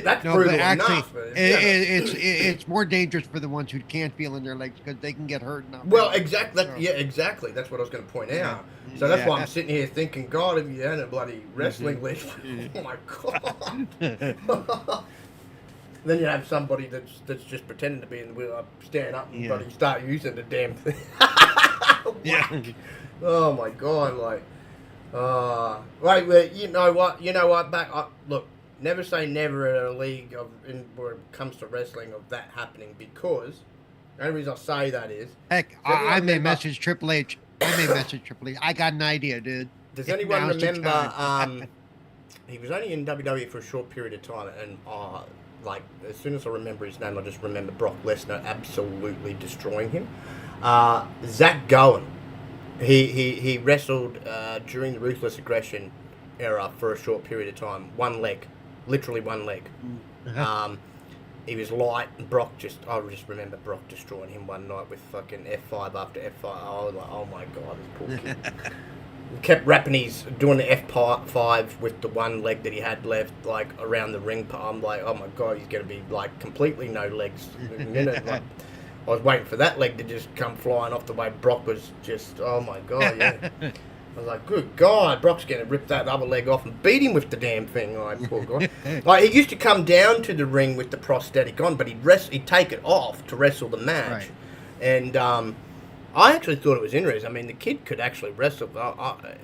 That's brutal enough. But it's more dangerous for the ones who can't feel in their legs because they can get hurt. Exactly. Exactly. That's what I was going to point out. So that's why I'm sitting here thinking, God, if you had a bloody wrestling leg, oh my God. Then you have somebody that's just pretending to be in the wheel, stand up and bloody start using the damn thing. Oh my God, right, well, you know what, look, never say never at a league when it comes to wrestling of that happening, because the only reason I say that is... Heck, I may message Triple H. I got an idea, dude. Does anyone remember... he was only in WWE for a short period of time, and like, as soon as I remember his name, I just remember Brock Lesnar absolutely destroying him. Zach Gowen. He wrestled during the Ruthless Aggression era for a short period of time. One leg. Literally one leg. He was light, and I just remember Brock destroying him one night with fucking F5 after F5. I was like, oh my god, this poor kid. He kept doing the F5 with the one leg that he had left, like, around the ring. I'm like, oh my god, he's going to be, like, completely no legs. Like, I was waiting for that leg to just come flying off the way Brock was just, oh my god, yeah. I was like, good God, Brock's going to rip that other leg off and beat him with the damn thing. Like, poor guy. Like, he used to come down to the ring with the prosthetic on, but he'd take it off to wrestle the match. Right. And I actually thought it was interesting. I mean, the kid could actually wrestle,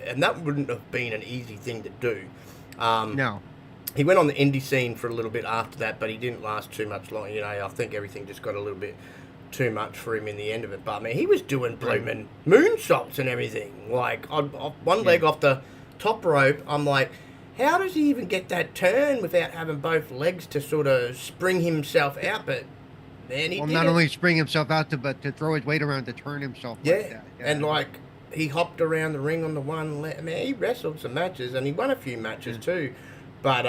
and that wouldn't have been an easy thing to do. No. He went on the indie scene for a little bit after that, but he didn't last too much long. You know, I think everything just got a little bit too much for him in the end of it. But I mean, he was doing blooming moonsaults and everything. Like, on one leg off the top rope, I'm like, how does he even get that turn without having both legs to sort of spring himself out? But man, he did not only spring himself out, but to throw his weight around to turn himself like that. Yeah. And like, he hopped around the ring on the one leg. Man, he wrestled some matches, and he won a few matches too. But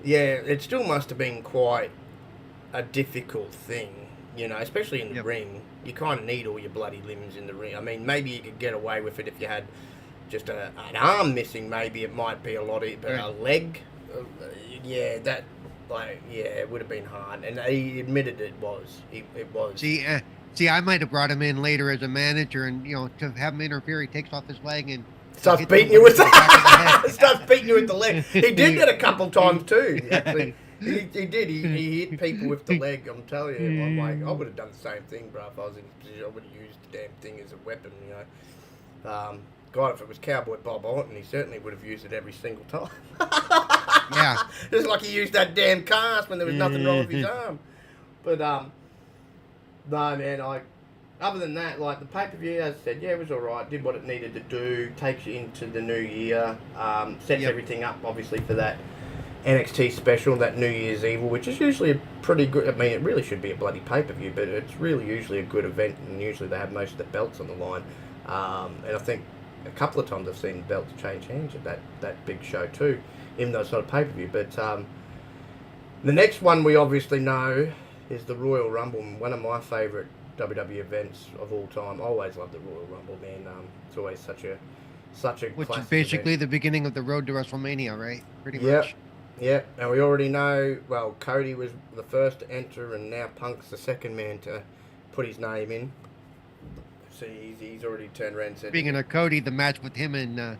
it still must have been quite a difficult thing. You know, especially in the ring, you kind of need all your bloody limbs in the ring. I mean, maybe you could get away with it if you had just an arm missing. Maybe it might be a lot of, but a leg, it would have been hard. And he admitted it was. It was. See, I might have brought him in later as a manager, and to have him interfere, he takes off his leg and starts beating you with starts beating you with the leg. He did it a couple times too, actually. He did. He hit people with the leg. I'm telling you. I'm like, I would have done the same thing, bro. If I was in his position, I would have used the damn thing as a weapon. You know, God, if it was Cowboy Bob Orton, he certainly would have used it every single time. Yeah, just like he used that damn cast when there was nothing wrong with his arm. But no, man. Other than that, like the pay-per-view, as I said, it was all right. Did what it needed to do. Takes you into the new year. Sets everything up, obviously, for that NXT special, that New Year's Evil, which is usually a pretty good... I mean, it really should be a bloody pay-per-view, but it's really usually a good event, and usually they have most of the belts on the line. And I think a couple of times I've seen belts change hands at that big show too, even though it's not a pay-per-view. But the next one we obviously know is the Royal Rumble, one of my favourite WWE events of all time. I always loved the Royal Rumble, man. It's always such a which classic is basically event. The beginning of the road to WrestleMania, right? Pretty much. Yeah, and we already know, well, Cody was the first to enter, and now Punk's the second man to put his name in. See, he's already turned around and said... Speaking of Cody, the match with him and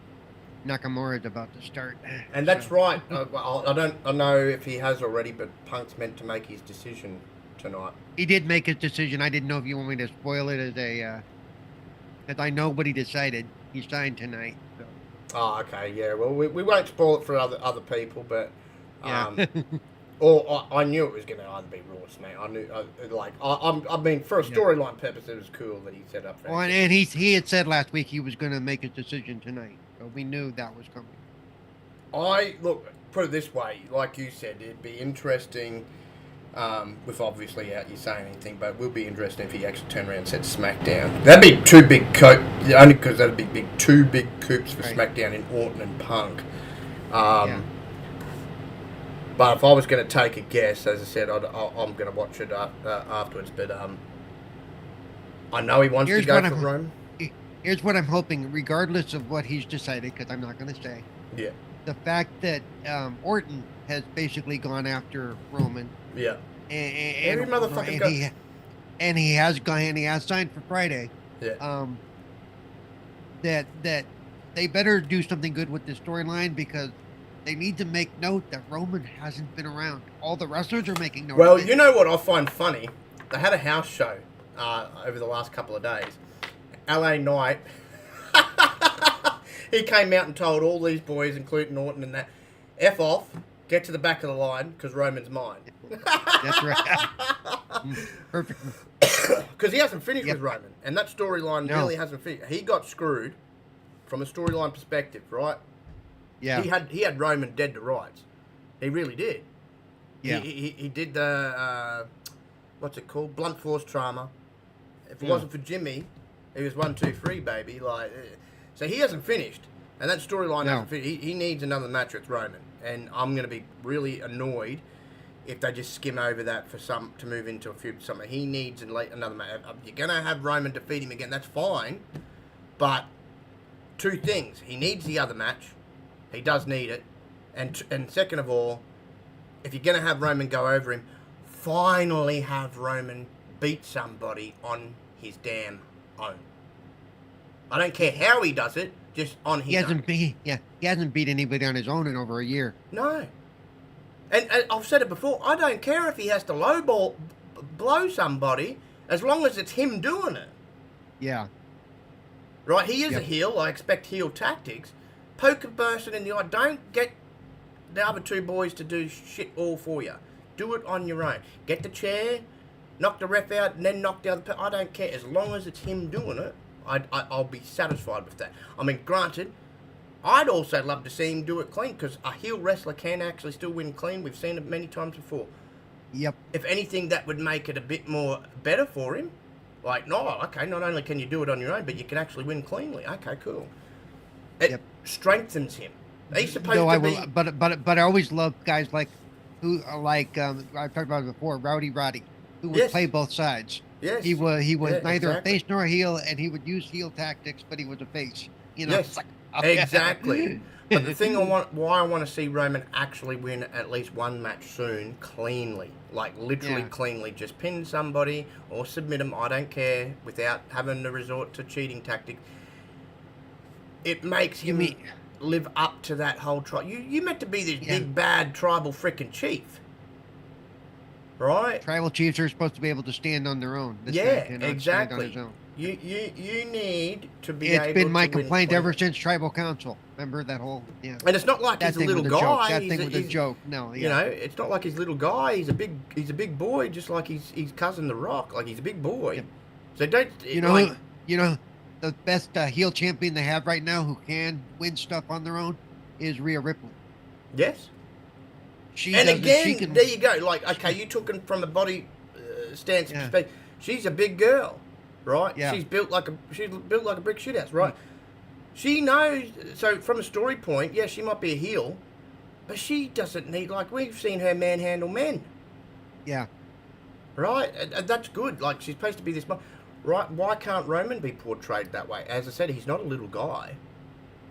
Nakamura is about to start. And that's right. I don't know if he has already, but Punk's meant to make his decision tonight. He did make his decision. I didn't know if you want me to spoil it as I know what he decided. He signed tonight. So. Oh, okay, yeah. Well, we won't spoil it for other people, but... Yeah. Or I knew it was going to either be Raw or SmackDown. I knew, I mean, for a storyline purpose, it was cool that he set up. Well, and he had said last week he was going to make his decision tonight, so we knew that was coming. Put it this way, like you said, it'd be interesting. With obviously out you saying anything, but it will be interesting if he actually turned around and said SmackDown. That'd be two big only because that'd be two big coups for SmackDown in Orton and Punk. But if I was going to take a guess, as I said, I'm going to watch it afterwards. But I know he wants to go for Rome. Here's what I'm hoping, regardless of what he's decided, because I'm not going to say. Yeah. The fact that Orton has basically gone after Roman. Yeah. And every motherfucker and he has signed for Friday. Yeah. That they better do something good with this storyline, because they need to make note that Roman hasn't been around. All the wrestlers are making note. Well, you know what I find funny? They had a house show over the last couple of days. LA Knight, he came out and told all these boys, including Orton and that, F off. get to the back of the line because Roman's mine. That's right. Perfect. Because he hasn't finished with Roman, and that storyline really hasn't finished. He got screwed from a storyline perspective, right? Yeah. He had Roman dead to rights. He really did. Yeah. He did the what's it called? Blunt force trauma. If it wasn't for Jimmy, he was 1, 2, 3, baby. Like, so he hasn't finished, and that storyline hasn't finished. He needs another match with Roman, and I'm going to be really annoyed if they just skim over that to move into a feud. Something he needs another match. You're going to have Roman defeat him again. That's fine, but two things: he needs the other match. He does need it, and second of all, if you're going to have Roman go over him, finally have Roman beat somebody on his damn own. I don't care how he does it, just on his own. He hasn't beat anybody on his own in over a year. No. And I've said it before, I don't care if he has to blow somebody, as long as it's him doing it. Yeah. Right, he is a heel, I expect heel tactics. Poke a person in the eye, don't get the other two boys to do shit all for you. Do it on your own. Get the chair, knock the ref out, and then knock the other person. I don't care. As long as it's him doing it, I'll be satisfied with that. I mean, granted, I'd also love to see him do it clean, because a heel wrestler can actually still win clean. We've seen it many times before. Yep. If anything, that would make it a bit more better for him. Like, no, okay, not only can you do it on your own, but you can actually win cleanly. Okay, cool. It strengthens him. He's supposed to be... But I always love guys like I've talked about it before, Rowdy Roddy, who would play both sides. Yes. He was neither a face nor a heel, and he would use heel tactics, but he was a face. You know. Yes. Exactly. But the thing why I want to see Roman actually win at least one match soon, cleanly, like literally cleanly, just pin somebody or submit them. I don't care, without having to resort to cheating tactics. It makes him live up to that whole tribe. You meant to be this big bad tribal freaking chief, right? Tribal chiefs are supposed to be able to stand on their own. Exactly. You need to be able to. It's been my complaint ever since Tribal Council. Remember that whole And it's not like he's a little guy. That thing was a joke. No, you know, it's not like he's a little guy. He's a big boy, just like his cousin The Rock. Like, he's a big boy. Yep. So don't you know the best heel champion they have right now who can win stuff on their own is Rhea Ripley. Yes. There you go. Like, okay, you took it from a body stance perspective. She's a big girl, right? Yeah. She's built like a brick shithouse, right? She knows. So from a story point, she might be a heel, but she doesn't need, like, we've seen her manhandle men. Yeah. Right? That's good. Like, she's supposed to be this. Right, why can't Roman be portrayed that way? As I said, he's not a little guy.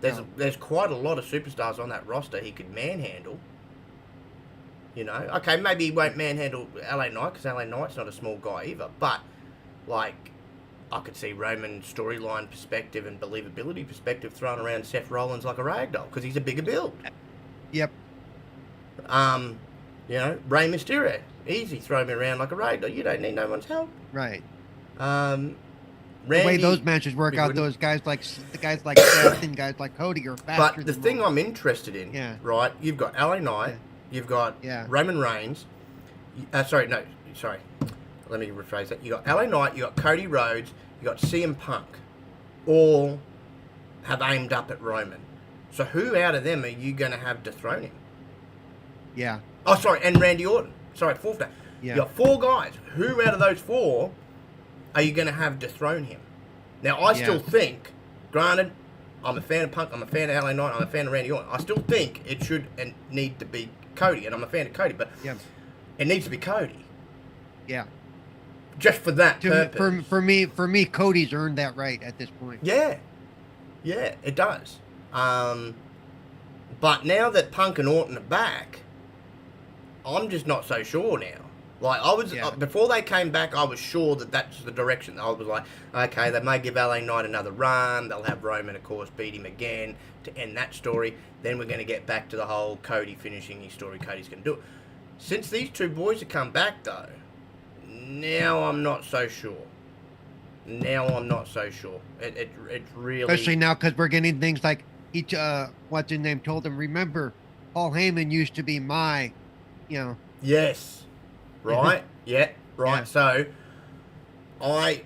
There's quite a lot of superstars on that roster he could manhandle. You know? Okay, maybe he won't manhandle LA Knight, because LA Knight's not a small guy either. But, like, I could see Roman's storyline perspective and believability perspective thrown around Seth Rollins like a ragdoll, because he's a bigger build. Yep. You know, Rey Mysterio. Easy, throw me around like a ragdoll. You don't need no one's help. Right. Randy, the way those matches work out, those guys like Seth and guys like Cody are faster. But the thing I'm interested in, right? You've got LA Knight, you've got Roman Reigns. Let me rephrase that. You got LA Knight, you got Cody Rhodes, you got CM Punk, all have aimed up at Roman. So who out of them are you going to have dethrone him? Yeah. Oh, sorry, and Randy Orton. Sorry, fourth day. Yeah. You got four guys. Who out of those four are you going to have dethrone him? Now, I still think, granted, I'm a fan of Punk, I'm a fan of LA Knight, I'm a fan of Randy Orton. I still think it should and need to be Cody, and I'm a fan of Cody, but it needs to be Cody. Yeah. Just for that purpose. For me, Cody's earned that right at this point. Yeah. Yeah, it does. But now that Punk and Orton are back, I'm just not so sure now. Like, I was, before they came back, I was sure that that's the direction. I was like, okay, they may give LA Knight another run. They'll have Roman, of course, beat him again to end that story. Then we're going to get back to the whole Cody finishing his story. Cody's going to do it. Since these two boys have come back, though, now I'm not so sure. It really... Especially now, because we're getting things like, what's his name told him, remember, Paul Heyman used to be my, you know. Yes. Right. Yeah. Right. Yeah. So, I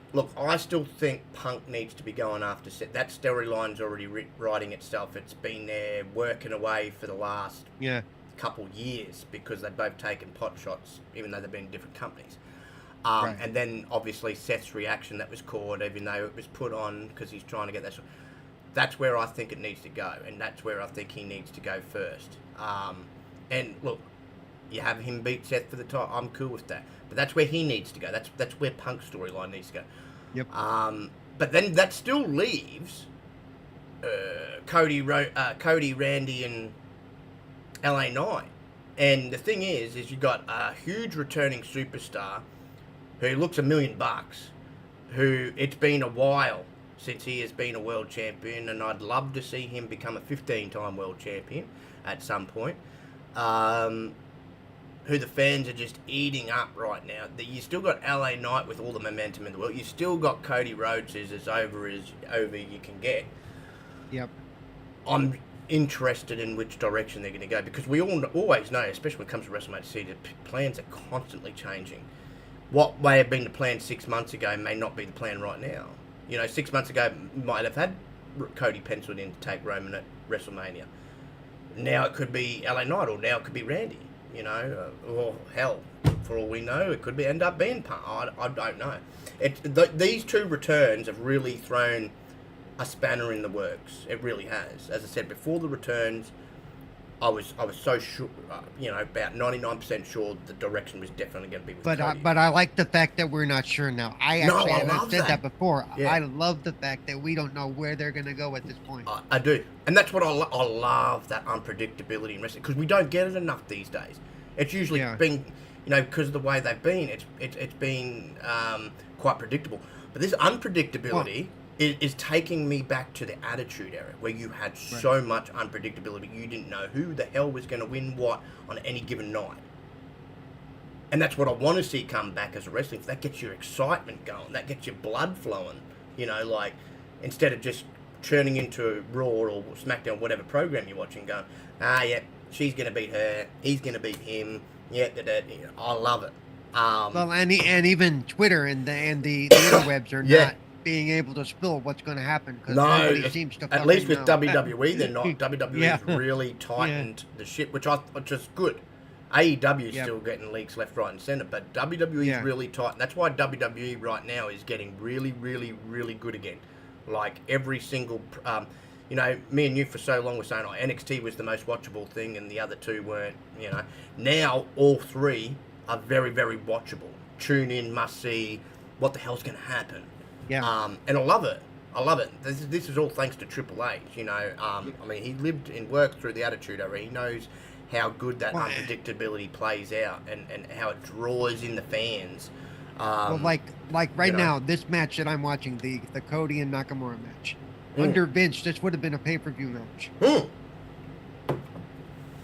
still think Punk needs to be going after Seth. That storyline's already writing itself. It's been there working away for the last couple years because they've both taken pot shots, even though they've been in different companies. Right. And then obviously Seth's reaction that was caught, even though it was put on because he's trying to get that shot. That's where I think it needs to go, and that's where I think he needs to go first. And look, you have him beat Seth for the title. I'm cool with that. But that's where he needs to go. That's where Punk's storyline needs to go. Yep. But then that still leaves Cody, Randy, and LA Knight. And the thing is you've got a huge returning superstar who looks $1 million, who it's been a while since he has been a world champion, and I'd love to see him become a 15-time world champion at some point. Who the fans are just eating up right now. You still got LA Knight with all the momentum in the world. You still got Cody Rhodes as over you can get. Yep. I'm interested in which direction they're going to go because we always know, especially when it comes to WrestleMania, that plans are constantly changing. What may have been the plan 6 months ago may not be the plan right now. 6 months ago might have had Cody penciled in to take Roman at WrestleMania. Now it could be LA Knight, or now it could be Randy. Or hell, for all we know, it could end up being Punk. I don't know. These two returns have really thrown a spanner in the works. It really has. As I said, before the returns, I was so sure, about 99% sure the direction was definitely going to be with Cody. But I like the fact that we're not sure now. I've said that before. Yeah. I love the fact that we don't know where they're going to go at this point. I do. And that's what I love, that unpredictability in wrestling, because we don't get it enough these days. It's usually been, because of the way they've been, it's been quite predictable. But this unpredictability is taking me back to the Attitude Era, where you had so much unpredictability. You didn't know who the hell was going to win what on any given night. And that's what I want to see come back as a wrestling. That gets your excitement going. That gets your blood flowing. Instead of just churning into Raw or SmackDown, whatever program you're watching, going, she's going to beat her, he's going to beat him. I love it. Well, and even Twitter and the interwebs are not being able to spill what's going to happen, because nobody seems to. At least with WWE, they're not. WWE's really tightened the ship, which is good. AEW is still getting leaks left, right, and center, but WWE's really tight. And that's why WWE right now is getting really, really, really good again. Like every single, me and you for so long were saying, NXT was the most watchable thing, and the other two weren't. Now all three are very, very watchable. Tune in, must see. What the hell's going to happen? Yeah. And I love it. This is all thanks to Triple H. He lived and worked through the Attitude Era. He knows how good that unpredictability plays out, and how it draws in the fans. Like right now, this match that I'm watching, the Cody and Nakamura match, under Vince, this would have been a pay-per-view match.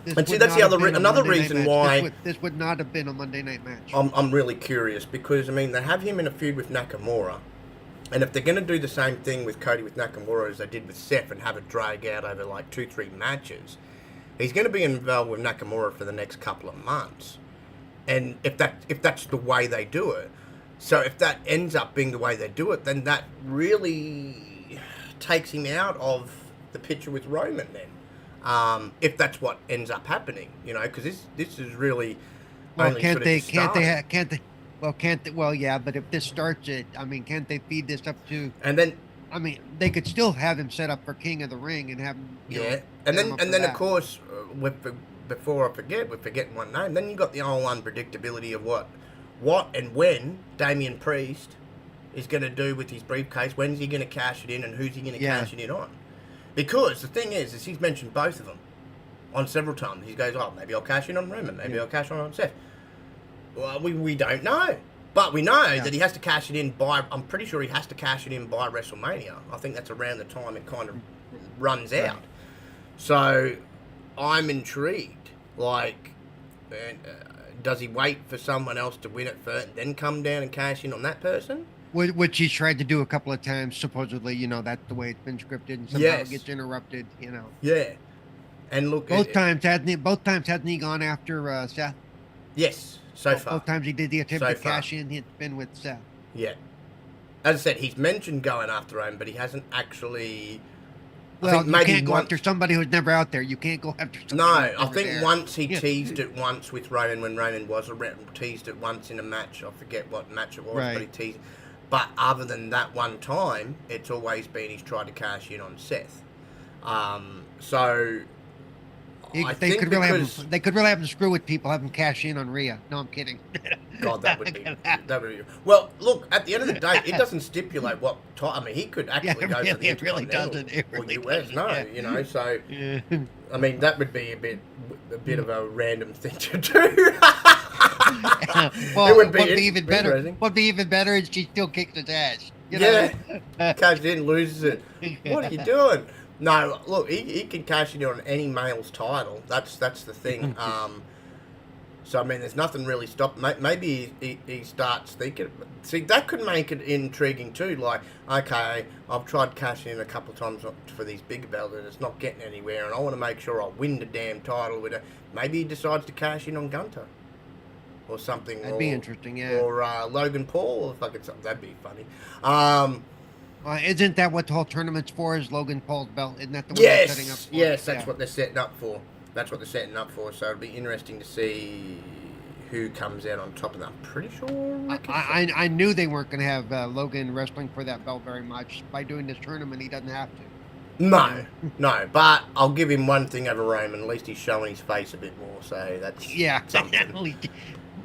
And see, that's another reason why this would not have been a Monday night match. I'm really curious, because they have him in a feud with Nakamura, and if they're going to do the same thing with Cody with Nakamura as they did with Seth and have it drag out over like 2-3 matches, he's going to be involved with Nakamura for the next couple of months. And if that's the way they do it, so if that ends up being the way they do it, then that really takes him out of the picture with Roman then. If that's what ends up happening, because this is really only can't they? Well, yeah, but if this starts it, can't they feed this up to? And then, they could still have him set up for King of the Ring and have him. And then of course, before I forget, we're forgetting one name. Then you got the whole unpredictability of what and when Damian Priest is going to do with his briefcase. When's he going to cash it in, and who's he going to cash it in on? Because the thing is he's mentioned both of them on several times. He goes, maybe I'll cash in on Roman, maybe I'll cash on Seth. Well, we don't know. But we know that he has to cash it in by, I'm pretty sure he has to cash it in by WrestleMania. I think that's around the time it kind of runs out. So I'm intrigued. Does he wait for someone else to win it first and then come down and cash in on that person? Which he's tried to do a couple of times, supposedly, that's the way it's been scripted, and somehow it gets interrupted, Yeah. And look, both times hasn't he gone after Seth? Yes, so far. Both times he did the attempt to cash in, it's been with Seth. Yeah. As I said, he's mentioned going after him, but he hasn't actually. Well, you can't go after somebody who's never out there. You can't go after somebody No, I think once he teased it once with Roman when Roman was around, teased it once in a match. I forget what match it was, but he teased. But other than that one time, it's always been he's tried to cash in on Seth. So they could really have him screw with people, have him cash in on Rhea. No, I'm kidding. God, that would be. Well, look, at the end of the day, it doesn't stipulate what time. I mean, he could actually go for the Intercontinental or US. No, you know. So, I mean, that would be a bit of a random thing to do. Well, it would be even better. What'd be even better is she still kicks his ass. You know? Cashes in, loses it. What are you doing? No, look, he can cash in on any male's title. That's the thing. So, I mean, there's nothing really stopping. Maybe he starts thinking. See, that could make it intriguing too. Like, okay, I've tried cashing in a couple of times for these big belts and it's not getting anywhere, and I want to make sure I win the damn title with it. Maybe he decides to cash in on Gunter or something. That'd be interesting, yeah. Or Logan Paul, or fucking something. That'd be funny. Isn't that what the whole tournament's for? Is Logan Paul's belt? Isn't that the one they're setting up for? Yes, that's what they're setting up for. That's what they're setting up for. So it'll be interesting to see who comes out on top of that. I'm pretty sure. I knew they weren't going to have Logan wrestling for that belt very much. By doing this tournament, he doesn't have to. No. But I'll give him one thing over Roman. At least he's showing his face a bit more. So that's something.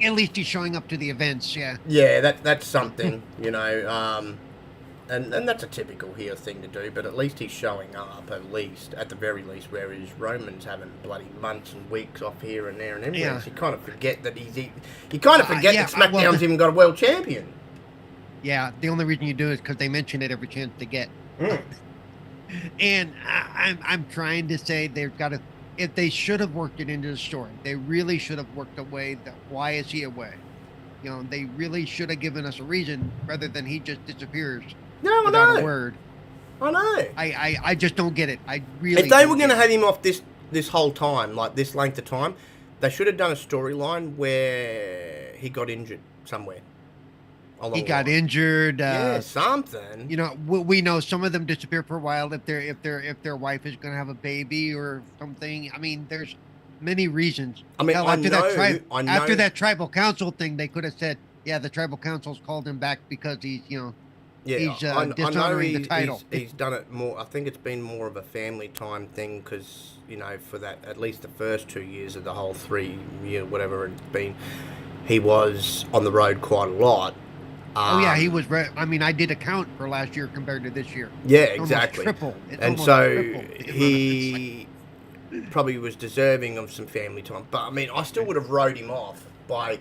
At least he's showing up to the events. Yeah. Yeah, that's something. You know. And that's a typical heel thing to do, but at least he's showing up, at the very least, whereas Roman's having bloody months and weeks off here and there and everywhere. Yeah. So you kind of forget that that SmackDown's even got a world champion. Yeah, the only reason you do is because they mention it every chance they get. And I'm trying to say they've got to, if they should have worked it into the story, they really should have worked away that why is he away? You know, they really should have given us a reason rather than he just disappears. No, without a word. I know. I just don't get it. I really. If they were going to have him off this whole time, like this length of time, they should have done a storyline where he got injured somewhere. He got injured. Something. You know, we know some of them disappear for a while if their wife is going to have a baby or something. I mean, there's many reasons. I mean, after that tribal council thing, they could have said, yeah, the tribal council's called him back because he's, you know. Yeah, he's dishonoring the title. He's done it more. I think it's been more of a family time thing because, you know, for that, at least the first 2 years of the whole 3 year, whatever it's been, he was on the road quite a lot. He was. I mean, I did a count for last year compared to this year. Yeah, exactly. Triple. And so he probably was deserving of some family time. But, I mean, I still would have wrote him off by...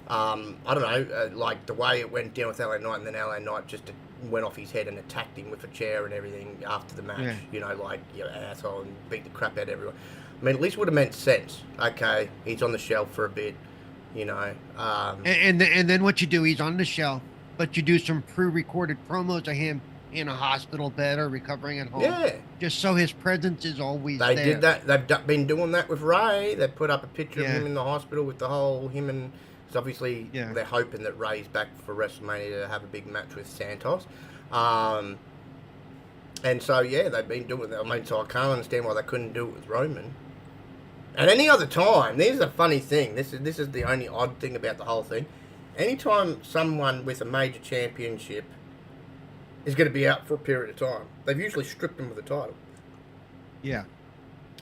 I don't know, like the way it went down with LA Knight, and then LA Knight just went off his head and attacked him with a chair and everything after the match. Yeah. You know, like, you know, asshole, and beat the crap out of everyone. I mean, at least would have meant sense. Okay, he's on the shelf for a bit, you know. And then what you do, he's on the shelf, but you do some pre-recorded promos of him in a hospital bed or recovering at home. Yeah. Just so his presence is always there. They did that. They've been doing that with Ray. They put up a picture of him in the hospital with the whole him and... So obviously, they're hoping that Ray's back for WrestleMania to have a big match with Santos. And so, they've been doing that. I mean, so I can't understand why they couldn't do it with Roman. And any other time, this is a funny thing. This is the only odd thing about the whole thing. Anytime someone with a major championship is going to be out for a period of time, they've usually stripped them of the title. Yeah.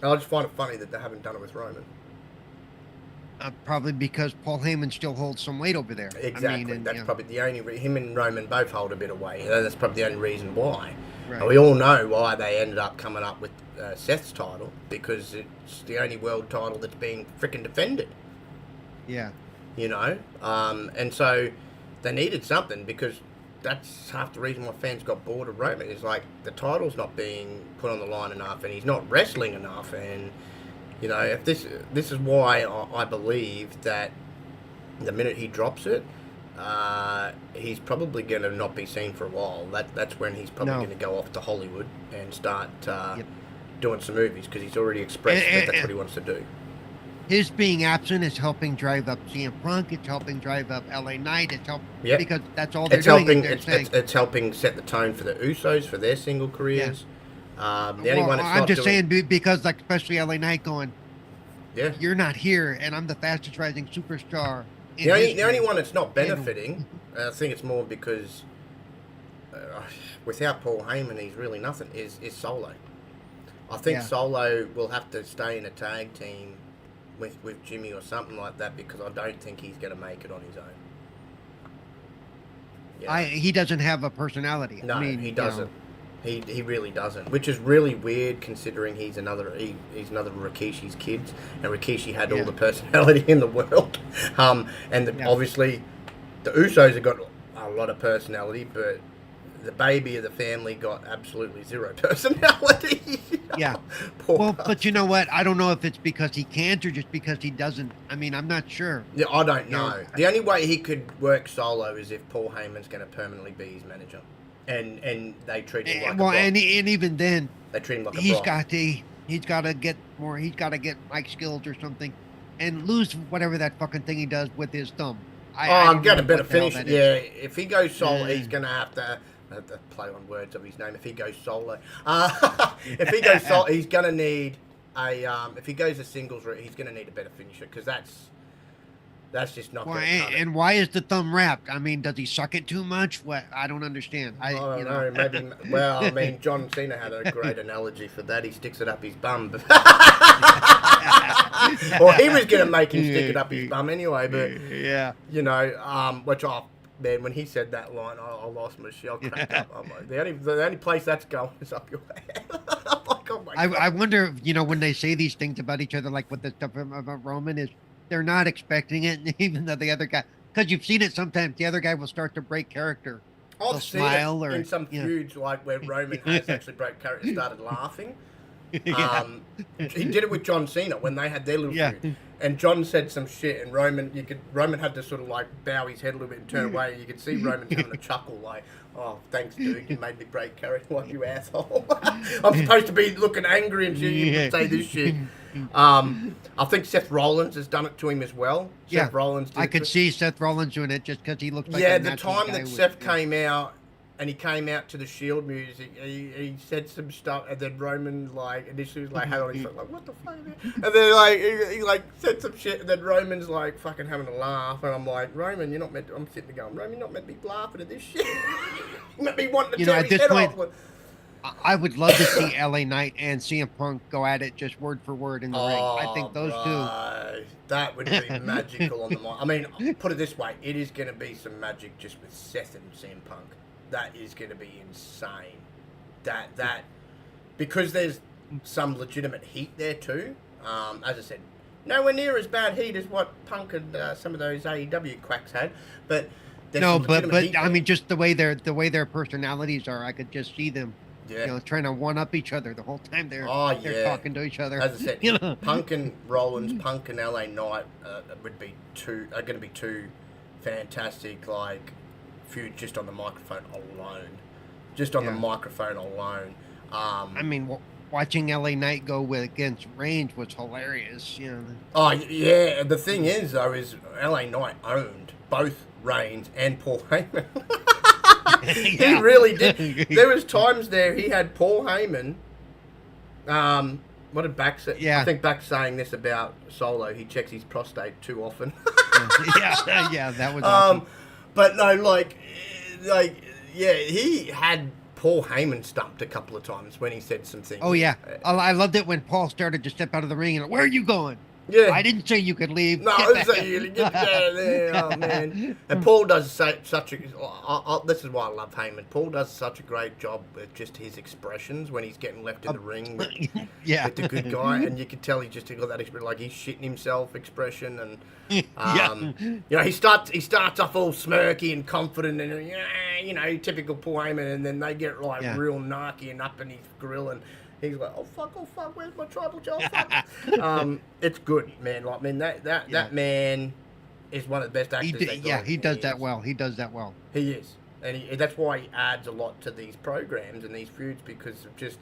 And I just find it funny that they haven't done it with Roman. Probably because Paul Heyman still holds some weight over there. Exactly. I mean, that's probably the only him and Roman both hold a bit of weight. That's probably the only reason why. Right. And we all know why they ended up coming up with Seth's title, because it's the only world title that's being freaking defended. Yeah. You know? And so they needed something, because that's half the reason why fans got bored of Roman. Is like the title's not being put on the line enough, and he's not wrestling enough, and... You know, if this is why I believe that the minute he drops it, he's probably going to not be seen for a while. That's when he's probably going to go off to Hollywood and start doing some movies because he's already expressed that that's what he wants to do. His being absent is helping drive up CM Punk. It's helping drive up LA Knight. It's helping because that's all they're doing. It's helping set the tone for the Usos for their single careers. The only one I'm just saying because, like, especially LA Knight going, you're not here, and I'm the fastest rising superstar. The only one that's not benefiting, I think it's more because without Paul Heyman, he's really nothing. Is Solo? I think Solo will have to stay in a tag team with Jimmy or something like that because I don't think he's going to make it on his own. Yeah. He doesn't have a personality. No, he doesn't. He really doesn't, which is really weird considering he's another Rikishi's kid, and Rikishi had all the personality in the world. Obviously, the Usos have got a lot of personality, but the baby of the family got absolutely zero personality. Yeah. But you know what? I don't know if it's because he can't or just because he doesn't. I mean, I'm not sure. Yeah, I don't know. The only way he could work Solo is if Paul Heyman's going to permanently be his manager. And they treat him like a boss. And even then, they treat him like a boss. He's got to get more. He's got to get Mike skills or something, and lose whatever that fucking thing he does with his thumb. I'm going to better finish. Yeah, if he goes solo, he's going to have to play on words of his name. If he goes solo, if he goes solo, he's going to need a. If he goes a singles route, he's going to need a better finisher because that's just not going to cut it. And why is the thumb wrapped? I mean, does he suck it too much? What? I don't understand. I don't know. Maybe. Well, I mean, John Cena had a great analogy for that. He sticks it up his bum. Or he was going to make him stick it up his bum anyway. But you know, man, when he said that line, I lost my shit. I cracked up. I'm like, the only place that's going is up your head. I'm like, oh my God. I wonder, you know, when they say these things about each other, like with the stuff about Roman is. They're not expecting it, even though the other guy, because you've seen it sometimes, the other guy will start to break character. I've seen it in some feuds, like where Roman has actually broke character, started laughing. He did it with John Cena when they had their little feud, and John said some shit, and Roman had to sort of like bow his head a little bit and turn away, and you could see Roman having a chuckle, like, "Oh, thanks, dude, you made me break character, like you asshole." I'm supposed to be looking angry and shit, you can say this shit. I think Seth Rollins has done it to him as well. Seth Rollins did I could see Seth Rollins doing it just because he looked like the time that Seth came out, and he came out to the Shield music, he said some stuff, and then Roman, like, initially was like, had on his foot, like, what the fuck, man? And then, like, he like, said some shit, and then Roman's, like, fucking having a laugh, and I'm like, Roman, you're not meant to, I'm sitting there going, Roman, you're not meant to be laughing at this shit. You meant to be wanting to tear his head off. I would love to see LA Knight and CM Punk go at it just word for word in the ring. I think those two. That would be magical on the mic. I mean, put it this way, it is going to be some magic just with Seth and CM Punk. That is going to be insane. That because there's some legitimate heat there too. As I said, nowhere near as bad heat as what Punk and some of those AEW quacks had, but I mean, just the way their personalities are, I could just see them. Yeah. You know, trying to one up each other the whole time they're talking to each other. As I said, you know? Punk and Rollins, Punk and LA Knight are going to be two fantastic like feuds just on the microphone alone. The microphone alone. I mean, watching LA Knight go against Reigns was hilarious. You know. Oh yeah, the thing is though, is LA Knight owned both Reigns and Paul Heyman. He really did. There was times there he had Paul Heyman. What did Bax say? Yeah. I think Bax saying this about Solo. He checks his prostate too often. That was awesome. But no, he had Paul Heyman stumped a couple of times when he said some things. Oh yeah, I loved it when Paul started to step out of the ring and, where are you going? Yeah. I didn't say you could leave. No, I didn't say you could get out of there. Oh, man. And Paul does such a... this is why I love Heyman. Paul does such a great job with just his expressions when he's getting left in the ring with the good guy. And you can tell he just got that expression, like he's shitting himself expression. And, you know, he starts off all smirky and confident and, you know, typical Paul Heyman. And then they get, like, real narky and up in his grill and... He's like, oh fuck, where's my tribal child? Fuck. It's good, man. Like, man, that man is one of the best actors. He does that well. He does that well. He is, and that's why he adds a lot to these programs and these feuds because of just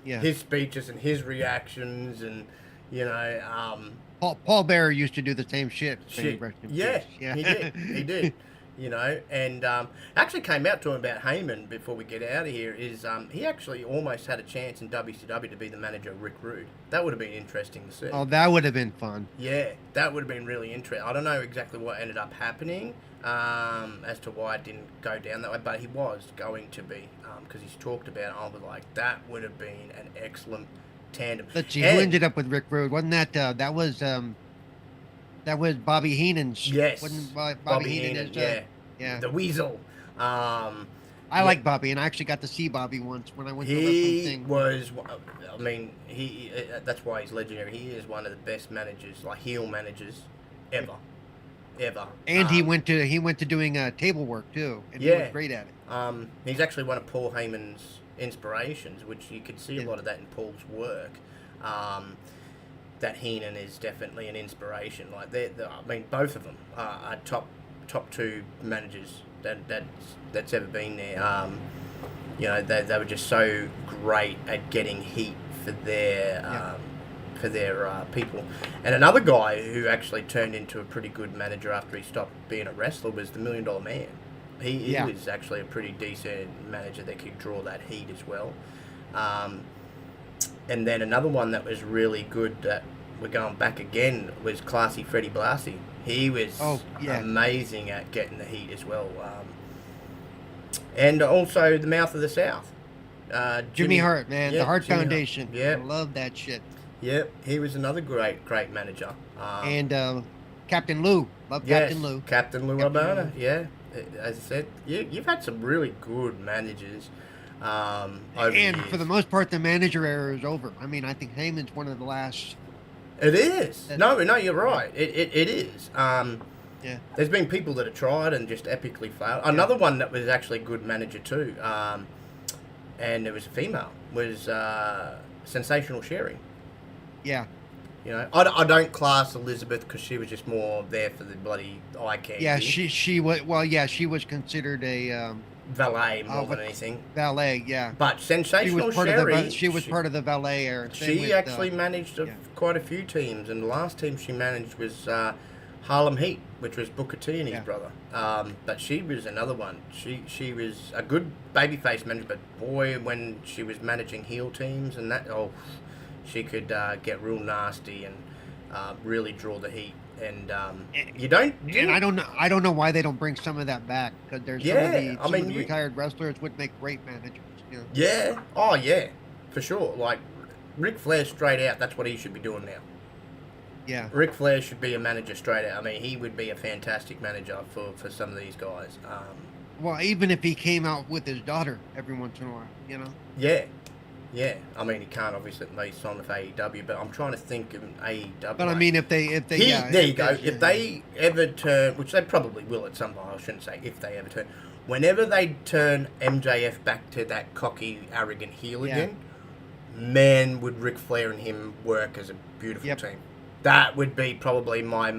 his speeches and his reactions, and Paul Bearer used to do the same shit. Yeah, he did. And actually came out to him about Heyman before we get out of here. Is he actually almost had a chance in WCW to be the manager of Rick Rude? That would have been interesting to see. Oh, that would have been fun. Yeah, that would have been really interesting. I don't know exactly what ended up happening as to why it didn't go down that way, but he was going to be because he's talked about it. I was like, that would have been an excellent tandem. Let's see, who ended up with Rick Rude? Wasn't that was Bobby Heenan's? Yes, wasn't Bobby Heenan. Yeah, the Weasel. I like Bobby, and I actually got to see Bobby once when I went to the wrestling thing. That's why he's legendary. He is one of the best managers, like heel managers, ever. And he went to doing table work too, and he was great at it. He's actually one of Paul Heyman's inspirations, which you could see a lot of that in Paul's work. That Heenan is definitely an inspiration. Like both of them are top two managers that's ever been there. They were just so great at getting heat for their people. And another guy who actually turned into a pretty good manager after he stopped being a wrestler was the $1 Million Man. He was actually a pretty decent manager that could draw that heat as well. And then another one that was really good that we're going back again was Classy Freddie Blassie. He was amazing at getting the heat as well. And also the Mouth of the South. Jimmy Hart, man. The Hart Jimmy Foundation. Yeah. I love that shit. Yep, he was another great manager. And Captain Lou. Captain Lou. Captain Lou Albano, yeah. As I said, you've had some really good managers. And for the most part, the manager era is over. I mean, I think Heyman's one of the last. It is. No, you're right. It is. There's been people that have tried and just epically failed. Another one that was actually a good manager too, and it was a female, was Sensational Sherry. Yeah. I don't class Elizabeth because she was just more there for the bloody eye candy. Yeah, she was. Well, yeah, she was considered a valet more than anything. Valet, yeah. But Sensational Sherry, she was part of the valet era. She actually managed quite a few teams, and the last team she managed was Harlem Heat, which was Booker T and his brother. But she was another one. She was a good babyface manager, but boy, when she was managing heel teams and that, she could get real nasty and really draw the heat. And you don't. And I don't know why they don't bring some of that back, because there's some of the retired wrestlers would make great managers. Yeah. Oh yeah, for sure. Like Ric Flair, straight out. That's what he should be doing now. Yeah. Ric Flair should be a manager straight out. I mean, he would be a fantastic manager for some of these guys. Well, even if he came out with his daughter every once in a while, Yeah. Yeah, I mean, he can't obviously be signed with AEW, but I'm trying to think of AEW. But I mean, if they there you go. If they ever turn, which they probably will at some point, I shouldn't say if they ever turn. Whenever they turn MJF back to that cocky, arrogant heel again, man, would Ric Flair and him work as a beautiful team. That would be probably my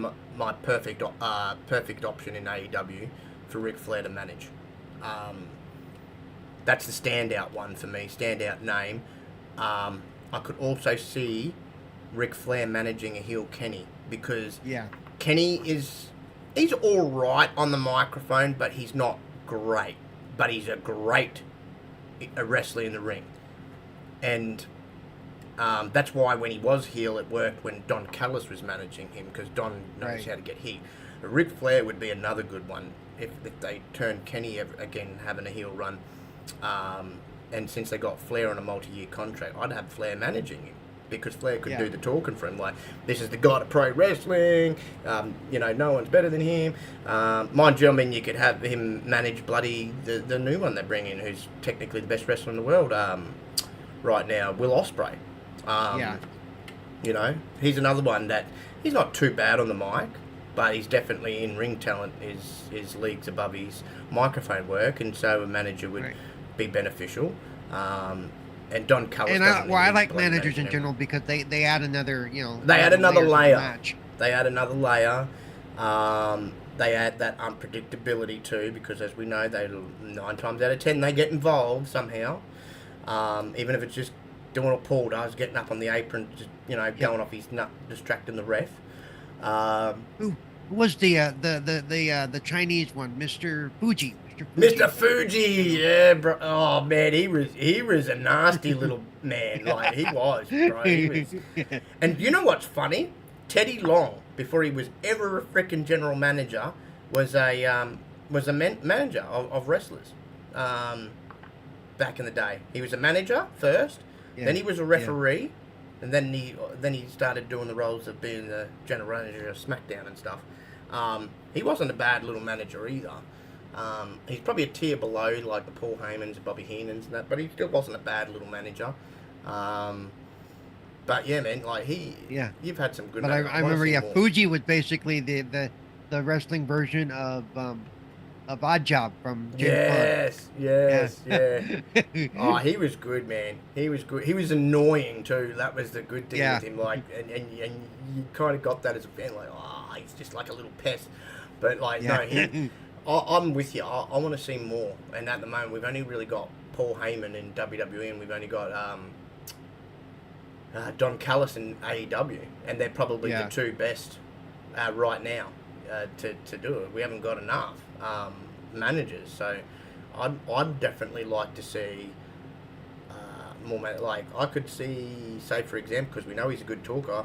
perfect option in AEW for Ric Flair to manage. That's the standout one for me, standout name. I could also see Ric Flair managing a heel Kenny, because Kenny he's all right on the microphone, but he's not great. But he's a great wrestler in the ring. And that's why when he was heel, it worked when Don Callis was managing him, because Don knows how to get heat. But Ric Flair would be another good one if they turn Kenny again having a heel run. And since they got Flair on a multi-year contract, I'd have Flair managing him, because Flair could do the talking for him. Like, this is the god of pro wrestling. No one's better than him. Mind you, I mean, you could have him manage bloody the new one they bring in, who's technically the best wrestler in the world right now, Will Ospreay. He's another one that he's not too bad on the mic, but he's definitely in ring talent is leagues above his microphone work, and so a manager would be beneficial. And Don Callis. And I like managers in general, because they add another, they add another layer. They add another layer. They add that unpredictability too, because as we know, 9 times out of 10 they get involved somehow. Even if it's just doing what Paul does, getting up on the apron, just, going off his nut, distracting the ref. Who was the Chinese one, Mr. Fuji? Mr. Fuji, yeah, bro. Oh man, he was a nasty little man. Like he was, bro. He was. And you know what's funny? Teddy Long, before he was ever a freaking general manager, was a manager of wrestlers. Back in the day, he was a manager first. Yeah. Then he was a referee, and then he started doing the roles of being the general manager of SmackDown and stuff. He wasn't a bad little manager either. He's probably a tier below, like the Paul Heymans and Bobby Heenans and that, but he still wasn't a bad little manager. But yeah, man, like you've had some good. But I remember, Fuji was basically the wrestling version of Odd Job from Jim Yes. Oh, he was good, man. He was good. He was annoying too. That was the good thing with him. Like, and you kind of got that as a fan, like, he's just like a little pest. But like, no, I'm with you. I want to see more. And at the moment, we've only really got Paul Heyman in WWE, and we've only got Don Callis in AEW, and they're probably the two best right now to do it. We haven't got enough managers, so I'd definitely like to see more. Like I could see, say for example, because we know he's a good talker.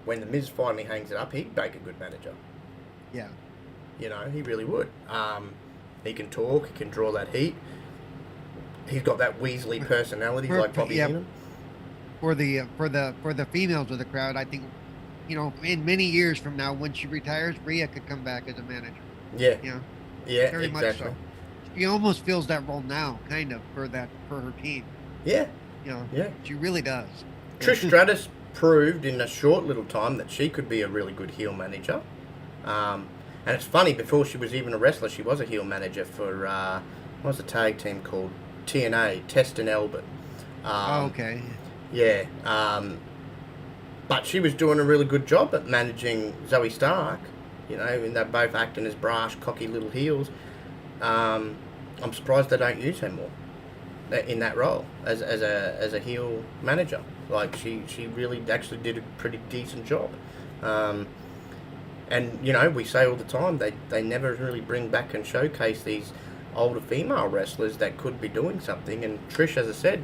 When the Miz finally hangs it up, he'd make a good manager. Yeah. He really would. He can talk. He can draw that heat. He's got that Weasley personality, like Bobby Heenan. For the females of the crowd, I think, in many years from now, when she retires, Rhea could come back as a manager. Yeah. Yeah, very much so. She almost fills that role now, kind of, for her team. Yeah. She really does. Trish Stratus proved in a short little time that she could be a really good heel manager. And it's funny, before she was even a wrestler, she was a heel manager for, what was the tag team called? TNA, Test and Elbert. Okay. Yeah. But she was doing a really good job at managing Zoe Stark, and they're both acting as brash, cocky little heels. I'm surprised they don't use her more in that role as a heel manager. Like, she really actually did a pretty decent job. And, we say all the time, they never really bring back and showcase these older female wrestlers that could be doing something. And Trish, as I said,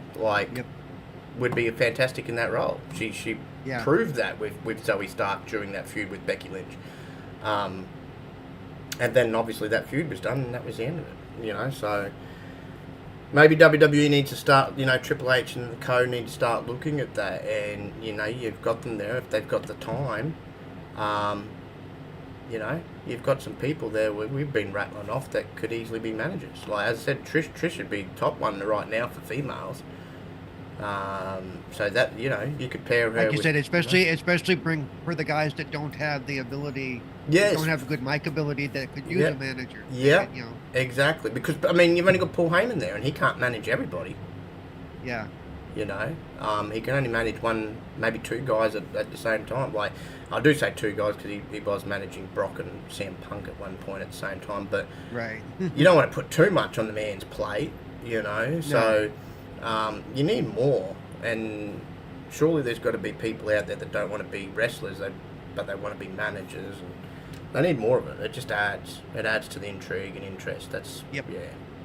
would be fantastic in that role. She proved that with Zoe Stark during that feud with Becky Lynch. And then, obviously, that feud was done, and that was the end of it, So maybe WWE needs to start, Triple H and the co need to start looking at that. And, you've got them there if they've got the time. You've got some people there we've been rattling off that could easily be managers. Like, as I said, Trish should be top one right now for females. So that, you could pair her like you said, especially bring for the guys that don't have the ability, don't have a good mic ability, that could use a manager. Yeah, exactly. Because, I mean, you've only got Paul Heyman there, and he can't manage everybody. Yeah. He can only manage one, maybe two guys at the same time. Like, I do say two guys because he was managing Brock and CM Punk at one point at the same time. But right. You don't want to put too much on the man's plate, So you need more. And surely there's got to be people out there that don't want to be wrestlers, but they want to be managers. And they need more of it. It just adds. It adds to the intrigue and interest. That's yeah.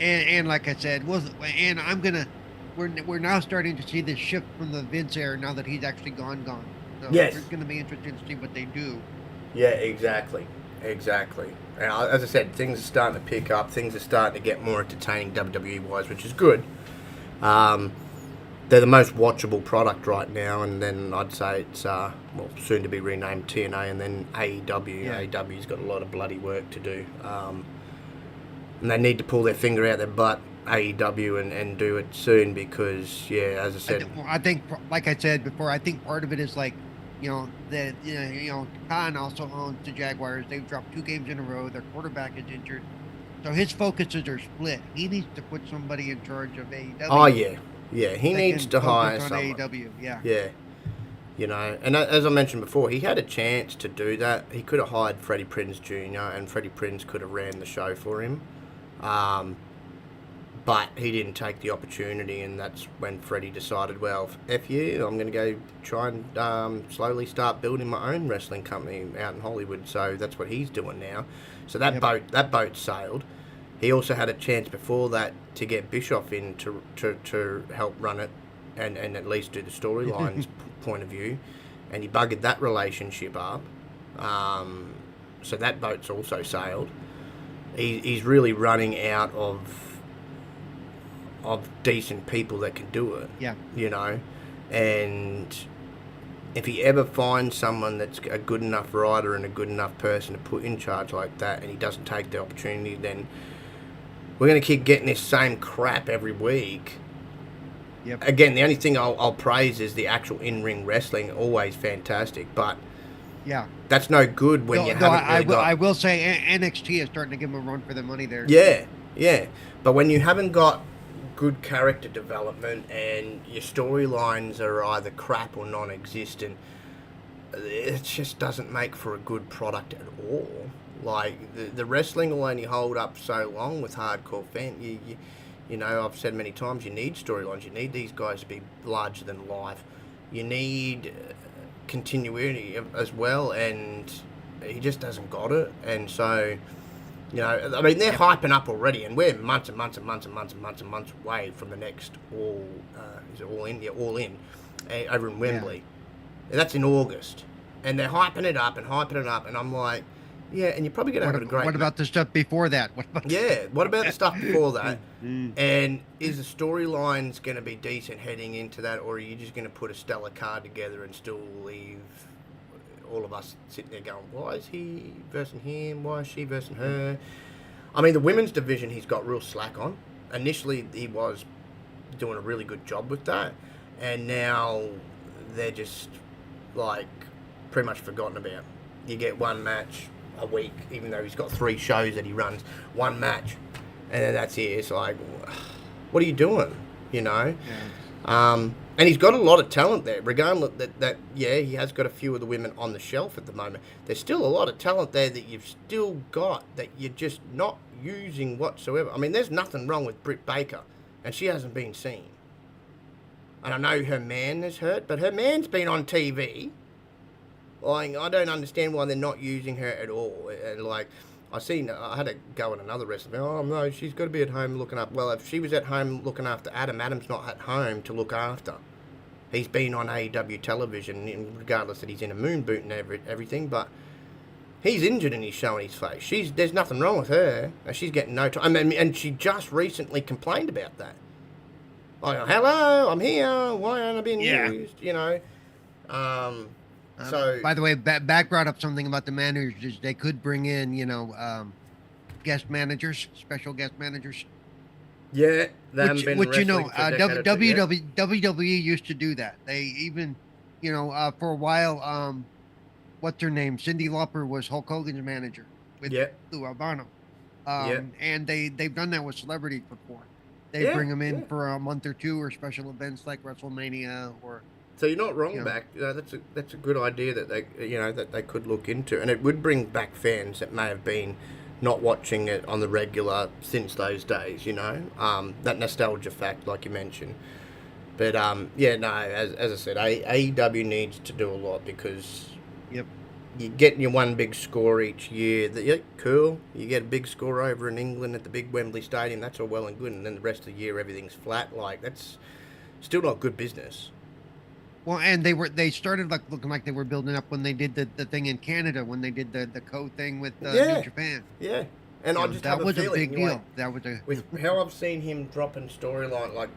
And like I said, we're now starting to see this shift from the Vince era now that he's actually gone. So it's going to be interesting to see what they do. Yeah, exactly. And as I said, things are starting to pick up. Things are starting to get more entertaining WWE-wise, which is good. They're the most watchable product right now, and then I'd say it's soon to be renamed TNA, and then AEW. Yeah. AEW's got a lot of bloody work to do, and they need to pull their finger out their butt, AEW, and do it soon because, as I said, I think, like I said before, I think part of it is like, Khan also owns the Jaguars. They've dropped 2 games in a row. Their quarterback is injured, so his focuses are split. He needs to put somebody in charge of AEW. Oh yeah, he needs to hire someone. AEW, yeah. And as I mentioned before, he had a chance to do that. He could have hired Freddie Prinze Jr. and Freddie Prinze could have ran the show for him. But he didn't take the opportunity, and that's when Freddie decided, well, F you, I'm going to go try and slowly start building my own wrestling company out in Hollywood. So that's what he's doing now. So that boat sailed. He also had a chance before that to get Bischoff in to help run it and at least do the storylines point of view. And he buggered that relationship up. So that boat's also sailed. He's really running out of decent people that can do it. Yeah. You know? And if he ever finds someone that's a good enough writer and a good enough person to put in charge like that, and he doesn't take the opportunity, then we're going to keep getting this same crap every week. Yep. Again, the only thing I'll praise is the actual in-ring wrestling, always fantastic, but yeah, that's no good when you haven't I will say NXT is starting to give them a run for their money there. Yeah. But when you haven't got good character development and your storylines are either crap or non-existent, it just doesn't make for a good product at all. Like, the wrestling will only hold up so long with hardcore fans. You know, I've said many times, you need storylines. You need these guys to be larger than life. You need continuity as well, and he just hasn't got it. And so, you know, I mean, they're hyping up already, and we're months and months and months and months and months and months away from the next All In? Yeah, All In, over in Wembley. Yeah. That's in August. And they're hyping it up, and I'm like, yeah, and you're probably going to have a great... What about the stuff before that? What about the stuff before that? And is the storylines going to be decent heading into that, or are you just going to put a stellar card together and still leave all of us sitting there going, why is he versing him? Why is she versing her? I mean, the women's division he's got real slack on. Initially, he was doing a really good job with that, and now they're just, like, pretty much forgotten about. You get one match a week, even though he's got 3 shows that he runs, one match, and then that's it. It's like, what are you doing? You know? Yeah. And he's got a lot of talent there, regardless that he has got a few of the women on the shelf at the moment. There's still a lot of talent there that you've still got that you're just not using whatsoever. I mean, there's nothing wrong with Britt Baker, and she hasn't been seen. And I know her man is hurt, but her man's been on TV. Like, I don't understand why they're not using her at all. And, like, I had to go in another wrestler. Oh, no, she's got to be at home looking up. Well, if she was at home looking after Adam's not at home to look after. He's been on AEW television, regardless that he's in a moon boot and everything, but he's injured and he's showing his face. There's nothing wrong with her. She's getting no time. I mean, and she just recently complained about that. Like, hello, I'm here. Why aren't I being used? You know? So, by the way, back brought up something about the managers. They could bring in, guest managers, special guest managers. Yeah, which you know, WWE used to do that. They even, for a while, what's her name? Cyndi Lauper was Hulk Hogan's manager with Lou Albano. And they've done that with celebrities before. They bring them in for a month or two, or special events like WrestleMania or. So you're not wrong, Back. That's a good idea that they could look into, and it would bring back fans that may have been not watching it on the regular since those days. That nostalgia fact, like you mentioned. But as I said, AEW needs to do a lot because you're getting your one big score each year. Cool. You get a big score over in England at the big Wembley Stadium. That's all well and good, and then the rest of the year everything's flat. Like, that's still not good business. Well, and they started looking like they were building up when they did the thing in Canada, when they did the thing with New Japan. Yeah, and I just have a feeling that was a big deal. That was with how I've seen him dropping storyline, like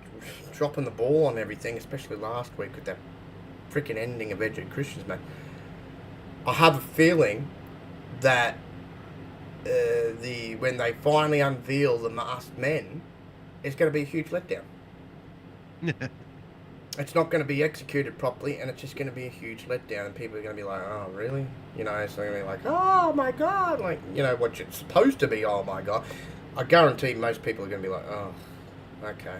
dropping the ball on everything, especially last week with that freaking ending of Edge and Christian's match. I have a feeling that when they finally unveil the masked men, it's going to be a huge letdown. It's not going to be executed properly, and it's just going to be a huge letdown, and people are going to be like, oh, really? It's going to be like, oh, my God. Like, what it's supposed to be, oh, my God. I guarantee most people are going to be like, oh, okay.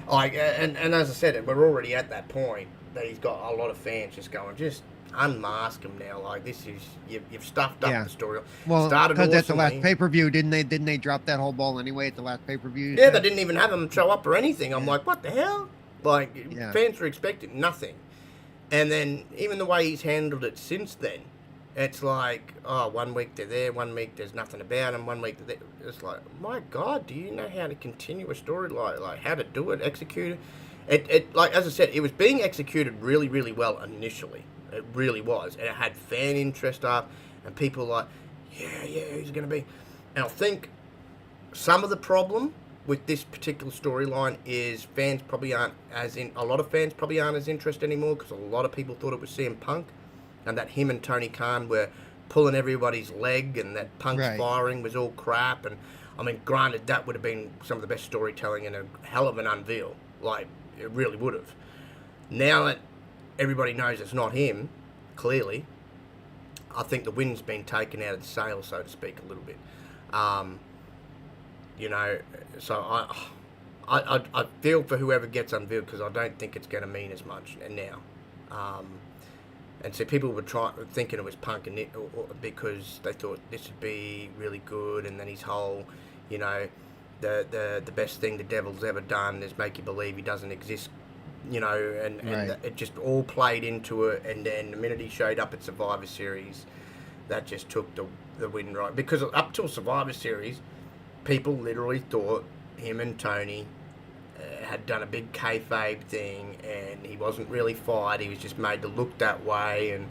Like, and as I said, we're already at that point that he's got a lot of fans just going, just unmask him now. Like, this is, you've stuffed up the story. Well, started because at the awesomely. last pay-per-view, didn't they drop that whole ball anyway at the last pay-per-view? Yeah, they didn't even have him show up or anything. I'm like, what the hell? Like, fans were expecting nothing. And then, even the way he's handled it since then, it's like, oh, 1 week they're there, 1 week there's nothing about him, 1 week they're there. It's like, my God, do you know how to continue a story? Like how to do it, execute it? It like, as I said, it was being executed really, really well initially. It really was. And it had fan interest up, and people like, yeah, who's going to be? And I think some of the problem with this particular storyline is fans probably aren't a lot of fans probably aren't as interested anymore, because a lot of people thought it was CM Punk, and that him and Tony Khan were pulling everybody's leg, and that Punk's firing was all crap. And I mean, granted, that would have been some of the best storytelling and a hell of an unveil. Like, it really would have. Now that everybody knows it's not him, clearly, I think the wind's been taken out of the sail, so to speak, a little bit. You know, so I feel for whoever gets unveiled, because I don't think it's going to mean as much now. And so people were thinking it was Punk, and because they thought this would be really good, and then his whole, you know, the best thing the devil's ever done is make you believe he doesn't exist, you know, and it just all played into it. And then the minute he showed up at Survivor Series, that just took the win right, because up till Survivor Series, people literally thought him and Tony had done a big kayfabe thing, and he wasn't really fired. He was just made to look that way. And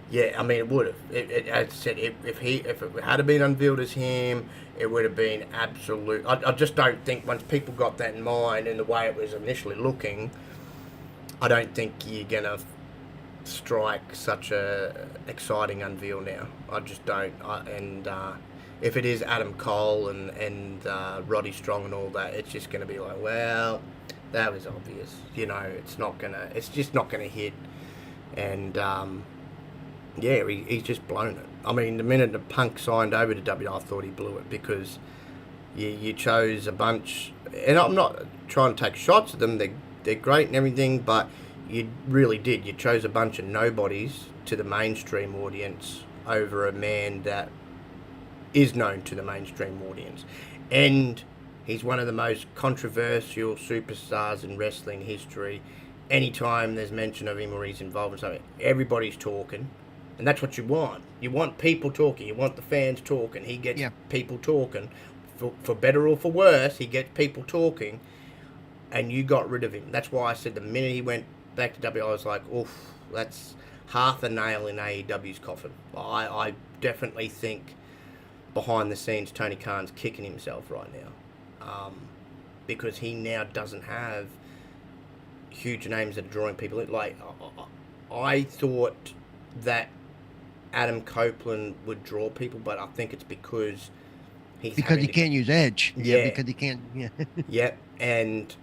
yeah, I mean, it would have. As I said, if it had been unveiled as him, it would have been absolute. I just don't think, once people got that in mind and the way it was initially looking, I don't think you're gonna strike such a exciting unveil now. I just don't. If it is Adam Cole and Roddy Strong and all that, it's just going to be like, well, that was obvious. You know, it's just not going to hit. And, yeah, he's just blown it. I mean, the minute the Punk signed over to WWE, I thought he blew it, because you chose a bunch, and I'm not trying to take shots at them, they're great and everything, but you really did. You chose a bunch of nobodies to the mainstream audience over a man that is known to the mainstream audience, and he's one of the most controversial superstars in wrestling history. Anytime there's mention of him or he's involved in something, everybody's talking, and that's what you want. You want people talking. You want the fans talking. He gets people talking, for better or for worse. He gets people talking, and you got rid of him. That's why I said the minute he went back to W, I was like, oof, that's half a nail in AEW's coffin. I definitely think, behind the scenes, Tony Khan's kicking himself right now, because he now doesn't have huge names that are drawing people in. Like, I thought that Adam Copeland would draw people, but I think it's because he can't use Edge. Yeah, because he can't. Yeah. Yep, and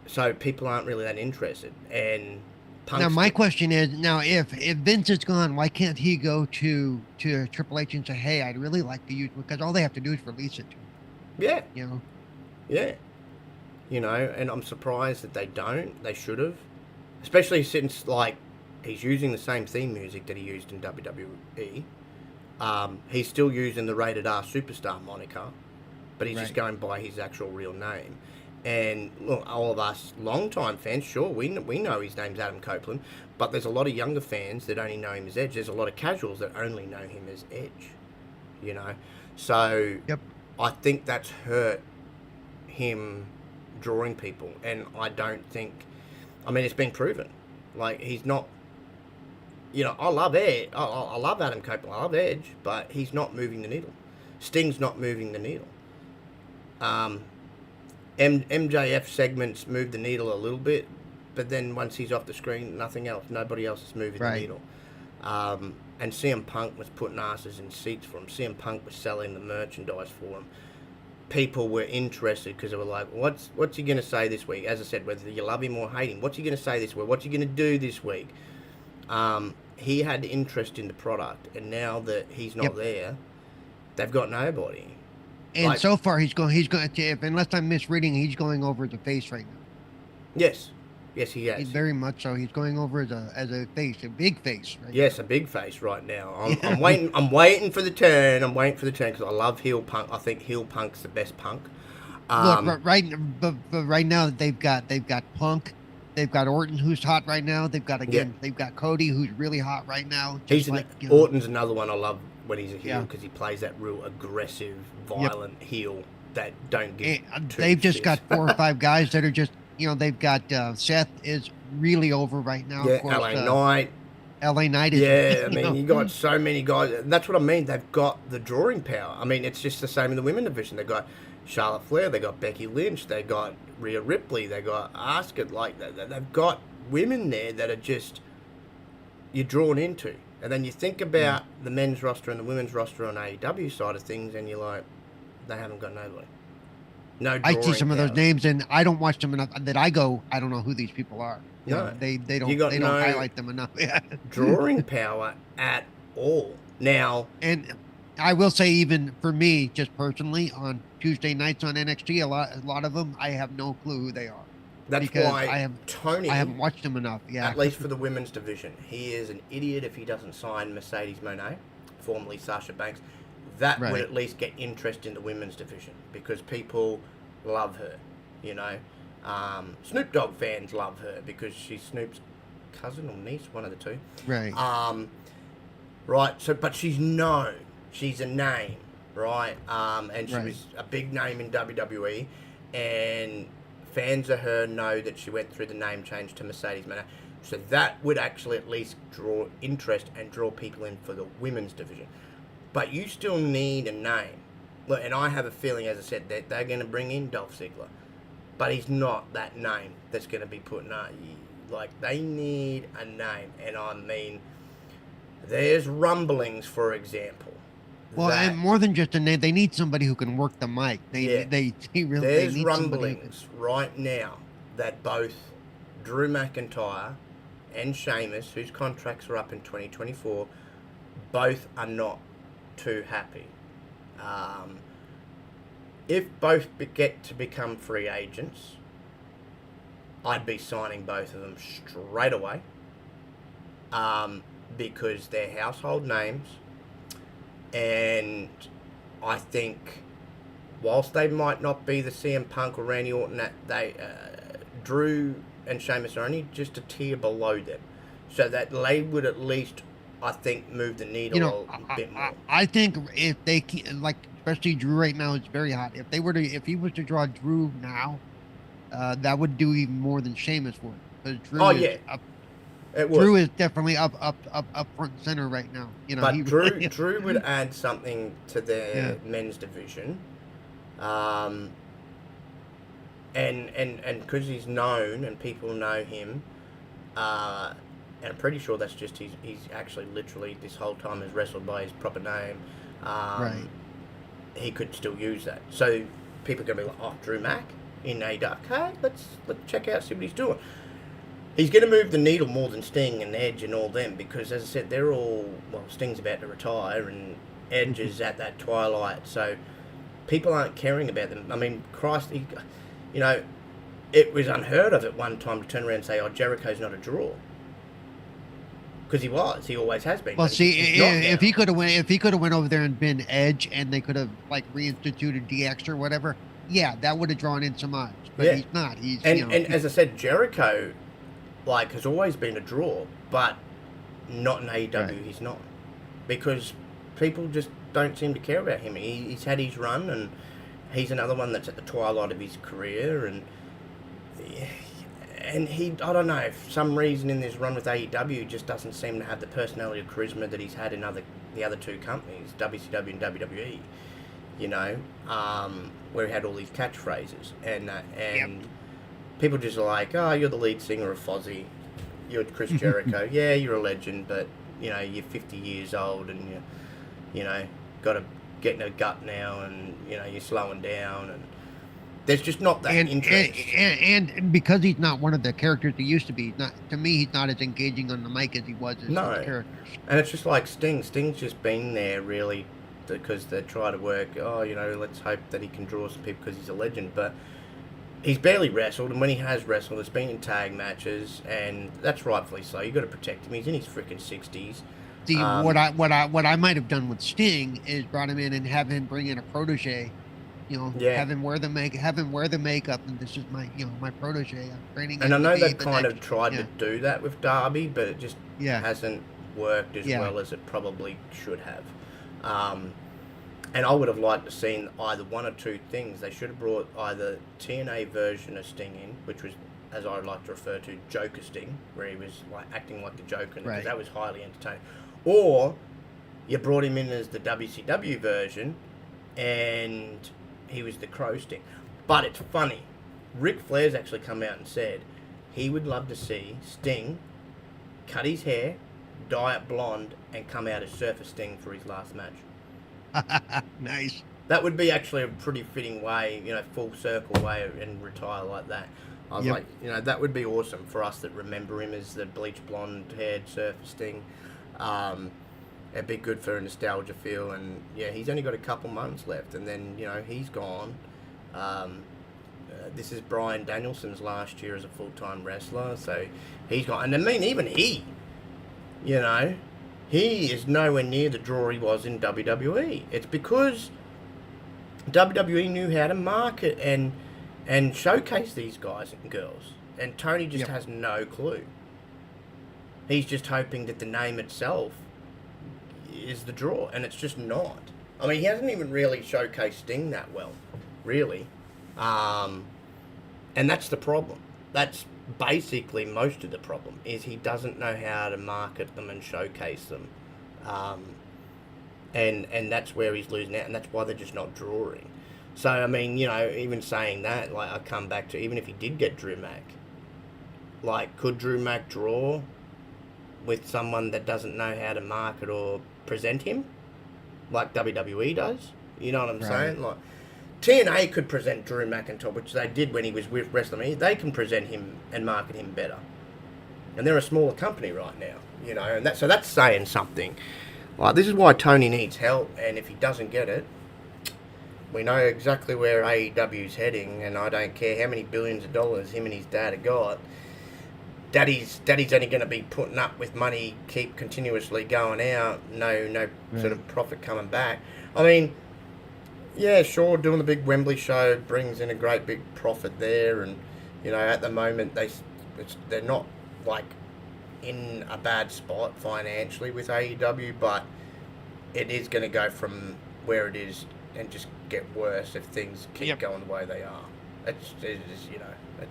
so people aren't really that interested. And now my question is, if Vince is gone, why can't he go to Triple H and say, hey, I'd really like to use, because all they have to do is release it to him. Yeah. You know? Yeah. You know, and I'm surprised that they don't. They should have. Especially since, like, he's using the same theme music that he used in WWE. He's still using the Rated R Superstar moniker, but he's just going by his actual real name. And look, all of us long-time fans, sure, we know his name's Adam Copeland, but there's a lot of younger fans that only know him as Edge. There's a lot of casuals that only know him as Edge, you know. So I think that's hurt him drawing people, and I don't think, I mean, it's been proven. Like, he's not, you know, I love Edge, I love Adam Copeland, I love Edge, but he's not moving the needle. Sting's not moving the needle. MJF segments move the needle a little bit, but then once he's off the screen, nothing else. Nobody else is moving the needle. And CM Punk was putting asses in seats for him. CM Punk was selling the merchandise for him. People were interested because they were like, what's he going to say this week? As I said, whether you love him or hate him, what's he going to say this week? What's he going to do this week? He had interest in the product, and now that he's not there, they've got nobody. And so far, he's going to, unless I'm misreading, he's going over the face right now. Yes. Yes, he has. He's very much so. He's going over as a face, a big face. Right yes, now. A big face right now. I'm waiting. I'm waiting for the turn. I'm waiting for the turn because I love heel Punk. I think heel Punk's the best Punk. Look, but right now they've got Punk, they've got Orton who's hot right now. They've got they've got Cody who's really hot right now. Orton's another one I love when he's a heel because he plays that real aggressive, violent heel that don't give. They've just got 4 or 5 guys that are just they've got Seth is really over right now. Yeah, of course, LA Knight. LA Knight is. Yeah, I mean, you got so many guys. And that's what I mean. They've got the drawing power. I mean, it's just the same in the women division. They've got Charlotte Flair. They got Becky Lynch. They got Rhea Ripley. They got Asuka. Like they've got women there that are just you're drawn into. And then you think about the men's roster and the women's roster on AEW side of things, and you're like, they haven't got nobody. No, I see some of those names, and I don't watch them enough. That I don't know who these people are. No, they don't highlight them enough. Drawing power at all now. And I will say, even for me, just personally, on Tuesday nights on NXT, a lot of them, I have no clue who they are. That's why Tony. I haven't watched him enough. Yeah, at least for the women's division, he is an idiot if he doesn't sign Mercedes Moné, formerly Sasha Banks. That would at least get interest in the women's division because people love her, Snoop Dogg fans love her because she's Snoop's cousin or niece, one of the two. Right. Right. So, but she's known. She's a name, right? And she was a big name in WWE, and fans of her know that she went through the name change to Mercedes Moné. So that would actually at least draw interest and draw people in for the women's division. But you still need a name. Look, and I have a feeling, as I said, that they're going to bring in Dolph Ziggler. But he's not that name that's going to be put in. Like, they need a name. And I mean, there's rumblings, for example. Well, and more than just a name, they need somebody who can work the mic. There's rumblings right now that both Drew McIntyre and Sheamus, whose contracts are up in 2024, both are not too happy. If both get to become free agents, I'd be signing both of them straight away because they're household names, and I think whilst they might not be the CM Punk or Randy Orton, that Drew and Sheamus are only just a tier below them, so that they would at least, I think, move the needle a bit more. I think if they can, like, especially Drew right now is very hot. If he was to draw Drew now, that would do even more than Sheamus would. Because Drew is definitely up front and center right now. But Drew would add something to their men's division, and because he's known and people know him, and I'm pretty sure that's just he's actually literally this whole time has wrestled by his proper name. He could still use that. So people are going to be like, oh, Drew Mac in AEW. Okay, let's check out, see what he's doing. He's going to move the needle more than Sting and Edge and all them because, as I said, they're all, Sting's about to retire and Edge is at that twilight. So people aren't caring about them. I mean, Christ, it was unheard of at one time to turn around and say, oh, Jericho's not a draw. Because he always has been. Well, see, if he could have went over there and been Edge, and they could have reinstituted DX or whatever, that would have drawn in some eyes. But he's not. And as I said, Jericho, has always been a draw, but not in AEW. Right. He's not, because people just don't seem to care about him. He's had his run, and he's another one that's at the twilight of his career, and I don't know, for some reason in this run with AEW, just doesn't seem to have the personality or charisma that he's had in the other two companies, WCW and WWE, where he had all these catchphrases. And people just are like, oh, you're the lead singer of Fozzy, you're Chris Jericho. Yeah, you're a legend, but, you're 50 years old and you got to get in a gut now and, you're slowing down and there's just not that interest. And because he's not one of the characters he used to be, he's not as engaging on the mic as he was as the characters. And it's just like Sting. Sting's just been there really because they try to work, let's hope that he can draw some people because he's a legend. But he's barely wrestled, and when he has wrestled, it's been in tag matches, and that's rightfully so. You got to protect him. He's in his freaking 60s. See, what I might have done with Sting is brought him in and have him bring in a protege. Have him wear the makeup, and this is my protege. I'm training. And I know they've kind of tried to do that with Darby, but it just hasn't worked as well as it probably should have. And I would have liked to seen either one or two things. They should have brought either TNA version of Sting in, which was, as I like to refer to, Joker Sting, where he was like acting like the Joker, because that was highly entertaining. Or you brought him in as the WCW version, and he was the Crow Sting. But it's funny. Ric Flair's actually come out and said he would love to see Sting cut his hair, dye it blonde, and come out as Surfer Sting for his last match. Nice. That would be actually a pretty fitting way, full circle way, and retire like that. I was like, that would be awesome for us that remember him as the bleach blonde-haired Surfer Sting. It'd be good for a nostalgia feel, and he's only got a couple months left, and then he's gone. This is Bryan Danielson's last year as a full-time wrestler, so he's gone. And I mean, even he is nowhere near the draw he was in WWE. It's because WWE knew how to market and showcase these guys and girls, and Tony just has no clue. He's just hoping that the name itself is the draw, and it's just not. I mean, he hasn't even really showcased Sting that well, really. And that's the problem. That's basically most of the problem, is he doesn't know how to market them and showcase them. And that's where he's losing out, and that's why they're just not drawing. So, I mean, even saying that, like, I come back to, even if he did get Drew Mac, like, could Drew Mac draw with someone that doesn't know how to market or present him, like WWE does? You know what I'm saying? Like, TNA could present Drew McIntyre, which they did when he was with WrestleMania. They can present him and market him better, and they're a smaller company right now, and that's saying something. Like, this is why Tony needs help, and if he doesn't get it, we know exactly where AEW's heading, and I don't care how many billions of dollars him and his dad have got. Daddy's only going to be putting up with money, keep continuously going out, no sort of profit coming back. I mean, yeah, sure, doing the big Wembley show brings in a great big profit there, and at the moment they're not like in a bad spot financially with AEW, but it is going to go from where it is and just get worse if things keep going the way they are. It's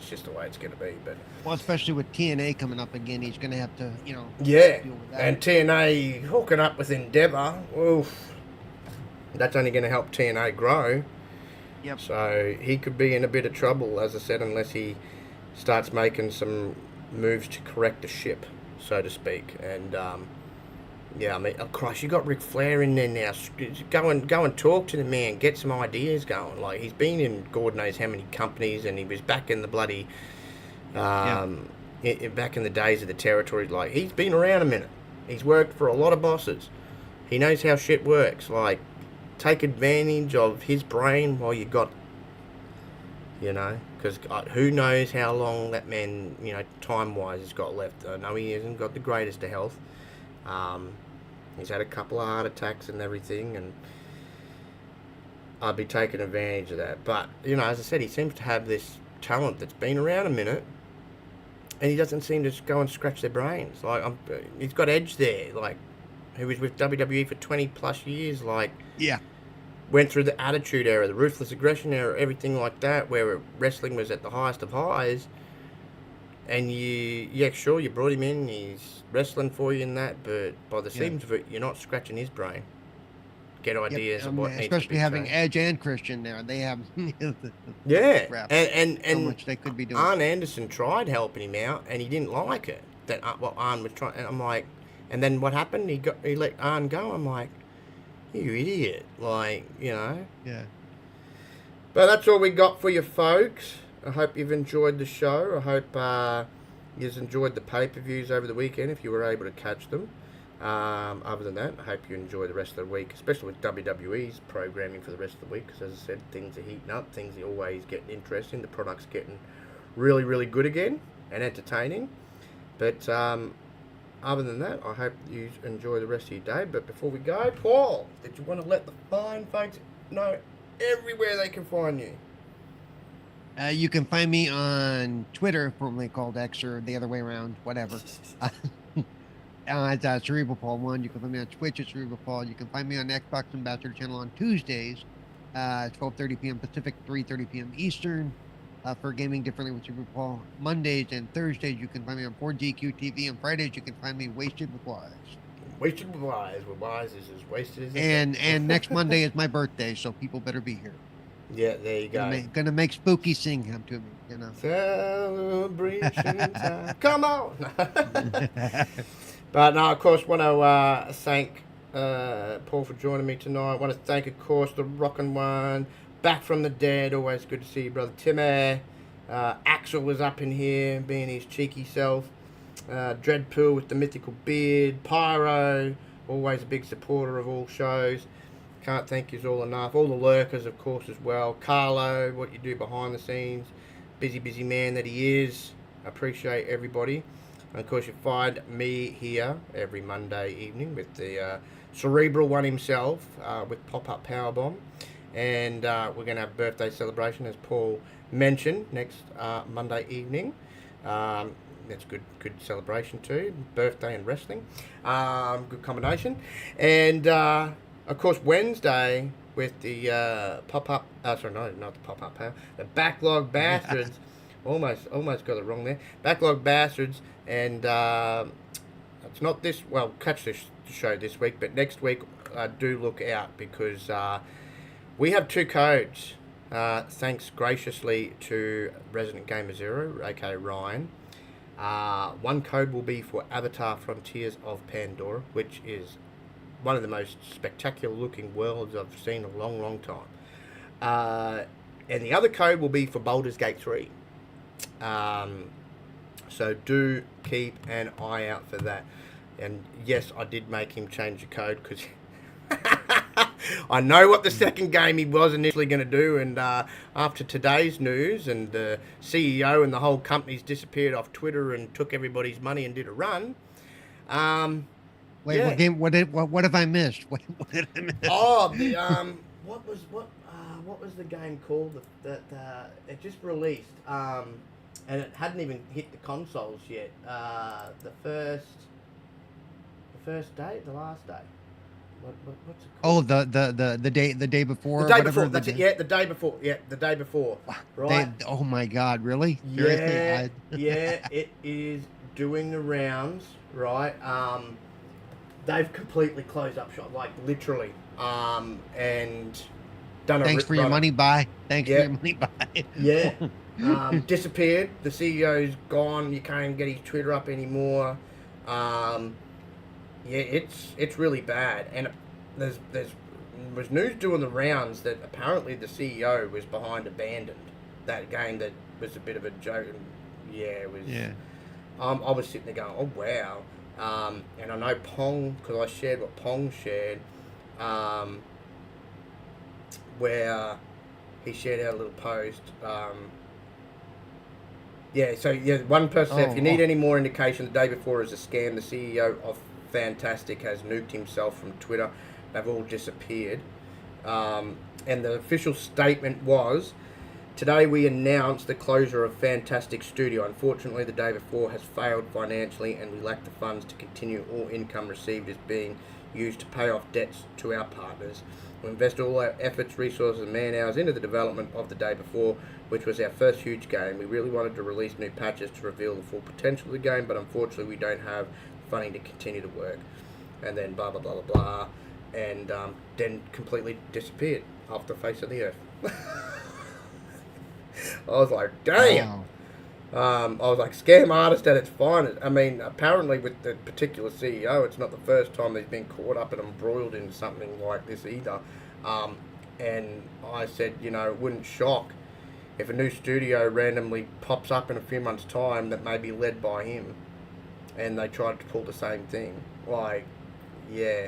just the way it's going to be. But especially with TNA coming up again, he's going to have to, deal with that. And TNA hooking up with Endeavor, oof, that's only going to help TNA grow. Yep. So he could be in a bit of trouble, as I said, unless he starts making some moves to correct the ship, so to speak. And I mean, oh Christ, you got Ric Flair in there now. Go and talk to the man, get some ideas going. Like, he's been in God knows how many companies, and he was back in the bloody, back in the days of the territory. Like, he's been around a minute. He's worked for a lot of bosses. He knows how shit works. Like, take advantage of his brain while you got, because who knows how long that man, time-wise has got left. I know he hasn't got the greatest of health. He's had a couple of heart attacks and everything, and I'd be taking advantage of that. But, as I said, he seems to have this talent that's been around a minute, and he doesn't seem to just go and scratch their brains. Like, he's got Edge there, like, who was with WWE for 20 plus years, like, went through the Attitude Era, the Ruthless Aggression Era, everything like that, where wrestling was at the highest of highs. And you brought him in, he's wrestling for you in that, but by the seams of it, you're not scratching his brain. Get ideas of what needs to be especially having changed. Edge and Christian there. They have and so much they could be doing. Arn Anderson tried helping him out, and he didn't like it. That what Arn was trying, and I'm like, and then what happened? He let Arn go. I'm like, you idiot, like, Yeah. But that's all we got for you, folks. I hope you've enjoyed the show. I hope you've enjoyed the pay-per-views over the weekend, if you were able to catch them. Other than that, I hope you enjoy the rest of the week, especially with WWE's programming for the rest of the week, because as I said, things are heating up, things are always getting interesting, the product's getting really, really good again, and entertaining. But other than that, I hope you enjoy the rest of your day. But before we go, Paul, did you want to let the fine folks know everywhere they can find you? You can find me on Twitter, formerly called X, or the other way around, whatever. It's Cerebral Paul 1. You can find me on Twitch at Cerebral Paul. You can find me on the Xbox Ambassador channel on Tuesdays, 12:30 p.m. Pacific, 3:30 p.m. Eastern, for Gaming Differently with Cerebral Paul. Mondays and Thursdays, you can find me on 4DQ TV, and Fridays, you can find me Wasted with Wise. Wasted with Wise. With Wise is as wasted as and next Monday is my birthday, so people better be here. Yeah, there you go. Gonna make Spooky sing him to me, you know. Celebration time. Come on! But no, of course, want to thank Paul for joining me tonight. I want to thank, of course, the Rockin' One, back from the dead. Always good to see you, brother Timmy. Axel was up in here, being his cheeky self. Dreadpool with the mythical beard. Pyro, always a big supporter of all shows. Can't thank you all enough. All the lurkers, of course, as well. Carlo, what you do behind the scenes. Busy man that he is. Appreciate everybody. And of course, you find me here every Monday evening with the Cerebral One himself, with Pop-Up Powerbomb. And we're going to have a birthday celebration, as Paul mentioned, next Monday evening. That's good celebration too. Birthday and wrestling. Good combination. And, of course, Wednesday with the Pop-Up... sorry, no, not the Pop-Up Power. The Backlog Bastards. Almost got it wrong there. Backlog Bastards. And it's not this... Well, catch this show this week, but next week, do look out, because we have 2 codes. Thanks graciously to Resident Gamer Zero, aka Ryan. One code will be for Avatar Frontiers of Pandora, which is one of the most spectacular looking worlds I've seen in a long time. And the other code will be for Baldur's Gate 3. So do keep an eye out for that. And yes, I did make him change the code, because I know what the second game he was initially going to do. And after today's news, and the CEO and the whole company's disappeared off Twitter and took everybody's money and did a run. Wait, yeah. What have I missed? What did I miss? Oh, the what was the game called that it just released? And it hadn't even hit the consoles yet. The first day, the last day. What's it called? Oh, the day before. The day before. That's it. Yeah, the day before. Yeah, the day before. Right. Oh my God! Really? Yeah. Yeah, it is doing the rounds. Right. They've completely closed up shop, like literally. And done. Thanks for your money. Bye. Thanks for your money. Bye. Yeah. Disappeared. The CEO's gone. You can't even get his Twitter up anymore. Yeah, it's really bad. And there was news doing the rounds that apparently the CEO was behind Abandoned, that game that was a bit of a joke. And yeah, it was. Yeah. I was sitting there going, oh wow. And I know Pong, because I shared what Pong shared, where he shared out a little post. One person said, if you need any more indication, the day before is a scam. The CEO of Fantastic has nuked himself from Twitter. They've all disappeared. And the official statement was, today we announced the closure of Fantastic Studio. Unfortunately, the day before has failed financially, and we lack the funds to continue. All income received is being used to pay off debts to our partners. We invest all our efforts, resources, and man hours into the development of the day before, which was our first huge game. We really wanted to release new patches to reveal the full potential of the game, but unfortunately we don't have funding to continue to work. And then blah, blah, blah, blah, blah. And then completely disappeared off the face of the earth. I was like, damn. Wow. I was like, scam artist at its finest. I mean, apparently with the particular CEO, it's not the first time he's been caught up and embroiled in something like this either. And I said, it wouldn't shock if a new studio randomly pops up in a few months' time that may be led by him, and they tried to pull the same thing. Like, Yeah.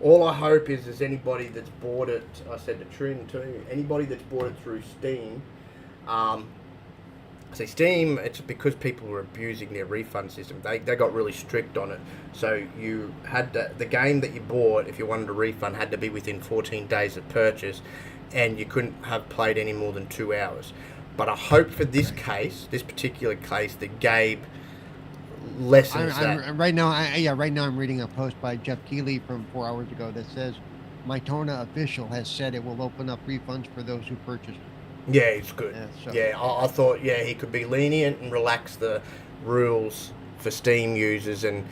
All I hope is anybody that's bought it, I said to Trin too, anybody that's bought it through Steam, see, Steam, it's because people were abusing their refund system. They got really strict on it. So you had to, the game that you bought, if you wanted a refund, had to be within 14 days of purchase, and you couldn't have played any more than 2 hours. But I hope for this case, this particular case, that Gabe lessens that. Right now, I'm reading a post by Jeff Keighley from 4 hours ago that says, Mytona official has said it will open up refunds for those who purchased. Yeah, it's good. I thought, he could be lenient and relax the rules for Steam users and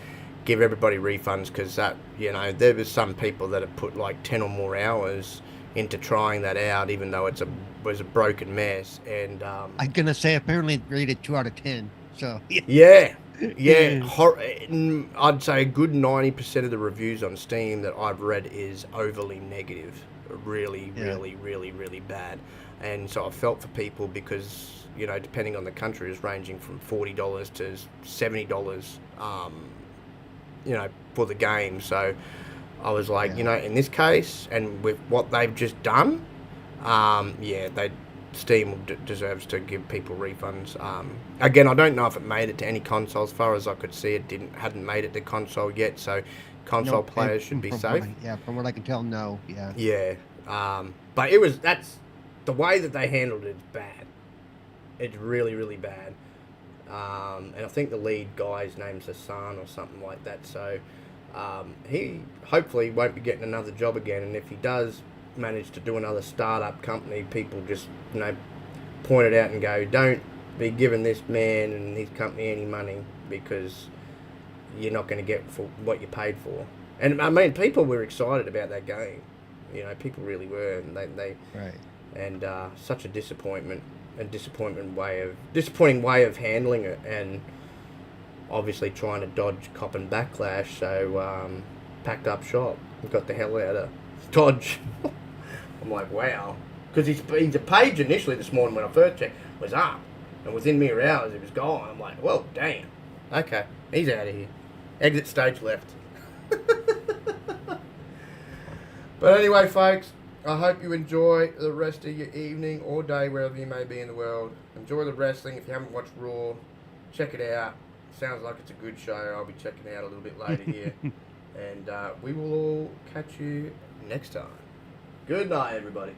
give everybody refunds, because that, there was some people that have put like 10 or more hours into trying that out, even though it was a broken mess. And I'm gonna say apparently it's rated 2 out of 10. So yeah. I'd say a good 90% of the reviews on Steam that I've read is overly negative, really bad. And so I felt for people, because depending on the country, is ranging from $40 to $70, for the game. So I was like, in this case, and with what they've just done, Steam deserves to give people refunds. Again, I don't know if it made it to any console. As far as I could see, hadn't made it to console yet. So console players should be safe. From what I can tell, no. Yeah. But that's the way that they handled it is bad. It's really, really bad. And I think the lead guy's name's Hassan or something like that. So he hopefully won't be getting another job again. And if he does manage to do another startup company, people just point it out and go, don't be giving this man and his company any money, because you're not going to get for what you paid for. And I mean, people were excited about that game. People really were, and they right. And such a disappointing way of handling it, and obviously trying to dodge cop and backlash. So packed up shop and got the hell out of Dodge. I'm like, wow, because his page initially this morning when I first checked was up, and within mere hours it was gone. I'm like, well, damn. Okay, he's out of here. Exit stage left. But anyway, folks, I hope you enjoy the rest of your evening or day, wherever you may be in the world. Enjoy the wrestling. If you haven't watched Raw, check it out. Sounds like it's a good show. I'll be checking it out a little bit later here. And we will all catch you next time. Good night, everybody.